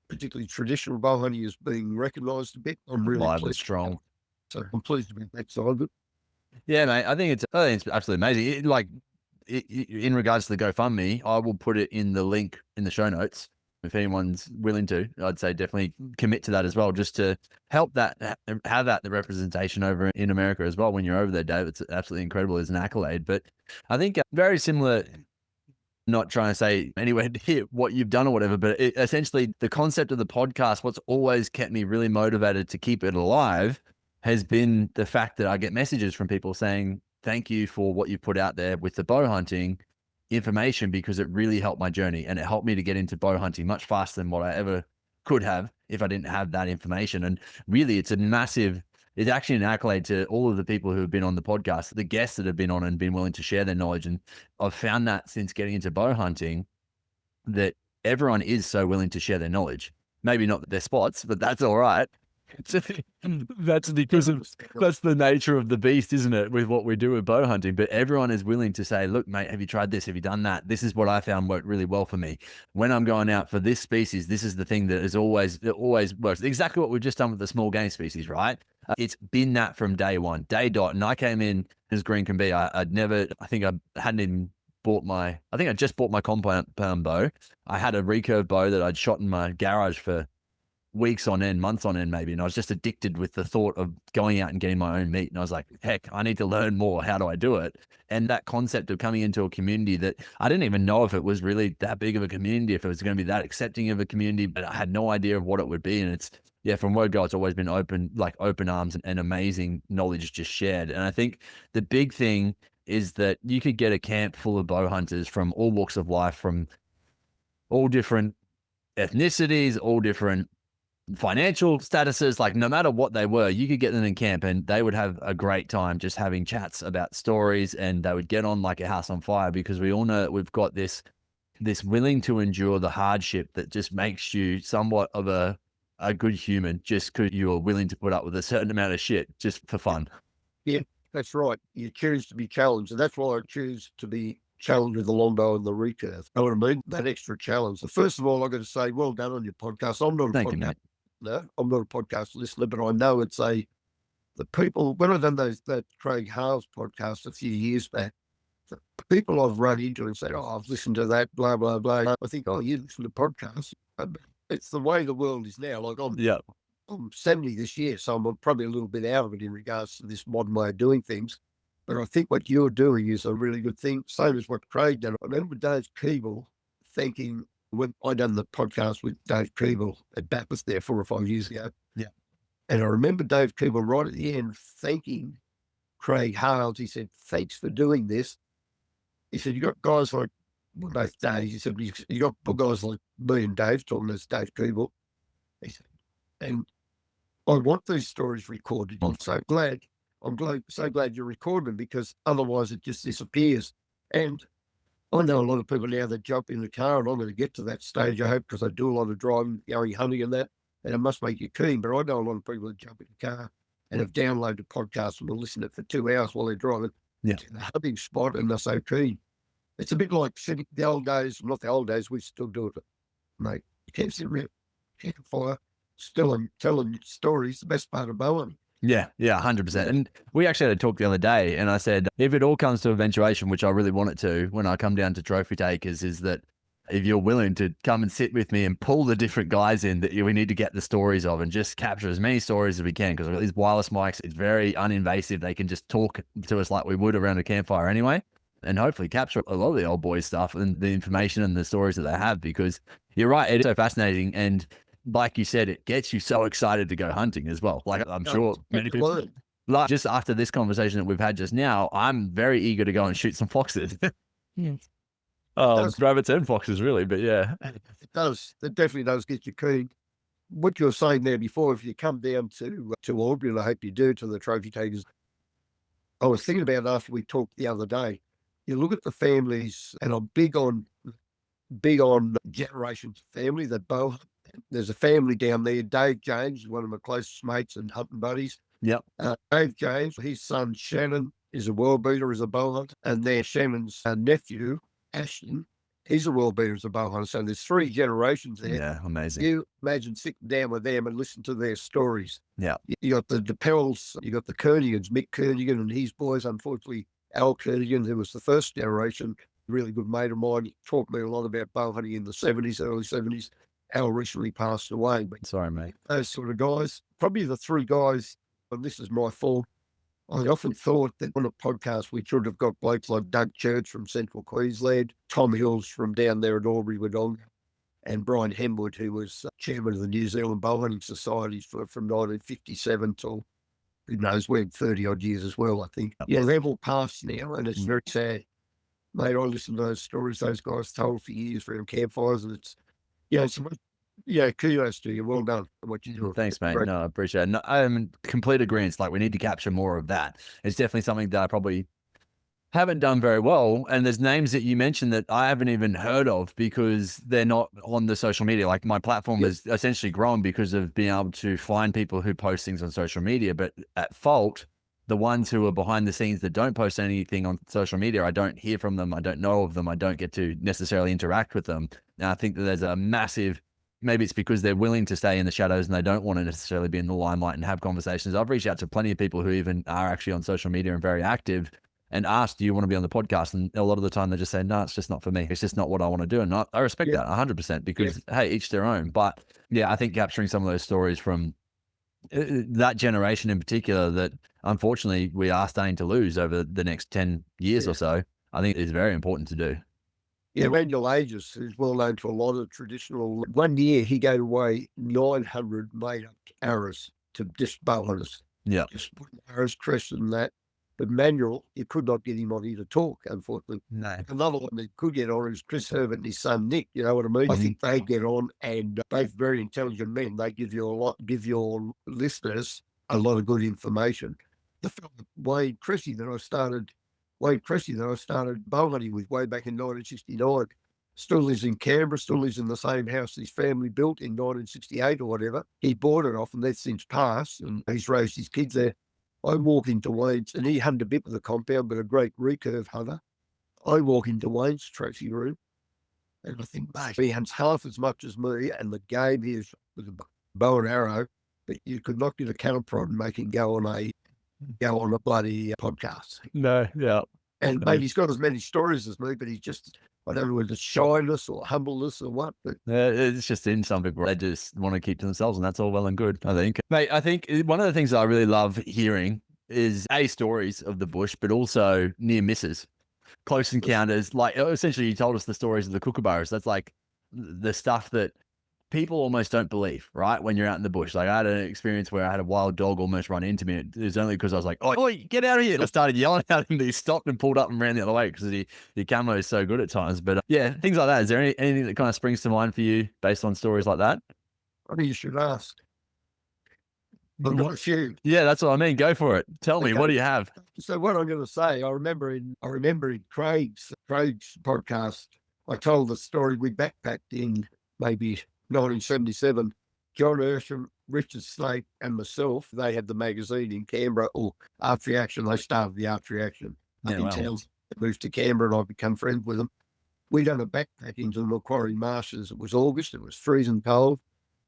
particularly traditional bow hunting, is being recognised a bit. I'm really Live and pleased. strong. So I'm pleased to be that side of it. Yeah, mate. I think it's absolutely amazing. In regards to the GoFundMe, I will put it in the link in the show notes. If anyone's willing to, I'd say definitely commit to that as well, just to help that, have that the representation over in America as well. When you're over there, Dave, it's absolutely incredible as an accolade. But I think very similar, not trying to say anywhere near what you've done or whatever, but essentially the concept of the podcast, what's always kept me really motivated to keep it alive has been the fact that I get messages from people saying, thank you for what you put out there with the bow hunting information, because it really helped my journey and it helped me to get into bow hunting much faster than what I ever could have if I didn't have that information. And really, it's actually an accolade to all of the people who have been on the podcast, the guests that have been on and been willing to share their knowledge. And I've found that since getting into bow hunting, that everyone is so willing to share their knowledge. Maybe not their spots, but that's all right. That's because that's the nature of the beast, isn't it, with what we do with bow hunting? But everyone is willing to say, look, mate, have you tried this? Have you done that? This is what I found worked really well for me. When I'm going out for this species, this is the thing that is always works. Exactly what we've just done with the small game species, right? It's been that from day one, day dot. And I came in as green can be. I think I just bought my compound bow. I had a recurve bow that I'd shot in my garage for weeks on end, months on end maybe, and I was just addicted with the thought of going out and getting my own meat. And I was like, heck, I need to learn more. How do I do it? And that concept of coming into a community that I didn't even know if it was really that big of a community, if it was going to be that accepting of a community, but I had no idea of what it would be. And it's, from word go, it's always been open arms and amazing knowledge just shared. And I think the big thing is that you could get a camp full of bow hunters from all walks of life, from all different ethnicities, all different financial statuses, like no matter what they were, you could get them in camp and they would have a great time just having chats about stories, and they would get on like a house on fire, because we all know that we've got this willing to endure the hardship that just makes you somewhat of a good human, just because you are willing to put up with a certain amount of shit just for fun. Yeah, that's right. You choose to be challenged, and that's why I choose to be challenged with the longbow and the recurve. Know what I mean? That extra challenge. So first of all, I've got to say, well done on your podcast. I'm not a Thank you, podcast. mate. No, I'm not a podcast listener, but I know it's the people, when I've done that Craig Hales podcast a few years back, the people I've run into and said, oh, I've listened to that, blah, blah, blah. I think, oh, you listen to podcasts. It's the way the world is now. Like I'm 70 this year, so I'm probably a little bit out of it in regards to this modern way of doing things. But I think what you're doing is a really good thing, same as what Craig did. I remember Dave Keeble thinking, when I done the podcast with Dave Keeble at Bathurst there 4 or 5 years ago. Yeah. And I remember Dave Keeble right at the end thanking Craig Hales. He said, thanks for doing this. He said, you got guys like, well, both Dave, he said, you got guys like me and Dave, talking as Dave Keeble. He said, and I want these stories recorded. I'm so glad you're recording them, because otherwise it just disappears. And I know a lot of people now that jump in the car, and I'm going to get to that stage, I hope, because I do a lot of driving, going hunting and that, and it must make you keen. But I know a lot of people that jump in the car and have downloaded podcasts and will listen to it for 2 hours while they're driving to the hunting spot, and they're so keen. It's a bit like sitting the old days, not the old days, we still do it, mate. You can't sit around campfire, still and telling stories, the best part of bowhunting. Yeah, 100%. And we actually had a talk the other day, and I said, if it all comes to eventuation, which I really want it to, when I come down to trophy takers, is that if you're willing to come and sit with me and pull the different guys in that we need to get the stories of and just capture as many stories as we can, because I've got these wireless mics, it's very uninvasive. They can just talk to us like we would around a campfire anyway, and hopefully capture a lot of the old boys stuff and the information and the stories that they have, because you're right, it's so fascinating. And like you said, it gets you so excited to go hunting as well. Like I'm sure many people, like just after this conversation that we've had just now, I'm very eager to go and shoot some foxes. Rabbits and foxes, really, but yeah. It does. It definitely does get you keen. What you were saying there before, if you come down to Albury, and I hope you do, to the trophy takers, I was thinking about it after we talked the other day. You look at the families, and I'm big on generations of family. That Bowhunt. There's a family down there. Dave James is one of my closest mates and hunting buddies. Yep. Dave James, his son Shannon is a world beater as a bowhunter, and then Shannon's nephew Ashton, he's a world beater as a bowhunter. So there's 3 generations there. Yeah, amazing. You imagine sitting down with them and listen to their stories. Yeah. You got the DePels, you got the Kernigans, Mick Kernigan and his boys. Unfortunately, Al Kernigan, who was the first generation, really good mate of mine. He taught me a lot about bow hunting in the 70s, early 70s. Al recently passed away. But sorry, mate. Those sort of guys, probably the 3 guys, and this is my fault, I often thought that on a podcast we should have got blokes like Doug Church from Central Queensland, Tom Hills from down there at Albury Wodonga, and Brian Hemwood, who was chairman of the New Zealand Bowhunting Society from 1957 till, who knows when, 30-odd years as well, I think. Yeah, they've all passed now, and it's very sad. Mate, I listened to those stories those guys told for years around campfires, and it's, kudos to you. Well done for what you're doing. Thanks, mate. No, I appreciate it. No, I'm in complete agreement. Like, we need to capture more of that. It's definitely something that I probably haven't done very well. And there's names that you mentioned that I haven't even heard of because they're not on the social media. Like, my platform has essentially grown because of being able to find people who post things on social media. But at fault, the ones who are behind the scenes that don't post anything on social media, I don't hear from them. I don't know of them. I don't get to necessarily interact with them. And I think that there's a massive, maybe it's because they're willing to stay in the shadows and they don't want to necessarily be in the limelight and have conversations. I've reached out to plenty of people who even are actually on social media and very active and asked, do you want to be on the podcast? And a lot of the time they just say, no, it's just not for me. It's just not what I want to do. And I respect that 100% because, hey, each their own. But yeah, I think capturing some of those stories from that generation in particular that unfortunately we are starting to lose over the next 10 years or so, I think is very important to do. Yeah, Randall Aegis is well known to a lot of traditional. One year he gave away 900 made-up arrows to just bow hunters. Yeah. Just put arrows, crest and that. But Manuel, you could not get him on here to talk, unfortunately. No. Another one that could get on is Chris Herbert and his son Nick. You know what I mean? I think they get on, and both very intelligent men. They give your listeners a lot of good information. The fellow Wayne Cressy that I started bow hunting with way back in 1969, still lives in Canberra, still lives in the same house his family built in 1968 or whatever. He bought it off and they've since passed, and he's raised his kids there. I walk into Wayne's, and he hunted a bit with the compound, but a great recurve hunter. I walk into Wayne's trophy room, and I think, mate, he hunts half as much as me, and the game here is with a bow and arrow, but you could not get a cattle prod and make him go on a bloody podcast. No, yeah. And mate, he's got as many stories as me, but he's just, I don't know whether it's shyness or humbleness or what, but it's just in some people, they just want to keep to themselves, and that's all well and good, I think. Mate, I think one of the things that I really love hearing is stories of the bush, but also near misses, close encounters. Like, essentially you told us the stories of the kookaburras. That's like the stuff that people almost don't believe, right? When you're out in the bush. Like, I had an experience where I had a wild dog almost run into me. It was only because I was like, oh, get out of here. And I started yelling at him, but he stopped and pulled up and ran the other way because your camo is so good at times. But yeah, things like that. Is there anything that kind of springs to mind for you based on stories like that? I think you should ask. But not a few. Yeah, that's what I mean. Go for it. Tell me, what do you have? So what I'm going to say, I remember in Craig's podcast, I told the story. We backpacked in maybe 1977. John Ursham, Richard Snape, and myself, they had the magazine in Canberra, or Archery Action. They started the Archery Action up in Townsville. They moved to Canberra, and I've become friends with them. We done a backpack into the Macquarie Marshes. It was August. It was freezing cold.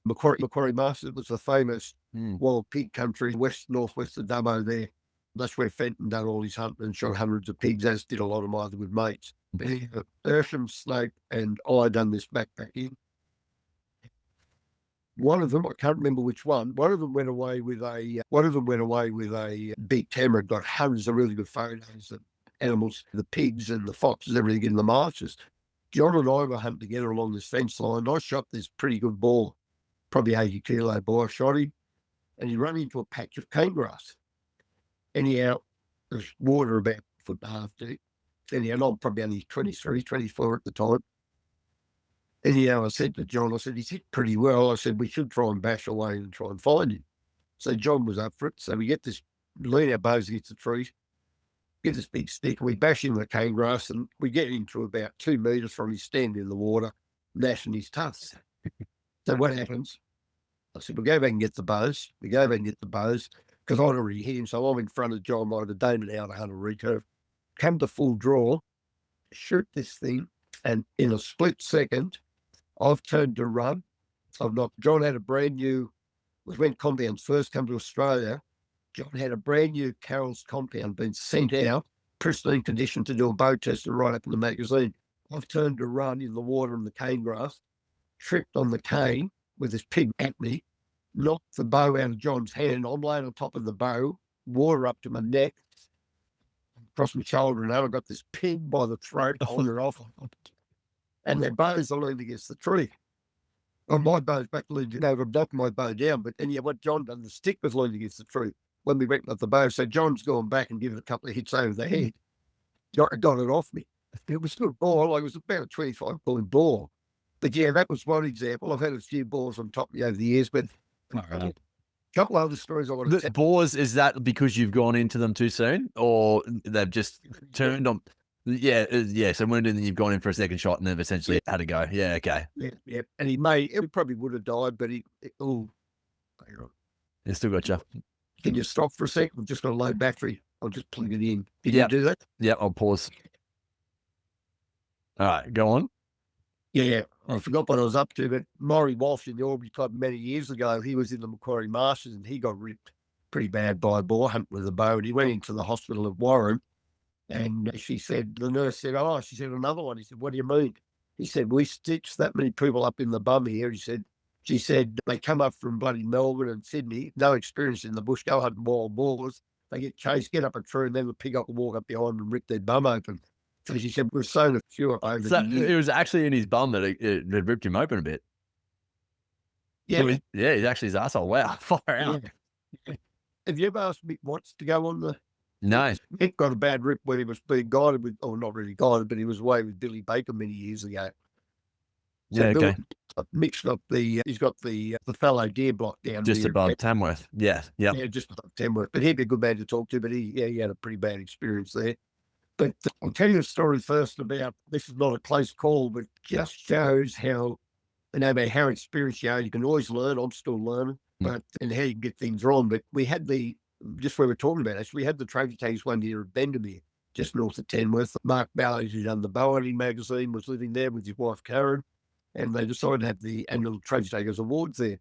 Macquarie Masters was the famous Mm. wild pig country, northwest of Dubbo there. That's where Fenton done all his hunting and shot hundreds of pigs, as did a lot of mine with mates. Ersham, Snape, and I done this backpacking. One of them, I can't remember which one. One of them went away with a big camera, got hundreds of really good photos of animals, the pigs and the foxes, everything in the marshes. John and I were hunting together along this fence line. I shot this pretty good boar, probably 80-kilo boar. I shot him, and he ran into a patch of cane grass. Anyhow, there's water about a foot and a half deep. Anyhow, I'm probably only 23, 24 at the time. Anyhow, I said to John, he's hit pretty well. I said, we should try and bash away and try and find him. So John was up for it. So we get this, lean our bows against the trees, get this big stick, we bash him with the cane grass, and we get him to about 2 meters from his stand in the water, gnashing his tusks. So what happens? I said, we'll go back and get the bows. We go back and get the bows, because I'd already hit him. So I'm in front of John, I'd have done it out 100 recurve. Come to full draw, shoot this thing, and in a split second, I've turned to run. John had a brand new, was when compounds first come to Australia. John had a brand new Carroll's compound been sent out, pristine condition to do a bow test and right up in the magazine. I've turned to run in the water and the cane grass, tripped on the cane with this pig at me, knocked the bow out of John's hand. I'm laying on top of the bow, water up to my neck, across my shoulder, and I've got this pig by the throat, holding her off. And their bows are leaned against the tree. Well, my bow's back leaned, I've knocked my bow down, but anyhow, what John done, the stick was leaned against the tree when we went up the bow. So John's gone back and given a couple of hits over the head. Got it off me. It was a good ball. Like, it was about a 25-point ball. But yeah, that was one example. I've had a few balls on top of me over the years, but a couple of other stories I want to tell. Boars, is that because you've gone into them too soon, or they've just turned on? Yeah. So when you've gone in for a second shot and they've essentially had to go. Yeah. Okay. Yeah. And he probably would have died, but he still got you. Can you stop for a second? I've just got a low battery. I'll just plug it in. Can you do that? Yeah, I'll pause. All right, go on. Yeah, I forgot what I was up to, but Maury Walsh in the Albury Club many years ago, he was in the Macquarie Marshes and he got ripped pretty bad by a boar hunt with a bow, and he went into the hospital at Warren, and the nurse said, she said, another one. He said, what do you mean? He said, we stitched that many people up in the bum here. She said, they come up from bloody Melbourne and Sydney, no experience in the bush, go hunting wild boars. They get chased, get up a tree, and then the pig up and walk up behind them and rip their bum open. So she said, we've sown a few over the years. It was actually in his bum that it ripped him open a bit. Yeah. He's actually his asshole. Wow, far out. Yeah. Have you ever asked Mick Watts to go on the... No. Mick got a bad rip when he was being guided with, or not really guided, but he was away with Billy Baker many years ago. So okay. Mick's got he's got the fallow deer block down just there. above Tamworth. Yeah. Yeah, just above Tamworth. But he'd be a good man to talk to, but he had a pretty bad experience there. But I'll tell you a story first about, this is not a close call, but just shows how, no matter how experienced you are, you can always learn. I'm still learning, and how you can get things wrong. But we had just where we're talking about this, we had the trophy tags one year at Bendermere, just north of Tamworth. Mark Ballard, who done the Bowhunting magazine, was living there with his wife Karen, and they decided to have the annual Trophy Takers Awards there.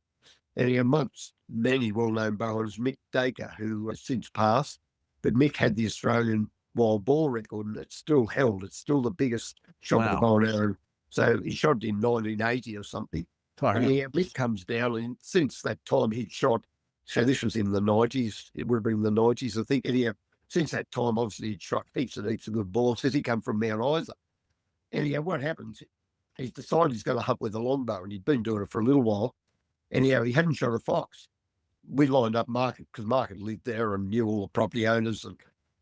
And amongst many well-known bowhunters, Mick Dacre, who has since passed, but Mick had the Australian wild boar record, and it's still held. It's still the biggest shot of the bow and arrow. So he shot in 1980 or something. And Mick comes down, and since that time he'd shot, so this was in the 90s, it would have been in the 90s, I think. Anyhow, since that time, obviously he'd shot heaps of good boars, because he come from Mount Isa. Anyhow, what happens, he's decided he's going to hunt with a longbow, and he'd been doing it for a little while. Anyhow, he hadn't shot a fox. We lined up Market, because Market lived there and knew all the property owners, and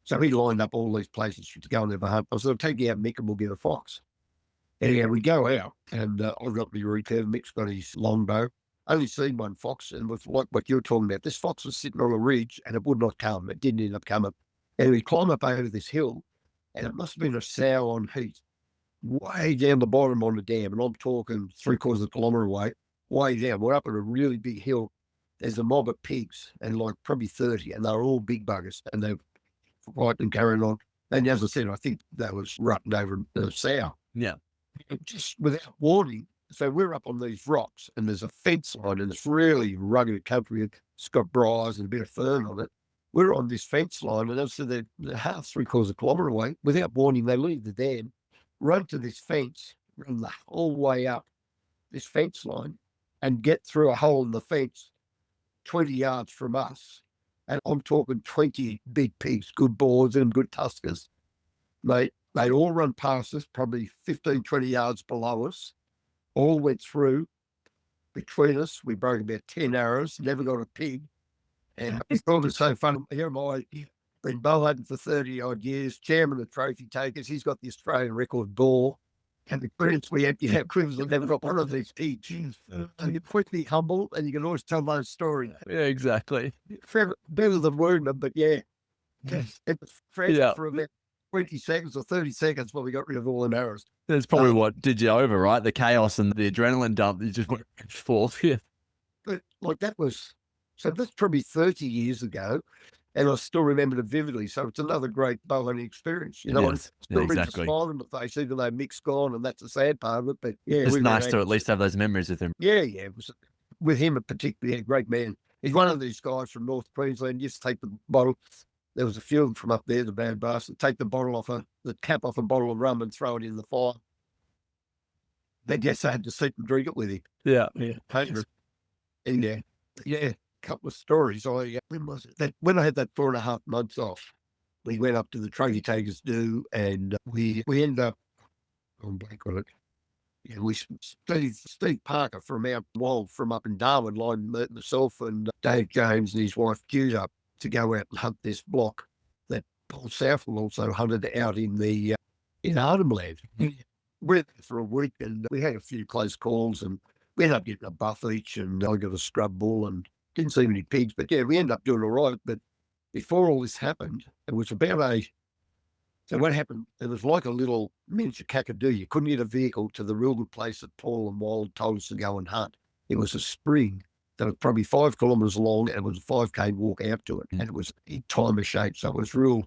so he lined up all these places to go and have a hunt. I said, I'll take you out, Mick, and we'll get a fox. Anyhow, we go out, and I've got my recurve, Mick's got his longbow. Only seen one fox, and with like what you're talking about, this fox was sitting on a ridge, and it would not come. It didn't end up coming. And we climb up over this hill, and it must have been a sow on heat, way down the bottom on the dam, and I'm talking 3/4 of a kilometre away, way down. We're up at a really big hill. There's a mob of pigs, and like probably 30, and they're all big buggers, and they're fighting and carrying on. And as I said, I think that was rutting over the sow. Yeah. And just without warning, So we're up on these rocks and there's a fence line and it's really rugged country. It's got briars and a bit of fern on it. We're on this fence line and so they're half, 3/4 kilometre away. Without warning, they leave the dam, run to this fence, run the whole way up this fence line and get through a hole in the fence 20 yards from us. And I'm talking 20 big pigs, good boars and good tuskers. They all run past us, probably 15, 20 yards below us, all went through between us. We broke about 10 arrows, never got a pig. And it's always so fun. Here am I, been bow hunting for 30 odd years, chairman of trophy takers. He's got the Australian record boar. And the quids we empty our quivers and never got one of these pigs. And you're quickly humble and you can always tell those stories. Yeah, exactly. Better than wounding, but yeah. It was fresh Yeah. for about 20 seconds or 30 seconds while we got rid of all the arrows. That's probably what did you over, right? The chaos and the adrenaline dump. You just went forth. Yeah. But like that's probably 30 years ago. And I still remember it vividly. So it's another great bow hunting experience. You know, Yes. it's still brings Exactly. a smile on the face, even though Mick's gone, and that's the sad part of it. But yeah, It's we were nice to anxious. at least have those memories with him. Yeah. It was with him in particular, a great man. He's one of these guys from North Queensland. Used to take the bottle. There was a few of them from up there, the bad bastard. Take the bottle off the cap off a bottle of rum and throw it in the fire. They just had to sit and drink it with him. Yeah. And yeah, couple of stories. When was it? When I had that 4.5 months off, we went up to the trophy takers do, and we ended up on blank on it. Yeah, Steve Parker from out Wild from up in Darwin lined myself and Dave James and his wife queued up to go out and hunt this block that Paul Southwell also hunted out in the in Arnhem Land. We went there for a week and we had a few close calls and we ended up getting a buff each and I got a scrub bull and didn't see many pigs, but yeah, we ended up doing all right. But before all this happened, it was about so what happened, it was like a little miniature Kakadu. You couldn't get a vehicle to the real good place that Paul and Wild told us to go and hunt. It was a spring that was probably 5 kilometres long and it was a 5K walk out to it. And it was in timer shape. So it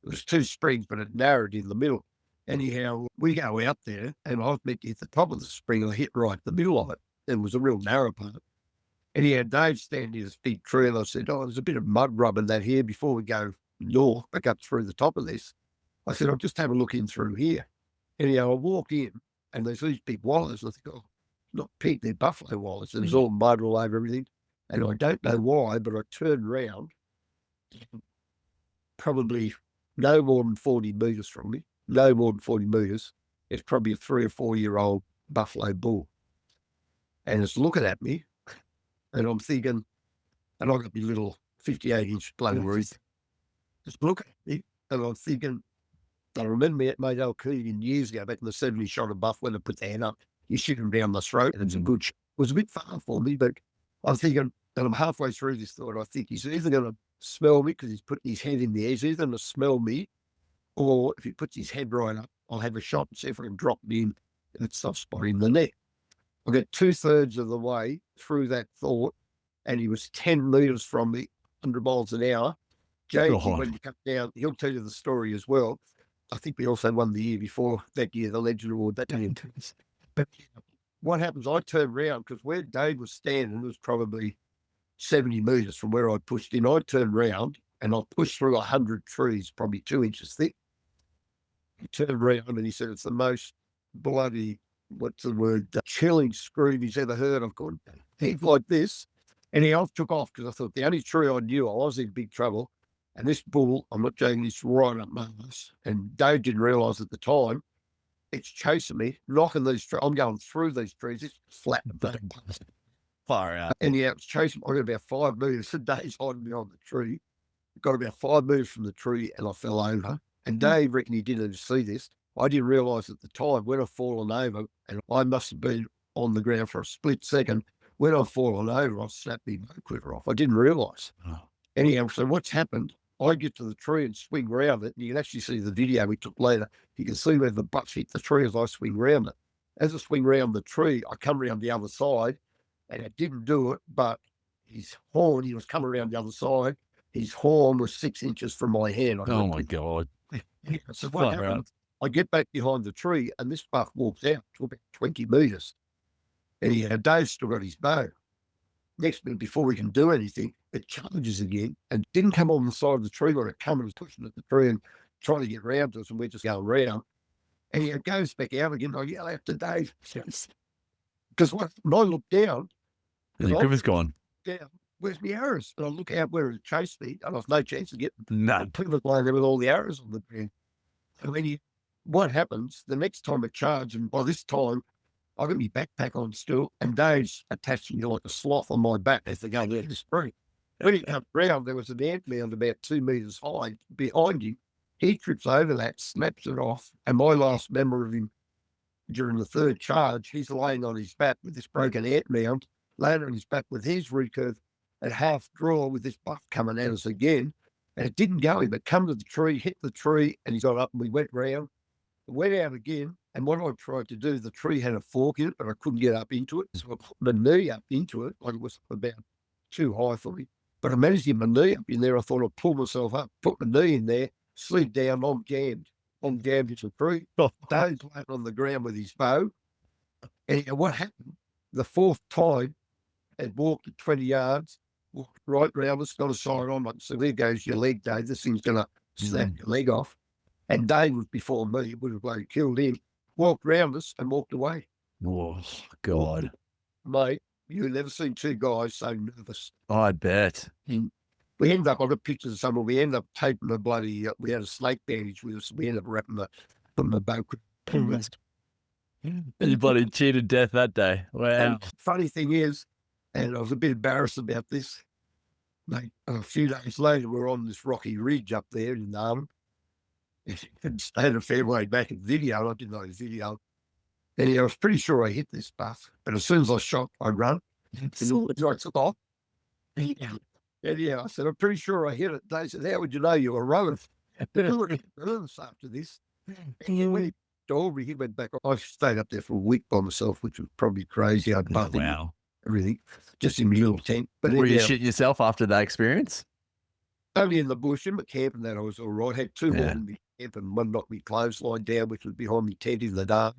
was 2 springs, but it narrowed in the middle. Anyhow, we go out there and I was meant to hit the top of the spring and I hit right the middle of it. It was a real narrow part. Anyhow, Dave standing near this big tree and I said, there's a bit of mud rubbing that here before we go north, back up through the top of this. I said, I'll just have a look in through here. Anyhow, I walk in and there's these big wallows. I think, not pig, they're buffalo wallows. There's all mud all over everything. And I don't know why, but I turned round, probably no more than 40 metres from me, no more than 40 metres. It's probably a 3 or 4 year old buffalo bull. And it's looking at me and I'm thinking, and I've got my little 58-inch bloody roof. Just looking at me and I'm thinking, I remember me at Mate Keegan years ago, back in the 70s, shot a buff when I put the hand up. You shoot him down the throat, and it's a good shot. It was a bit far for me, but I'm thinking, and I'm halfway through this thought, I think he's either going to smell me because he's putting his head in the air, he's either going to smell me, or if he puts his head right up, I'll have a shot and see if I can drop him in that soft spot in the neck. I got 2/3 of the way through that thought, and he was 10 metres from me, 100 miles an hour. James, when you come down, he'll tell you the story as well. I think we also won the year before that year, the Legend Award that day. But what happens, I turned around because where Dave was standing was probably 70 metres from where I pushed in. I turned around and I pushed through 100 trees, probably 2 inches thick. He turned around and he said, it's the most bloody, chilling scream he's ever heard. I've gone, he's like this. And he took off because I thought the only tree I knew I was in big trouble. And this bull, I'm not joking, it's right up my ass. And Dave didn't realise at the time, it's chasing me, knocking these trees. I'm going through these trees. It's flat. Far out. And yeah, it's chasing me. I got about 5 metres. And Dave's hiding behind the tree. Got about 5 metres from the tree and I fell over. And Dave reckoned he didn't see this. I didn't realise at the time when I've fallen over, and I must have been on the ground for a split second. When I've fallen over, I snapped my bow quiver off. I didn't realise. Oh. Anyhow, so what's happened? I get to the tree and swing around it, and you can actually see the video we took later. You can see where the butts hit the tree as I swing around it. As I swing around the tree, I come around the other side, and I didn't do it, but his horn, he was coming around the other side. His horn was 6 inches from my hand. Oh, my God. So what happened? I get back behind the tree, and this buck walks out to about 20 metres. Anyhow, Dave's still got his bow. Next minute, before we can do anything, it charges again and didn't come on the side of the tree when it came and was pushing at the tree and trying to get round to us, and we're just going round. And it goes back out again. I yell out to Dave because when I look down, The quiver's gone. down, where's my arrows? And I look out where it chased me, and I've no chance of getting None. people laying there with all the arrows on the ground. And when what happens the next time it charged, and by this time I got my backpack on still, and Dave's attached me like a sloth on my back as they go down the spring. When he comes round, there was an ant mound about 2 meters high behind him. He trips over that, snaps it off, and my last memory of him during the third charge, he's laying on his back with this broken ant mound, laying on his back with his recurve at half draw with this buff coming at us again. And it didn't go him. It come to the tree, hit the tree, and he got up and we went round. Went out again, and what I tried to do, the tree had a fork in it, but I couldn't get up into it. So I put my knee up into it, like it was about too high for me. But I managed to get my knee up in there. I thought I'd pull myself up, put my knee in there, slid down, I'm jammed. I'm jammed into the tree. Dave's laying on the ground with his bow. And what happened? The fourth time, it walked at 20 yards, walked right round us, got a side on it. So there goes your leg, Dave. This thing's going to snap your leg off. And Dave was before me. It would have bloody killed him. Walked round us and walked away. Oh, God. Mate, you've never seen two guys so nervous. I bet. We ended up, I got pictures of someone, we ended up taping the bloody, we had a snake bandage with us. We ended up wrapping the bow. You bloody cheated death that day. Wow. And funny thing is, and I was a bit embarrassed about this, mate, a few days later, we're on this rocky ridge up there in Arm. And I had a fair way back in video. I didn't know the video. And I was pretty sure I hit this buff. But as soon as I shot, I run. And I took off. And I said, I'm pretty sure I hit it. They said, how would you know you were running? After this. And when he told me, he went back. I stayed up there for a week by myself, which was probably crazy. I'd Wow. Everything. Just in my little tent. But Were you shitting yourself after that experience? Only in the bush, in my camp, and that I was all right. Had two more in my camp, and one knocked me clothesline down, which was behind me tent in the dark.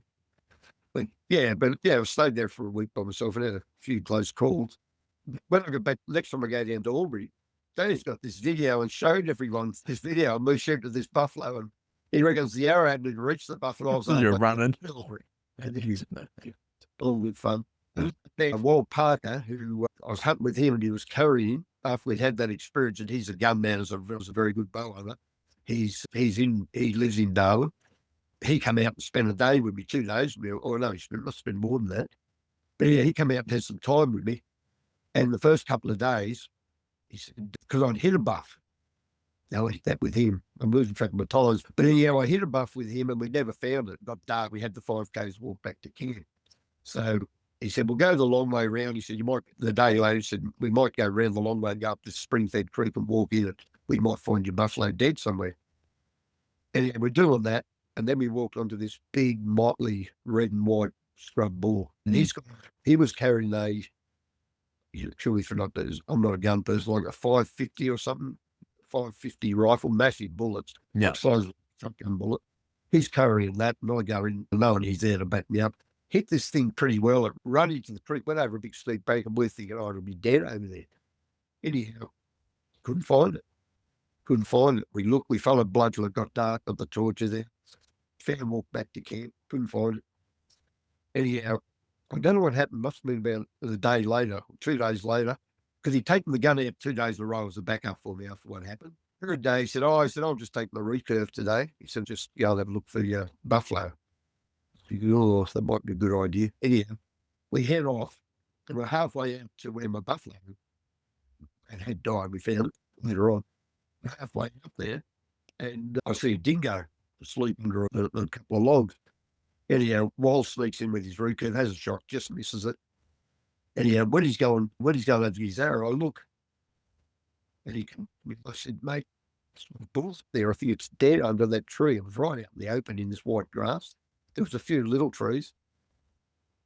But I stayed there for a week by myself and had a few close calls. When I got back, next time I go down to Albury, Danny's got this video and showed everyone this video of me shooting at this buffalo, and he reckons the arrow hadn't even reached the buffalo. I was You're running. And he's all good fun. And Walt Parker, who I was hunting with him, and he was carrying after we'd had that experience, and he's a gunman, was a very good bowhunter. He lives in Darwin. He come out and spent a day with me, 2 days with me. Or no, he must spend more than that. But yeah, he came out and had some time with me. And the first couple of days, he said, because I'd hit a buff. Now I hit that with him. I'm losing track of my times. But anyhow, I hit a buff with him and we never found it. It got dark. We had the 5Ks walk back to camp. So he said, we'll go the long way around. He said, the day later, he said, we might go around the long way and go up this spring-fed creek and walk in it. We might find your buffalo dead somewhere. And we're doing that. And then we walked onto this big, motley red and white scrub bull. And he was carrying surely for not, I'm not a gun person, like a 550 or something, 550 rifle, massive bullets. Yeah. Size of a shotgun bullet. He's carrying that, and I go in, knowing he's there to back me up. Hit this thing pretty well. It run into the creek, went over a big steep bank, and we're thinking, oh, it'll be dead over there. Anyhow, couldn't find it. We looked, we followed blood till it got dark, got the torches there. Fair walk back to camp, couldn't find it. Anyhow, I don't know what happened. Must have been about a day later, 2 days later, because he'd taken the gun out 2 days in a row as a backup for me after what happened. Third day, he said, I'll just take my recurve today. He said, just go and have a look for your buffalo. I said, oh, that might be a good idea. Anyhow, we head off, and we're halfway out to where my buffalo had died. We found it later on. We're halfway up there, and I see a dingo asleep under a couple of logs. Anyhow, Wall sneaks in with his recurve, has a shot, just misses it. Anyhow, when he's going over his arrow, I look, and I said, mate, there's bulls there. I think it's dead under that tree. It was right out in the open in this white grass. There was a few little trees.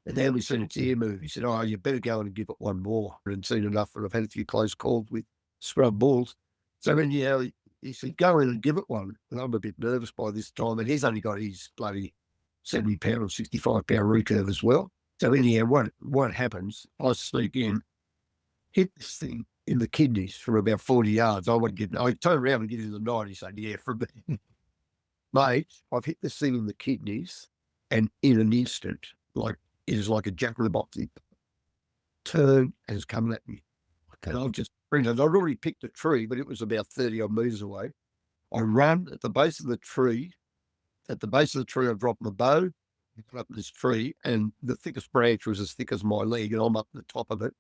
And then we seen its ear move. He said, oh, you better go and give it one more. I hadn't seen enough, and I've had a few close calls with scrub bulls. So anyhow, he said, go in and give it one. And I'm a bit nervous by this time. And he's only got his bloody 70-pound or 65-pound recurve as well. So anyhow, what happens, I sneak in, hit this thing in the kidneys from about 40 yards. I turn around and get in the 90, saying, yeah, from me. Mate, I've hit this thing in the kidneys, and in an instant, like it is like a jack in the box. It turned and it's coming at me. And I've just sprinted. I'd already picked a tree, but it was about 30 odd meters away. I run at the base of the tree. At the base of the tree, I dropped my bow, put up this tree, and the thickest branch was as thick as my leg, and I'm up the top of it.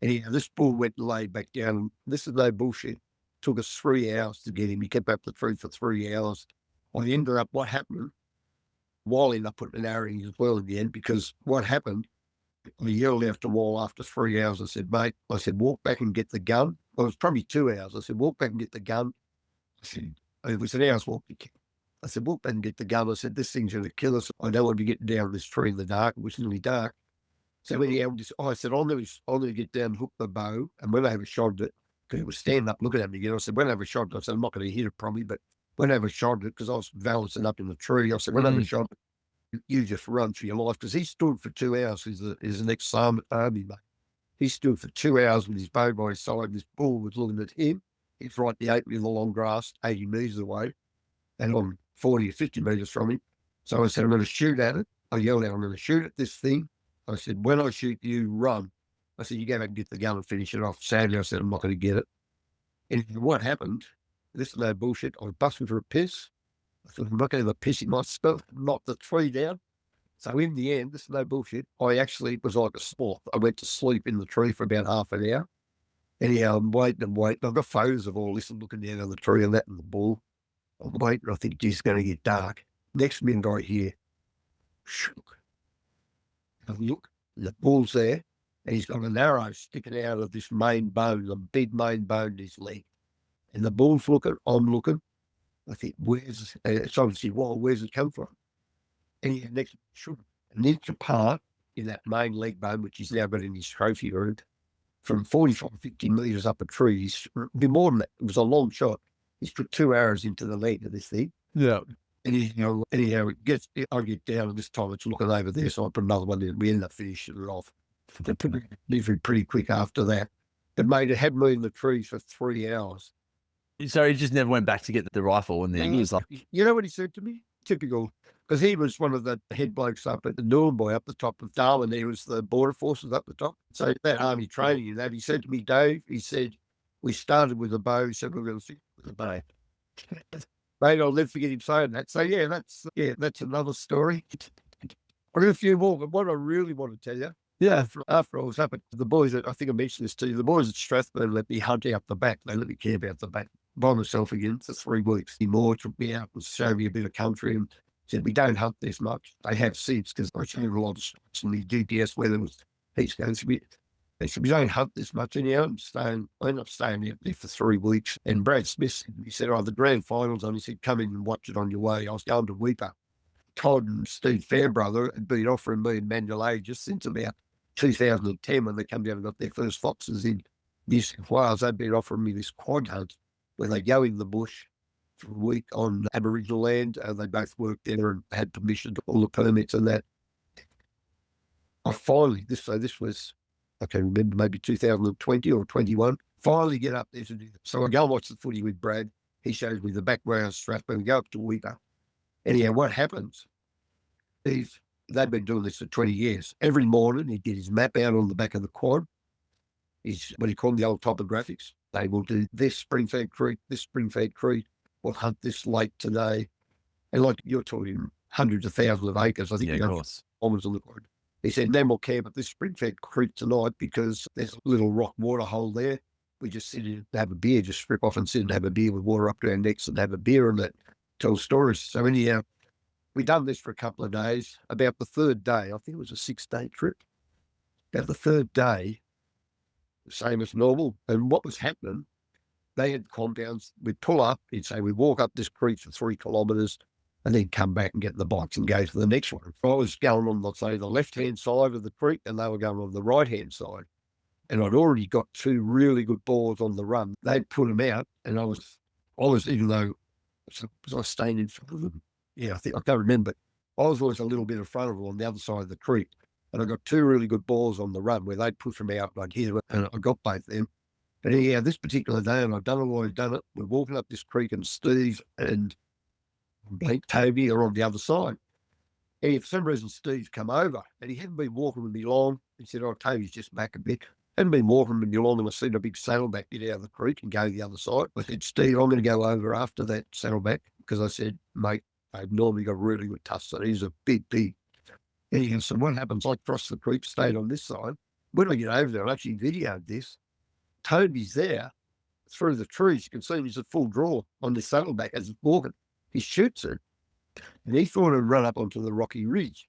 And this bull went and laid back down. This is no bullshit. It took us 3 hours to get him. He kept up the tree for 3 hours. I ended up, what happened, Wally ended up putting an arrow in as well in the end, because what happened, I yelled after Wall after 3 hours. I said, mate, walk back and get the gun. Well, it was probably 2 hours. I said, walk back and get the gun. I said, it was an hour's walk. I said, walk back and get the gun. I said, this thing's going to kill us. I don't want to be getting down this tree in the dark. It was nearly dark. So anyhow, I said, I'll never get down and hook the bow. And when I have a shot at it, because it was standing up looking at me again, I said, when I have a shot at it, I said, I'm not going to hit it probably, but when I have a shot at it, because I was balancing up in the tree, I said, when I have a shot at it, you just run for your life. Because he stood for 2 hours. He's an ex-army mate. He stood for 2 hours with his bow by his side. This bull was looking at him. He's right the 8 in the long grass, 80 metres away, and I'm 40 or 50 metres from him. So I said, I'm going to shoot at it. I yelled out, I'm going to shoot at this thing. I said, when I shoot you, run. I said, you go back and get the gun and finish it off. Sadly, I said, I'm not going to get it. And what happened, this is no bullshit, I was busting for a piss. I thought, I'm not going to have a piss in myself, knock the tree down. So in the end, this is no bullshit, it was like a sport. I went to sleep in the tree for about half an hour. Anyhow, I'm waiting. I've got photos of all this and looking down on the tree and that and the bull. I'm waiting. I think it's going to get dark. Next minute I hear, shook. I look, the bull's there, and he's got an arrow sticking out of this main bone, the big main bone in his leg. And the bull's looking, I'm looking. I think, it's obviously wild, where's it come from? And he next shook an inch apart in that main leg bone, which he's now got in his trophy room, from 45, 50 metres up a tree. He's a bit more than that. It was a long shot. He's put 2 arrows into the leg of this thing. Yeah. Anyhow, I get down, and this time it's looking over there, so I put another one in. We ended up finishing it off. They put it pretty quick after that. It had me in the trees for 3 hours. So he just never went back to get the rifle, and then he was like, you know what he said to me? Typical, because he was one of the head blokes up at the Nuremberg, up the top of Darwin. He was the border forces up the top. So that army training and that, he said to me, Dave, he said, we started with a bow. He said, we're going to stick with a bow. Mate, I'll never forget him saying that. So that's another story. I got a few more, but what I really want to tell you, after I was up at the boys, I think I mentioned this to you, the boys at Strathburn let me hunt out the back. They let me camp out the back by myself again for 3 weeks. More took me out and showed me a bit of country and said, we don't hunt this much. They have seeds because I showed a lot of spots in the GPS where there was heaps going to be. They said, we don't hunt this much anyhow. I ended up staying out there for 3 weeks. And Brad Smith, he said, the grand finals on. He said, come in and watch it on your way. I was going to Weeper. Todd and Steve Fairbrother had been offering me and Manuel Aegis since about 2010 when they come down and got their first foxes in New South Wales. They'd been offering me this quad hunt where they go in the bush for a week on Aboriginal land. They both worked there and had permission to all the permits and that. This was, I can remember, maybe 2020 or 21, finally get up there to do that. So I go and watch the footy with Brad. He shows me the background of Strathburn. We go up to Weeper. Anyhow, what happens is they've been doing this for 20 years. Every morning he'd get his map out on the back of the quad. What he called the old topographics. They will do this spring-fed creek, we'll hunt this lake today. And like you're talking hundreds of thousands of acres. I think of course. Almost on the quad. He said, then we'll camp at this spring-fed creek tonight because there's a little rock water hole there. We just sit in and have a beer, just strip off and sit and have a beer with water up to our necks and have a beer and tell stories. So anyhow, we done this for a couple of days. About the third day, I think it was a 6-day trip. About the third day, same as normal. And what was happening, they had compounds. We'd pull up, he'd say, we walk up this creek for 3 kilometres and then come back and get the bikes and go to the next one. I was going on, let's say, the left-hand side of the creek and they were going on the right-hand side. And I'd already got 2 really good boars on the run. They'd put them out and I was, even though, was I staying in front of them? Yeah, I can't remember. I was always a little bit in front of them on the other side of the creek. And I got two really good balls on the run where they'd push them out and I'd hit them, and I got both of them. And anyhow, this particular day, and I've done it while I've done it, we're walking up this creek and Steve and Blake Toby are on the other side. And for some reason, Steve's come over and he hadn't been walking with me long. He said, oh, Toby's just back a bit. Hadn't been walking with me long, and I seen a big saddleback get out of the creek and go the other side. I said, Steve, I'm going to go over after that saddleback, because I said, mate, they've normally got really good tusks, so he's a big pig. Anyhow, so what happens, I cross the creek, stayed on this side. When I get over there, I actually videoed this. Toby's there through the trees. You can see him, he's at full draw on this saddleback as it's walking. He shoots it, and he thought it'd run up onto the rocky ridge.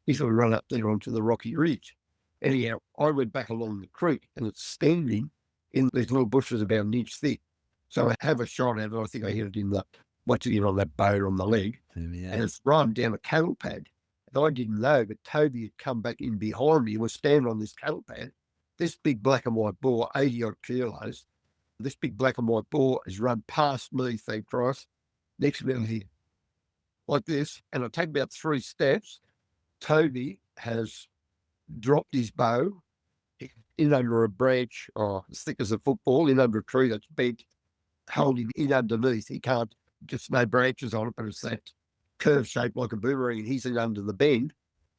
He thought it'd run up there onto the rocky ridge. Anyhow, I went back along the creek, and it's standing in these little bushes about an inch thick. So I have a shot at it. I think I hit it in the, on that bow on the leg, and it's run down a cattle pad. And I didn't know, but Toby had come back in behind me and was standing on this cattle pad. This big black and white boar, 80 odd kilos, this big black and white boar has run past me, thank Christ, next to me here, like this. And I take about 3 steps. Toby has dropped his bow in under a branch, as thick as a football, in under a tree that's bent, holding in underneath. He can't, just no branches on it, but it's that curve shaped like a boomerang, and he's in under the bend.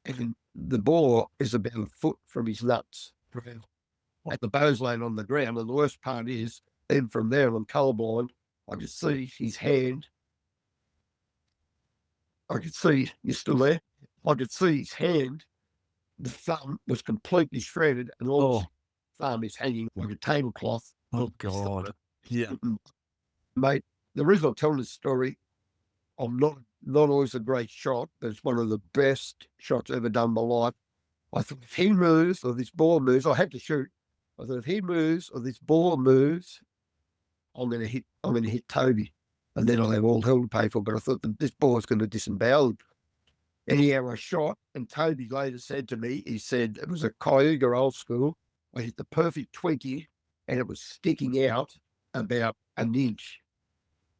And the boar is about a foot from his nuts. And the bow's laying on the ground. And the worst part is, then from there, I'm colourblind, I could see his hand. I could see, you're still there? I could see his hand. The thumb was completely shredded, and all his thumb is hanging like a tablecloth. Oh, God. Yeah. Mate, the reason I'm telling this story, I'm not always a great shot, but it's one of the best shots I've ever done in my life. I thought, if he moves or this boar moves, I had to shoot. I thought, if he moves or this boar moves, I'm going to hit Toby, and then I'll have all hell to pay for. But I thought that this boar's going to disembowel. Anyhow, I shot, and Toby later said to me, he said, it was a Cayuga old school. I hit the perfect 20, and it was sticking out about an inch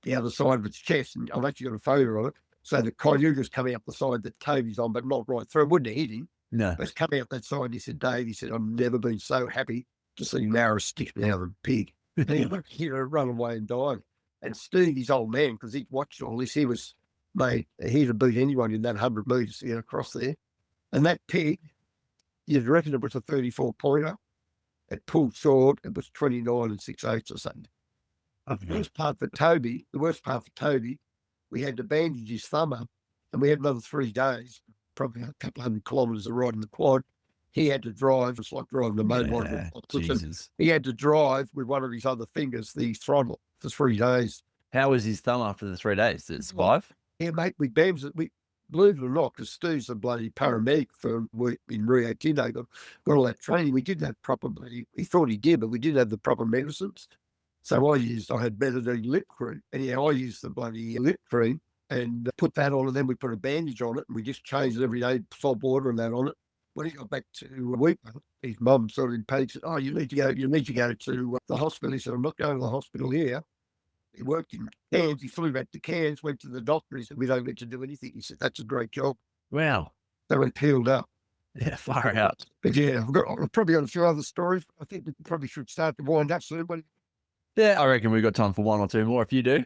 the other side of its chest. And I've actually got a photo of it. So the Cayuga's coming up the side that Toby's on, but not right through. It wouldn't have hit him. No. But it's coming out that side. He said, Dave, he said, I've never been so happy to see an arrow sticking out of a pig. And he hit her, run away and died. And Steve, his old man, because he'd watched all this, he was, mate, he'd have beat anyone in that 100 metres to get across there. And that pig, you'd reckon it was a 34 pointer. It pulled short. It was 29 6/8 or something. The worst part for Toby, we had to bandage his thumb up, and we had another 3 days, probably a couple 100 kilometres of riding the quad. He had to drive. It's like driving a motorbike. Jesus. He had to drive with one of his other fingers, the throttle, for 3 days. How was his thumb after the 3 days? Did it survive? Yeah, mate, we bams it. We, believe it or not, because Steve's a bloody paramedic for in Rio Tinto, got all that training. We didn't have proper bloody, he thought he did, but we didn't have the proper medicines. So I had betadine lip cream. Anyhow, I used the bloody lip cream and put that on, and then we put a bandage on it, and we just changed it every day, salt water and that on it. When he got back to Weeper, his mum sort of in panic said, oh, you need to go to the hospital. He said, I'm not going to the hospital here. He worked in Cairns. He flew back to Cairns, went to the doctor. He said, we don't need to do anything. He said, that's a great job. Wow. They went peeled up. Yeah, far out. But yeah, I've probably got a few other stories. I think we probably should start to wind up soon. But Yeah, I reckon we've got time for 1 or 2 more if you do.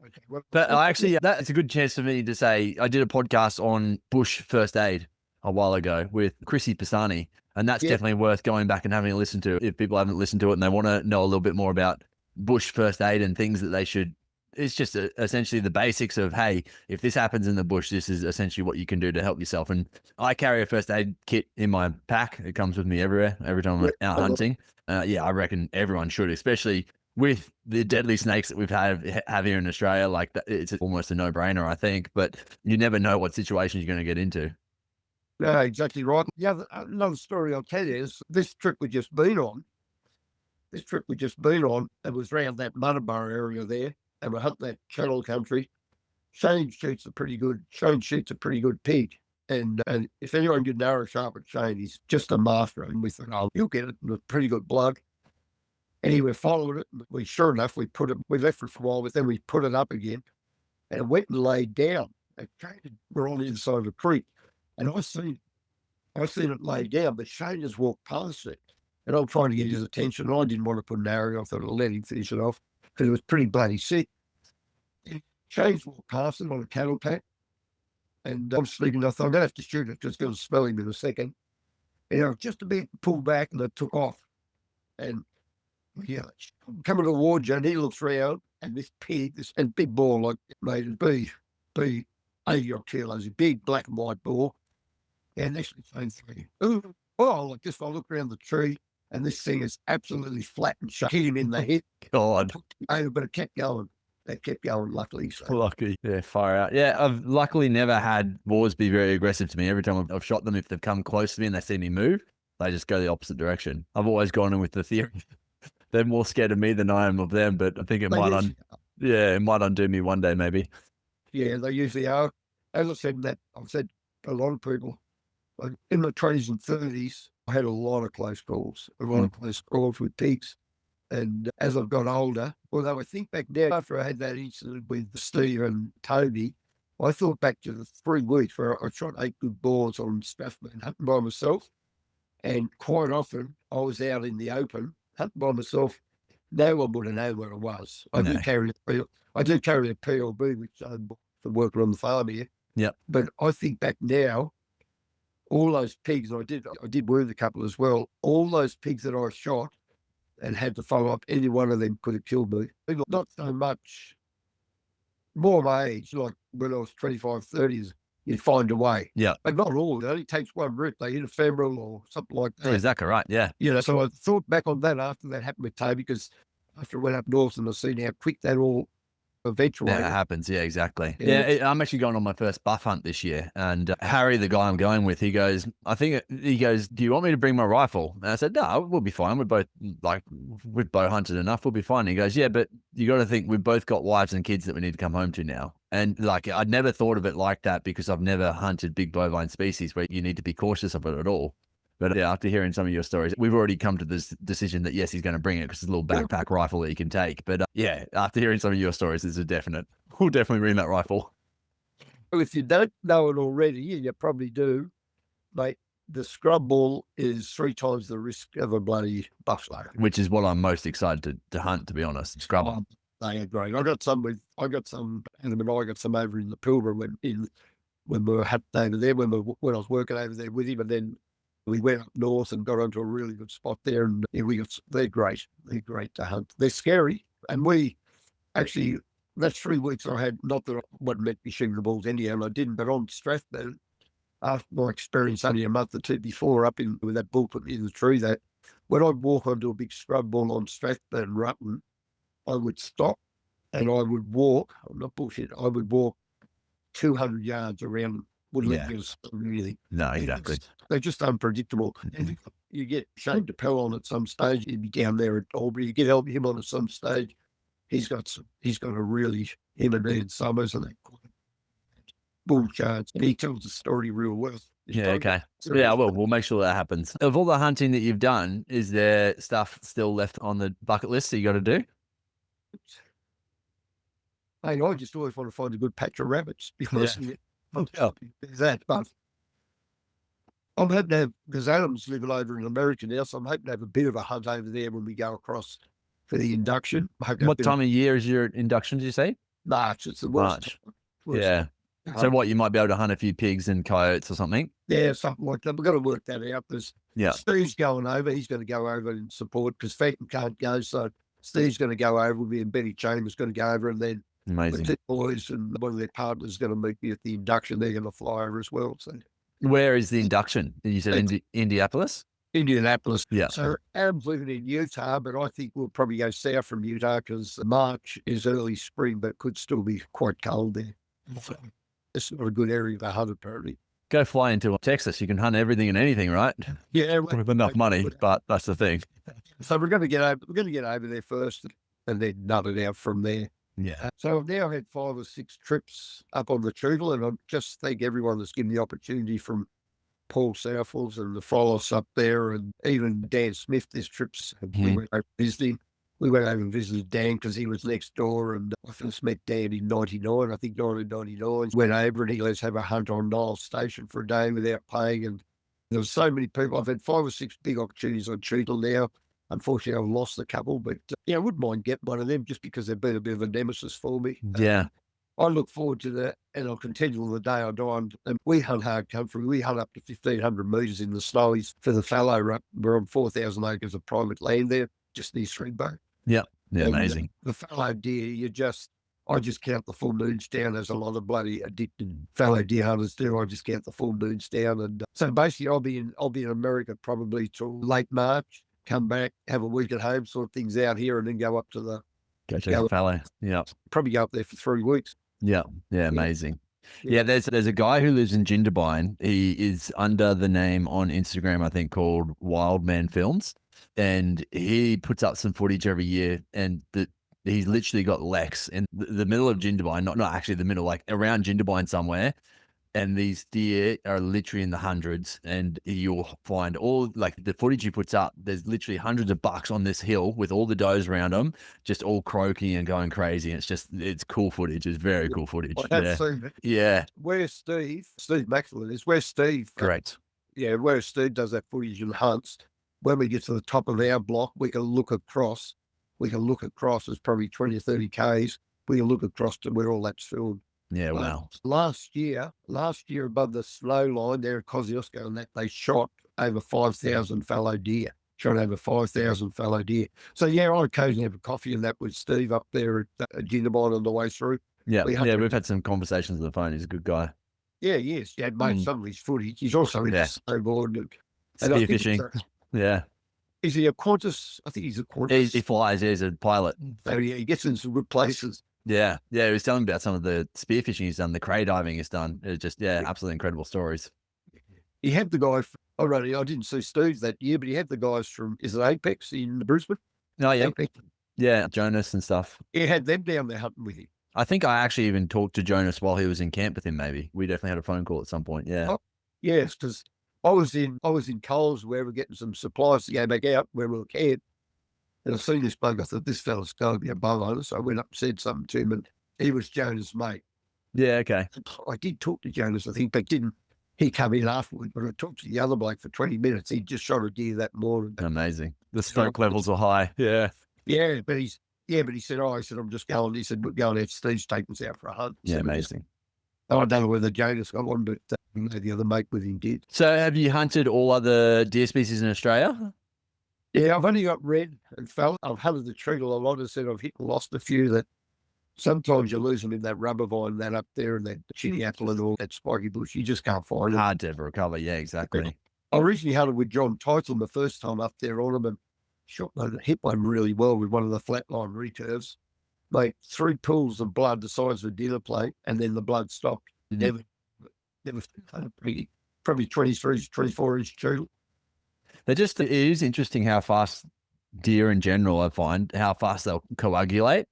okay, well, But actually, that's a good chance for me to say I did a podcast on bush first aid a while ago with Chrissy Pisani, and that's definitely worth going back and having a listen to if people haven't listened to it and they want to know a little bit more about bush first aid and things that they should. It's just essentially the basics of, hey, if this happens in the bush, this is essentially what you can do to help yourself. And I carry a first aid kit in my pack. It comes with me everywhere, every time I'm out hunting. Yeah, I reckon everyone should, especially with the deadly snakes that we've have here in Australia. Like that, it's almost a no-brainer, I think. But you never know what situation you're going to get into. no, exactly right. Yeah, another story I'll tell you is this trip we've just been on. It was around that Muttaburra area there, and we hunt that channel country. Shane shoots a pretty good pig. And if anyone did an arrow sharp at Shane, he's just a master. And we thought, oh, you'll get it with pretty good blood. Anyway, followed it. Sure enough, we left it for a while, but then we put it up again, and it went and laid down. We're on the inside of the creek, and I seen I seen it laid down, but Shane just walked past it. And I'm trying to get his attention. I didn't want to put an arrow. I thought I'd let him finish it off because it was pretty bloody sick. And Shane's walked past it on a cattle pack. And I'm sleeping. I thought, I'm going to have to shoot it because it's going to smell him in a second. And I was just a bit pulled back and I took off. And yeah, I'm coming towards you and he looks round and this pig, this and big boar, like it made it be 80 odd kilos, a big black and white boar. And actually saying three. Oh, like this, I look around the tree and this thing is absolutely flat and shut. Hit him in the head. God. But it kept going. It kept going, luckily. So. Lucky. Yeah, far out. Yeah, I've luckily never had boars be very aggressive to me. Every time I've shot them, if they've come close to me and they see me move, they just go the opposite direction. I've always gone in with the theory they're more scared of me than I am of them, but I think it might undo me one day, maybe. Yeah, they usually are. As I said, I've said a lot of people, like in my 20s and 30s, I had a lot of close calls, with pigs. And as I've got older, although I think back now, after I had that incident with Steve and Toby, I thought back to the 3 weeks where I shot 8 good boars on Strathman hunting by myself. And quite often I was out in the open hunting by myself. No one would have known where I was. I do carry a PLB, which I'm for working on the farm here. Yeah. But I think back now, all those pigs, I did wound a couple as well. All those pigs that I shot and had to follow up, any one of them could have killed me. Not so much more my age, like when I was 25, 30s, you'd find a way. Yeah. But not all. It only takes one rip. They hit a femoral or something like that. Oh, exactly right. Yeah. So I thought back on that after that happened with Toby, because after I went up north and I seen how quick that all eventuated. Yeah, it happens. Yeah, exactly. Yeah, I'm actually going on my first buff hunt this year. And Harry, the guy I'm going with, he goes, do you want me to bring my rifle? And I said, no, we'll be fine. We've bow hunted enough. We'll be fine. And he goes, yeah, but you got to think we've both got wives and kids that we need to come home to now. And like, I'd never thought of it like that because I've never hunted big bovine species where you need to be cautious of it at all. But yeah, after hearing some of your stories, we've already come to this decision that yes, he's going to bring it because it's a little backpack rifle that you can take. But yeah, after hearing some of your stories, it's a definite. We'll definitely bring that rifle. Well, if you don't know it already, and you probably do, mate, the scrub ball is 3 times the risk of a bloody buffalo. Which is what I'm most excited to hunt, to be honest. Scrub. They are great. I got some, and I got some over in the Pilbara when we were hunting over there, when I was working over there with him, and then we went up north and got onto a really good spot there, and they're great. They're great to hunt. They're scary, and we actually, that's 3 weeks I had, not that I wasn't meant to be shooting the balls anyhow, and I didn't, but on Strathman, after my experience only a month or two before up with that bull put me in the tree, that when I'd walk onto a big scrub ball on Strathman and Rutten, I would stop and I would walk, I'm not bullshit, I would walk 200 yards around them. Wouldn't let me really. No, exactly. They're just unpredictable. And you get Shane DePell on at some stage. He'd be down there at Albury. You get him on at some stage. He's got a really, him and Ian Summers and that bull charge. And he tells the story real well. Yeah, okay. Yeah, we'll make sure that happens. Of all the hunting that you've done, is there stuff still left on the bucket list that you got to do? Hey, I just always want to find a good patch of rabbits because that. But I'm hoping to have, because Adam's living over in America now, so I'm hoping to have a bit of a hunt over there when we go across for the induction. What time of year is your induction, did you say? March. It's the worst. Yeah. So what, you might be able to hunt a few pigs and coyotes or something? Yeah, something like that. We've got to work that out. Steve's going over. He's going to go over and support because Fenton can't go. So Steve's going to go over with me, and Benny Chambers going to go over, and then amazing. The boys and one of their partners is going to meet me at the induction. They're going to fly over as well. So, where is the induction? You said Indianapolis? Indianapolis. Yeah. So Adam's living in Utah, but I think we'll probably go south from Utah because March is early spring, but it could still be quite cold there. So it's not a good area to hunt, apparently. Go fly into Texas. You can hunt everything and anything, right? Yeah, with enough money, but that's the thing. So we're going to get over there first, and then nut it out from there. Yeah. So I've now had 5 or 6 trips up on the Triple, and I just thank everyone that's given the opportunity, from Paul Southwells and the Frollos up there, and even Dan Smith. This trips. We went over visiting. We went over and visited Dan because he was next door, and I first met Dan in 99, I think 1999. Went over and he let us have a hunt on Niles Station for a day without paying, and There's so many people. I've had 5 or 6 big opportunities on Cheadle now. Unfortunately, I've lost a couple, but I wouldn't mind getting one of them just because they've been a bit of a nemesis for me. Yeah. I look forward to that, and I'll continue on the day I die. And we hunt hard country. We hunt up to 1,500 metres in the snowies for the fallow rut. We're on 4,000 acres of private land there, just near Stringbo. Yeah. Yeah. And Amazing. the fallow deer, I just count the full moons down, as a lot of bloody addicted fallow deer hunters do. I just count the full moons down, and so basically, I'll be in America probably till late March. Come back, have a week at home, sort things out here, and then go up to Go check the fallow. Yeah. probably go up there for 3 weeks. Yeah. Yeah. Amazing. Yeah. Yeah. There's a guy who lives in Jindabyne. He is under the name on Instagram, I think, called Wildman Films, and he puts up some footage every year. And he's literally got Lex in the middle of Jindabyne, not actually the middle, like around Jindabyne somewhere. And these deer are literally in the hundreds, and you'll find all like the footage he puts up. There's literally hundreds of bucks on this hill with all the does around them, just all croaking and going crazy. And it's cool footage. It's very cool footage. I have seen it. Yeah. Where Steve Maxwell is, where Steve, Correct. where Steve does that footage and hunts. When we get to the top of our block, we can look across. It's probably 20 or 30 Ks. We can look across to where all that's filmed. Yeah, wow. Last year above the snow line there at Kosciuszko, and that they shot over 5,000 fallow deer. So yeah, I occasionally have a coffee and that with Steve up there at Jindabyne on the way through. Yeah, we've had some conversations on the phone. He's a good guy. Yeah, yes. He had made some of his footage. He's also into snowboard. Spear fishing. Yeah. Is he a Qantas? I think he's a Qantas. He flies. He's a pilot. So yeah, he gets in some good places. Yeah. Yeah. He was telling me about some of the spearfishing he's done, the cray diving he's done. It's just, absolutely incredible stories. He had the guy, I didn't see Steve that year, but he had the guys from, is it Apex in Brisbane? Oh, yeah. Apex. Yeah. Jonas and stuff. He had them down there hunting with him. I think I actually even talked to Jonas while he was in camp with him, maybe. We definitely had a phone call at some point. Yeah. Oh, yes, because I was in Coles where we're getting some supplies to go back out where we were camped. And I seen this bloke. I thought, this fella's going to be a bowhunter. So I went up and said something to him, and he was Jonas' mate. Yeah, okay. I did talk to Jonas, I think, but he come in afterwards. But I talked to the other bloke for 20 minutes. He just shot a deer that morning. Amazing. The stoke levels are high. Yeah. Yeah, but he said, I'm just going. He said, we're going out. Steve's taking us out for a hunt. Yeah, amazing. I don't know whether Jonas got one, but the other mate with him did. So have you hunted all other deer species in Australia? Yeah, I've only got red and fallow. I've hunted the treacle a lot. I said I've hit and lost a few that sometimes you lose them in that rubber vine, that up there, and that chitty apple and all that spiky bush. You just can't find them. Hard to ever recover. Yeah, exactly. I originally hunted with John Title the first time up there on them, and hit one really well with one of the flatline recurves. Mate, 3 pools of blood the size of a dinner plate, and then the blood stopped. Never probably 23, 24 inch treacle. It is interesting how fast deer in general, I find, how fast they'll coagulate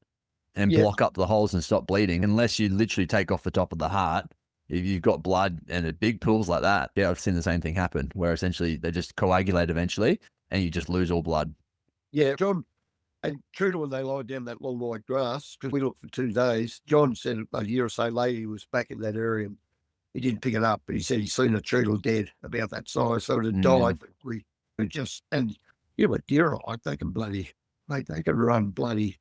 and block up the holes and stop bleeding, unless you literally take off the top of the heart. If you've got blood and it big pools like that, I've seen the same thing happen, where essentially they just coagulate eventually and you just lose all blood. Yeah, John, and true to when they lie down that long white grass, because we looked for 2 days, John said a year or so later he was back in that area and he didn't pick it up, but he said he's seen a treacle dead about that size, so it had died. We just, and what deer are like, they can run bloody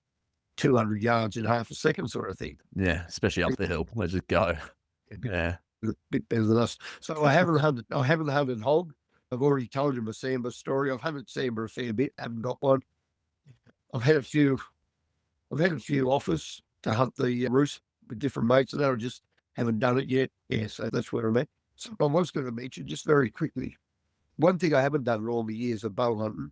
200 yards in half a second sort of thing. Yeah, especially up the hill. They just go. Yeah. A bit better than us. So I haven't hunted hog. I've already told you my sambar story. I've hunted sambar a fair bit, haven't got one. I've had a few offers to hunt the roost with different mates, and I just haven't done it yet. Yeah, so that's where I'm at. So I was going to mention just very quickly, one thing I haven't done in all my years of bow hunting,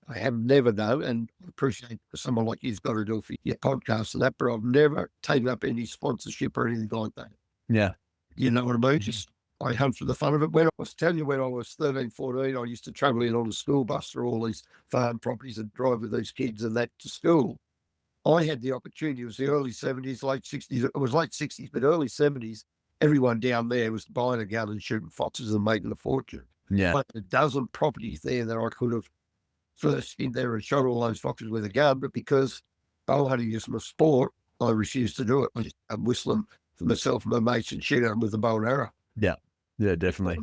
I have never done, and I appreciate someone like you's got to do for your podcast and that, but I've never taken up any sponsorship or anything like that. Yeah. You know what I mean? Just, I hunt for the fun of it. When I was telling you, when I was 13, 14, I used to travel in on a school bus through all these farm properties and drive with these kids and that to school. I had the opportunity. It was the early 70s, late 60s. It was late 60s, but early 70s. Everyone down there was buying a gun and shooting foxes and making a fortune. Yeah. But a dozen properties there that I could have first in there and shot all those foxes with a gun, but because bow hunting is my sport, I refused to do it. I'm whistling for myself and my mates and shoot them with a bow and arrow. Yeah. Yeah, definitely.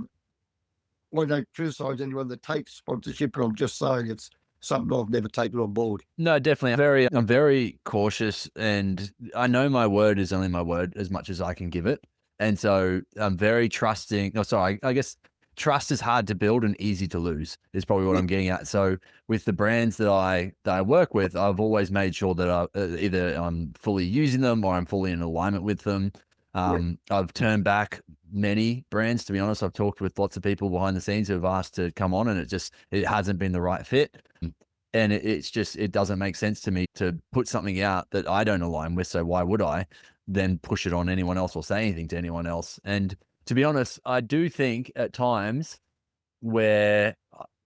I don't criticise anyone that takes sponsorship, but I'm just saying it's something I've never taken on board. No, definitely. I'm very cautious, and I know my word is only my word as much as I can give it. And so I'm very trusting. No, sorry, I guess trust is hard to build and easy to lose is probably what Yeah. I'm getting at. So with the brands that I work with, I've always made sure that either I'm fully using them or I'm fully in alignment with them. Yeah. I've turned back many brands, to be honest. I've talked with lots of people behind the scenes who have asked to come on, and it hasn't been the right fit. And it doesn't make sense to me to put something out that I don't align with. So why would I then push it on anyone else or say anything to anyone else? And to be honest, I do think at times where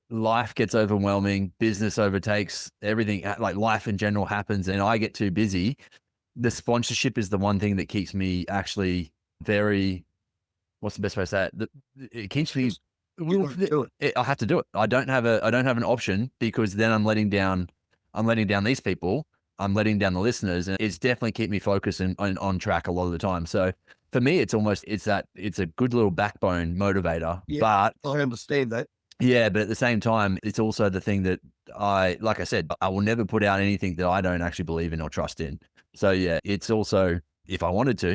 life gets overwhelming, business overtakes everything, like life in general happens, and I get too busy, the sponsorship is the one thing that keeps me actually very, what's the best way to say it? It keeps me, You gotta do it. I have to do it. I don't have an option, because then I'm letting down these people. I'm letting down the listeners, and it's definitely keep me focused and on track a lot of the time. So for me, it's a good little backbone motivator, Yeah, but I understand that. yeah, but at the same time, it's also the thing that like I said, I will never put out anything that I don't actually believe in or trust in. So yeah, it's also, if I wanted to,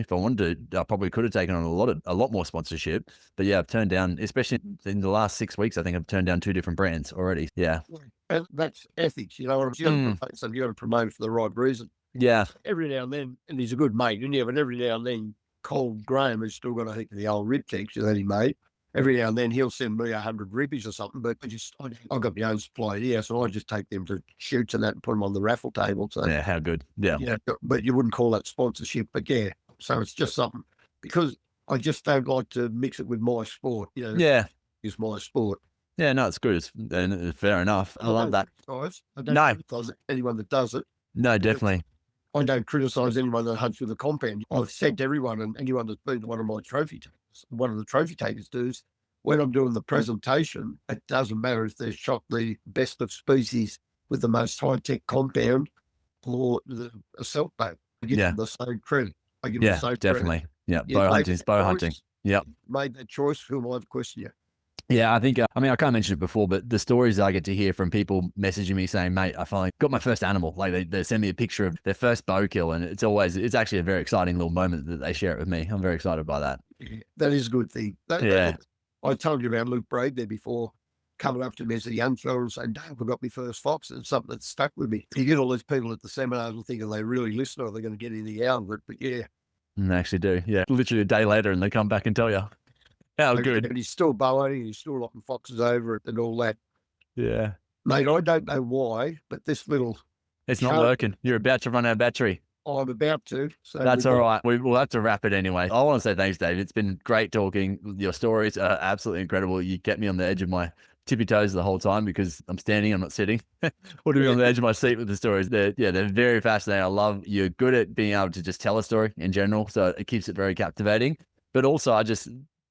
I probably could have taken on a lot more sponsorship. But yeah, I've turned down, especially in the last 6 weeks, I think I've turned down 2 different brands already. Yeah. And that's ethics, you know. You got to promote something, you got to promote it for the right reason. Yeah. Every now and then, and he's a good mate, and yeah, but every now and then, Cole Graham has still got a heap of the old rib texture that he made. Every now and then, he'll send me 100 ribbies or something, but I've got my own supply here, so I just take them to shoots and that and put them on the raffle table. So, Yeah. How good. Yeah. yeah, but you wouldn't call that sponsorship, but yeah, so it's just something because I just don't like to mix it with my sport. You know, Yeah. it's my sport. Yeah. No, it's good. And fair enough. I love that. I don't No, criticise anyone that does it. no, definitely. I don't criticise anyone that hunts with a compound. I've said to everyone and anyone that's been to one of my trophy takers, one of the trophy takers dues, when I'm doing the presentation, it doesn't matter if they've shot the best of species with the most high-tech compound or a silk boat. I give Yeah. them the same credit. I give them the Yeah, same credit. definitely. Yeah. You Bow made hunting is that bow choice. hunting. Yep. Made that choice. Who am I to question you? Yeah, I think, I mean, I can't mention it before, but the stories I get to hear from people messaging me saying, mate, I finally got my first animal. Like they send me a picture of their first bow kill, and it's actually a very exciting little moment that they share it with me. I'm very excited by that. Yeah, that is a good thing. Yeah. I told you about Luke Braid there before, coming up to me as a young fellow and saying, Dave, I got my first fox. And it's something that stuck with me. You get all these people at the seminars and thinking they really listen or they're going to get anything out of it. But yeah, And they actually do. Yeah. Literally a day later, and they come back and tell you how good. and he's still bowhunting, he's still locking foxes over it and all that. Yeah. Mate, I don't know why, but this little, It's not Sharp. working. You're about to run out of battery. I'm about to. So That's we've all got- right. We'll have to wrap it anyway. I want to say thanks, Dave. It's been great talking. Your stories are absolutely incredible. You kept me on the edge of my tippy toes the whole time because I'm standing, I'm not sitting. Or to be on the edge of my seat with the stories. They're very fascinating. I love you're good at being able to just tell a story in general. So it keeps it very captivating. But also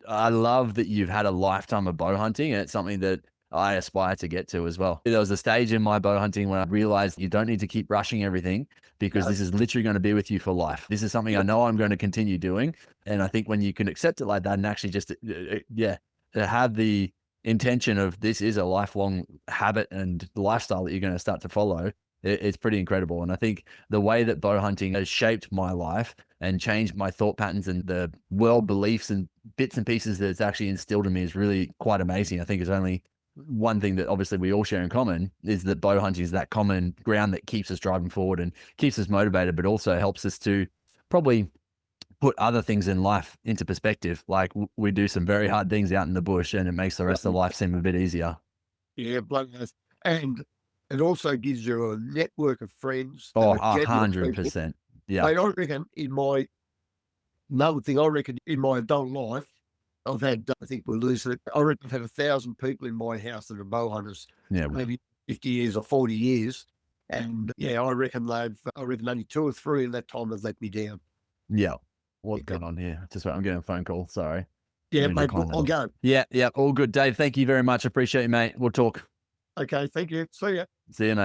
I love that you've had a lifetime of bow hunting, and it's something that I aspire to get to as well. There was a stage in my bow hunting when I realized you don't need to keep rushing everything, because this is literally going to be with you for life. This is something I know I'm going to continue doing. And I think when you can accept it like that and actually just, to have the intention of this is a lifelong habit and lifestyle that you're going to start to follow, it's pretty incredible. And I think the way that bow hunting has shaped my life and changed my thought patterns and the world beliefs and bits and pieces that it's actually instilled in me is really quite amazing. I think it's only one thing that obviously we all share in common is that bow hunting is that common ground that keeps us driving forward and keeps us motivated, but also helps us to probably put other things in life into perspective. Like we do some very hard things out in the bush, and it makes the rest of life seem a bit easier. Yeah, bloody hell. And it also gives you a network of friends. that Oh, are genuine people. 100%. Yeah. Mate, I reckon another thing, I reckon in my adult life, I've had, I think we'll lose it. I reckon I've had 1,000 people in my house that are bow hunters, Yeah. maybe 50 years or 40 years. And yeah, I reckon only 2 or 3 in that time have let me down. Yeah. What's going on here? Just wait, I'm getting a phone call. Sorry. Yeah, Let me mate, decline I'll that. go. Yeah. All good, Dave. Thank you very much. Appreciate you, mate. We'll talk. Okay, thank you. See ya. See you, mate.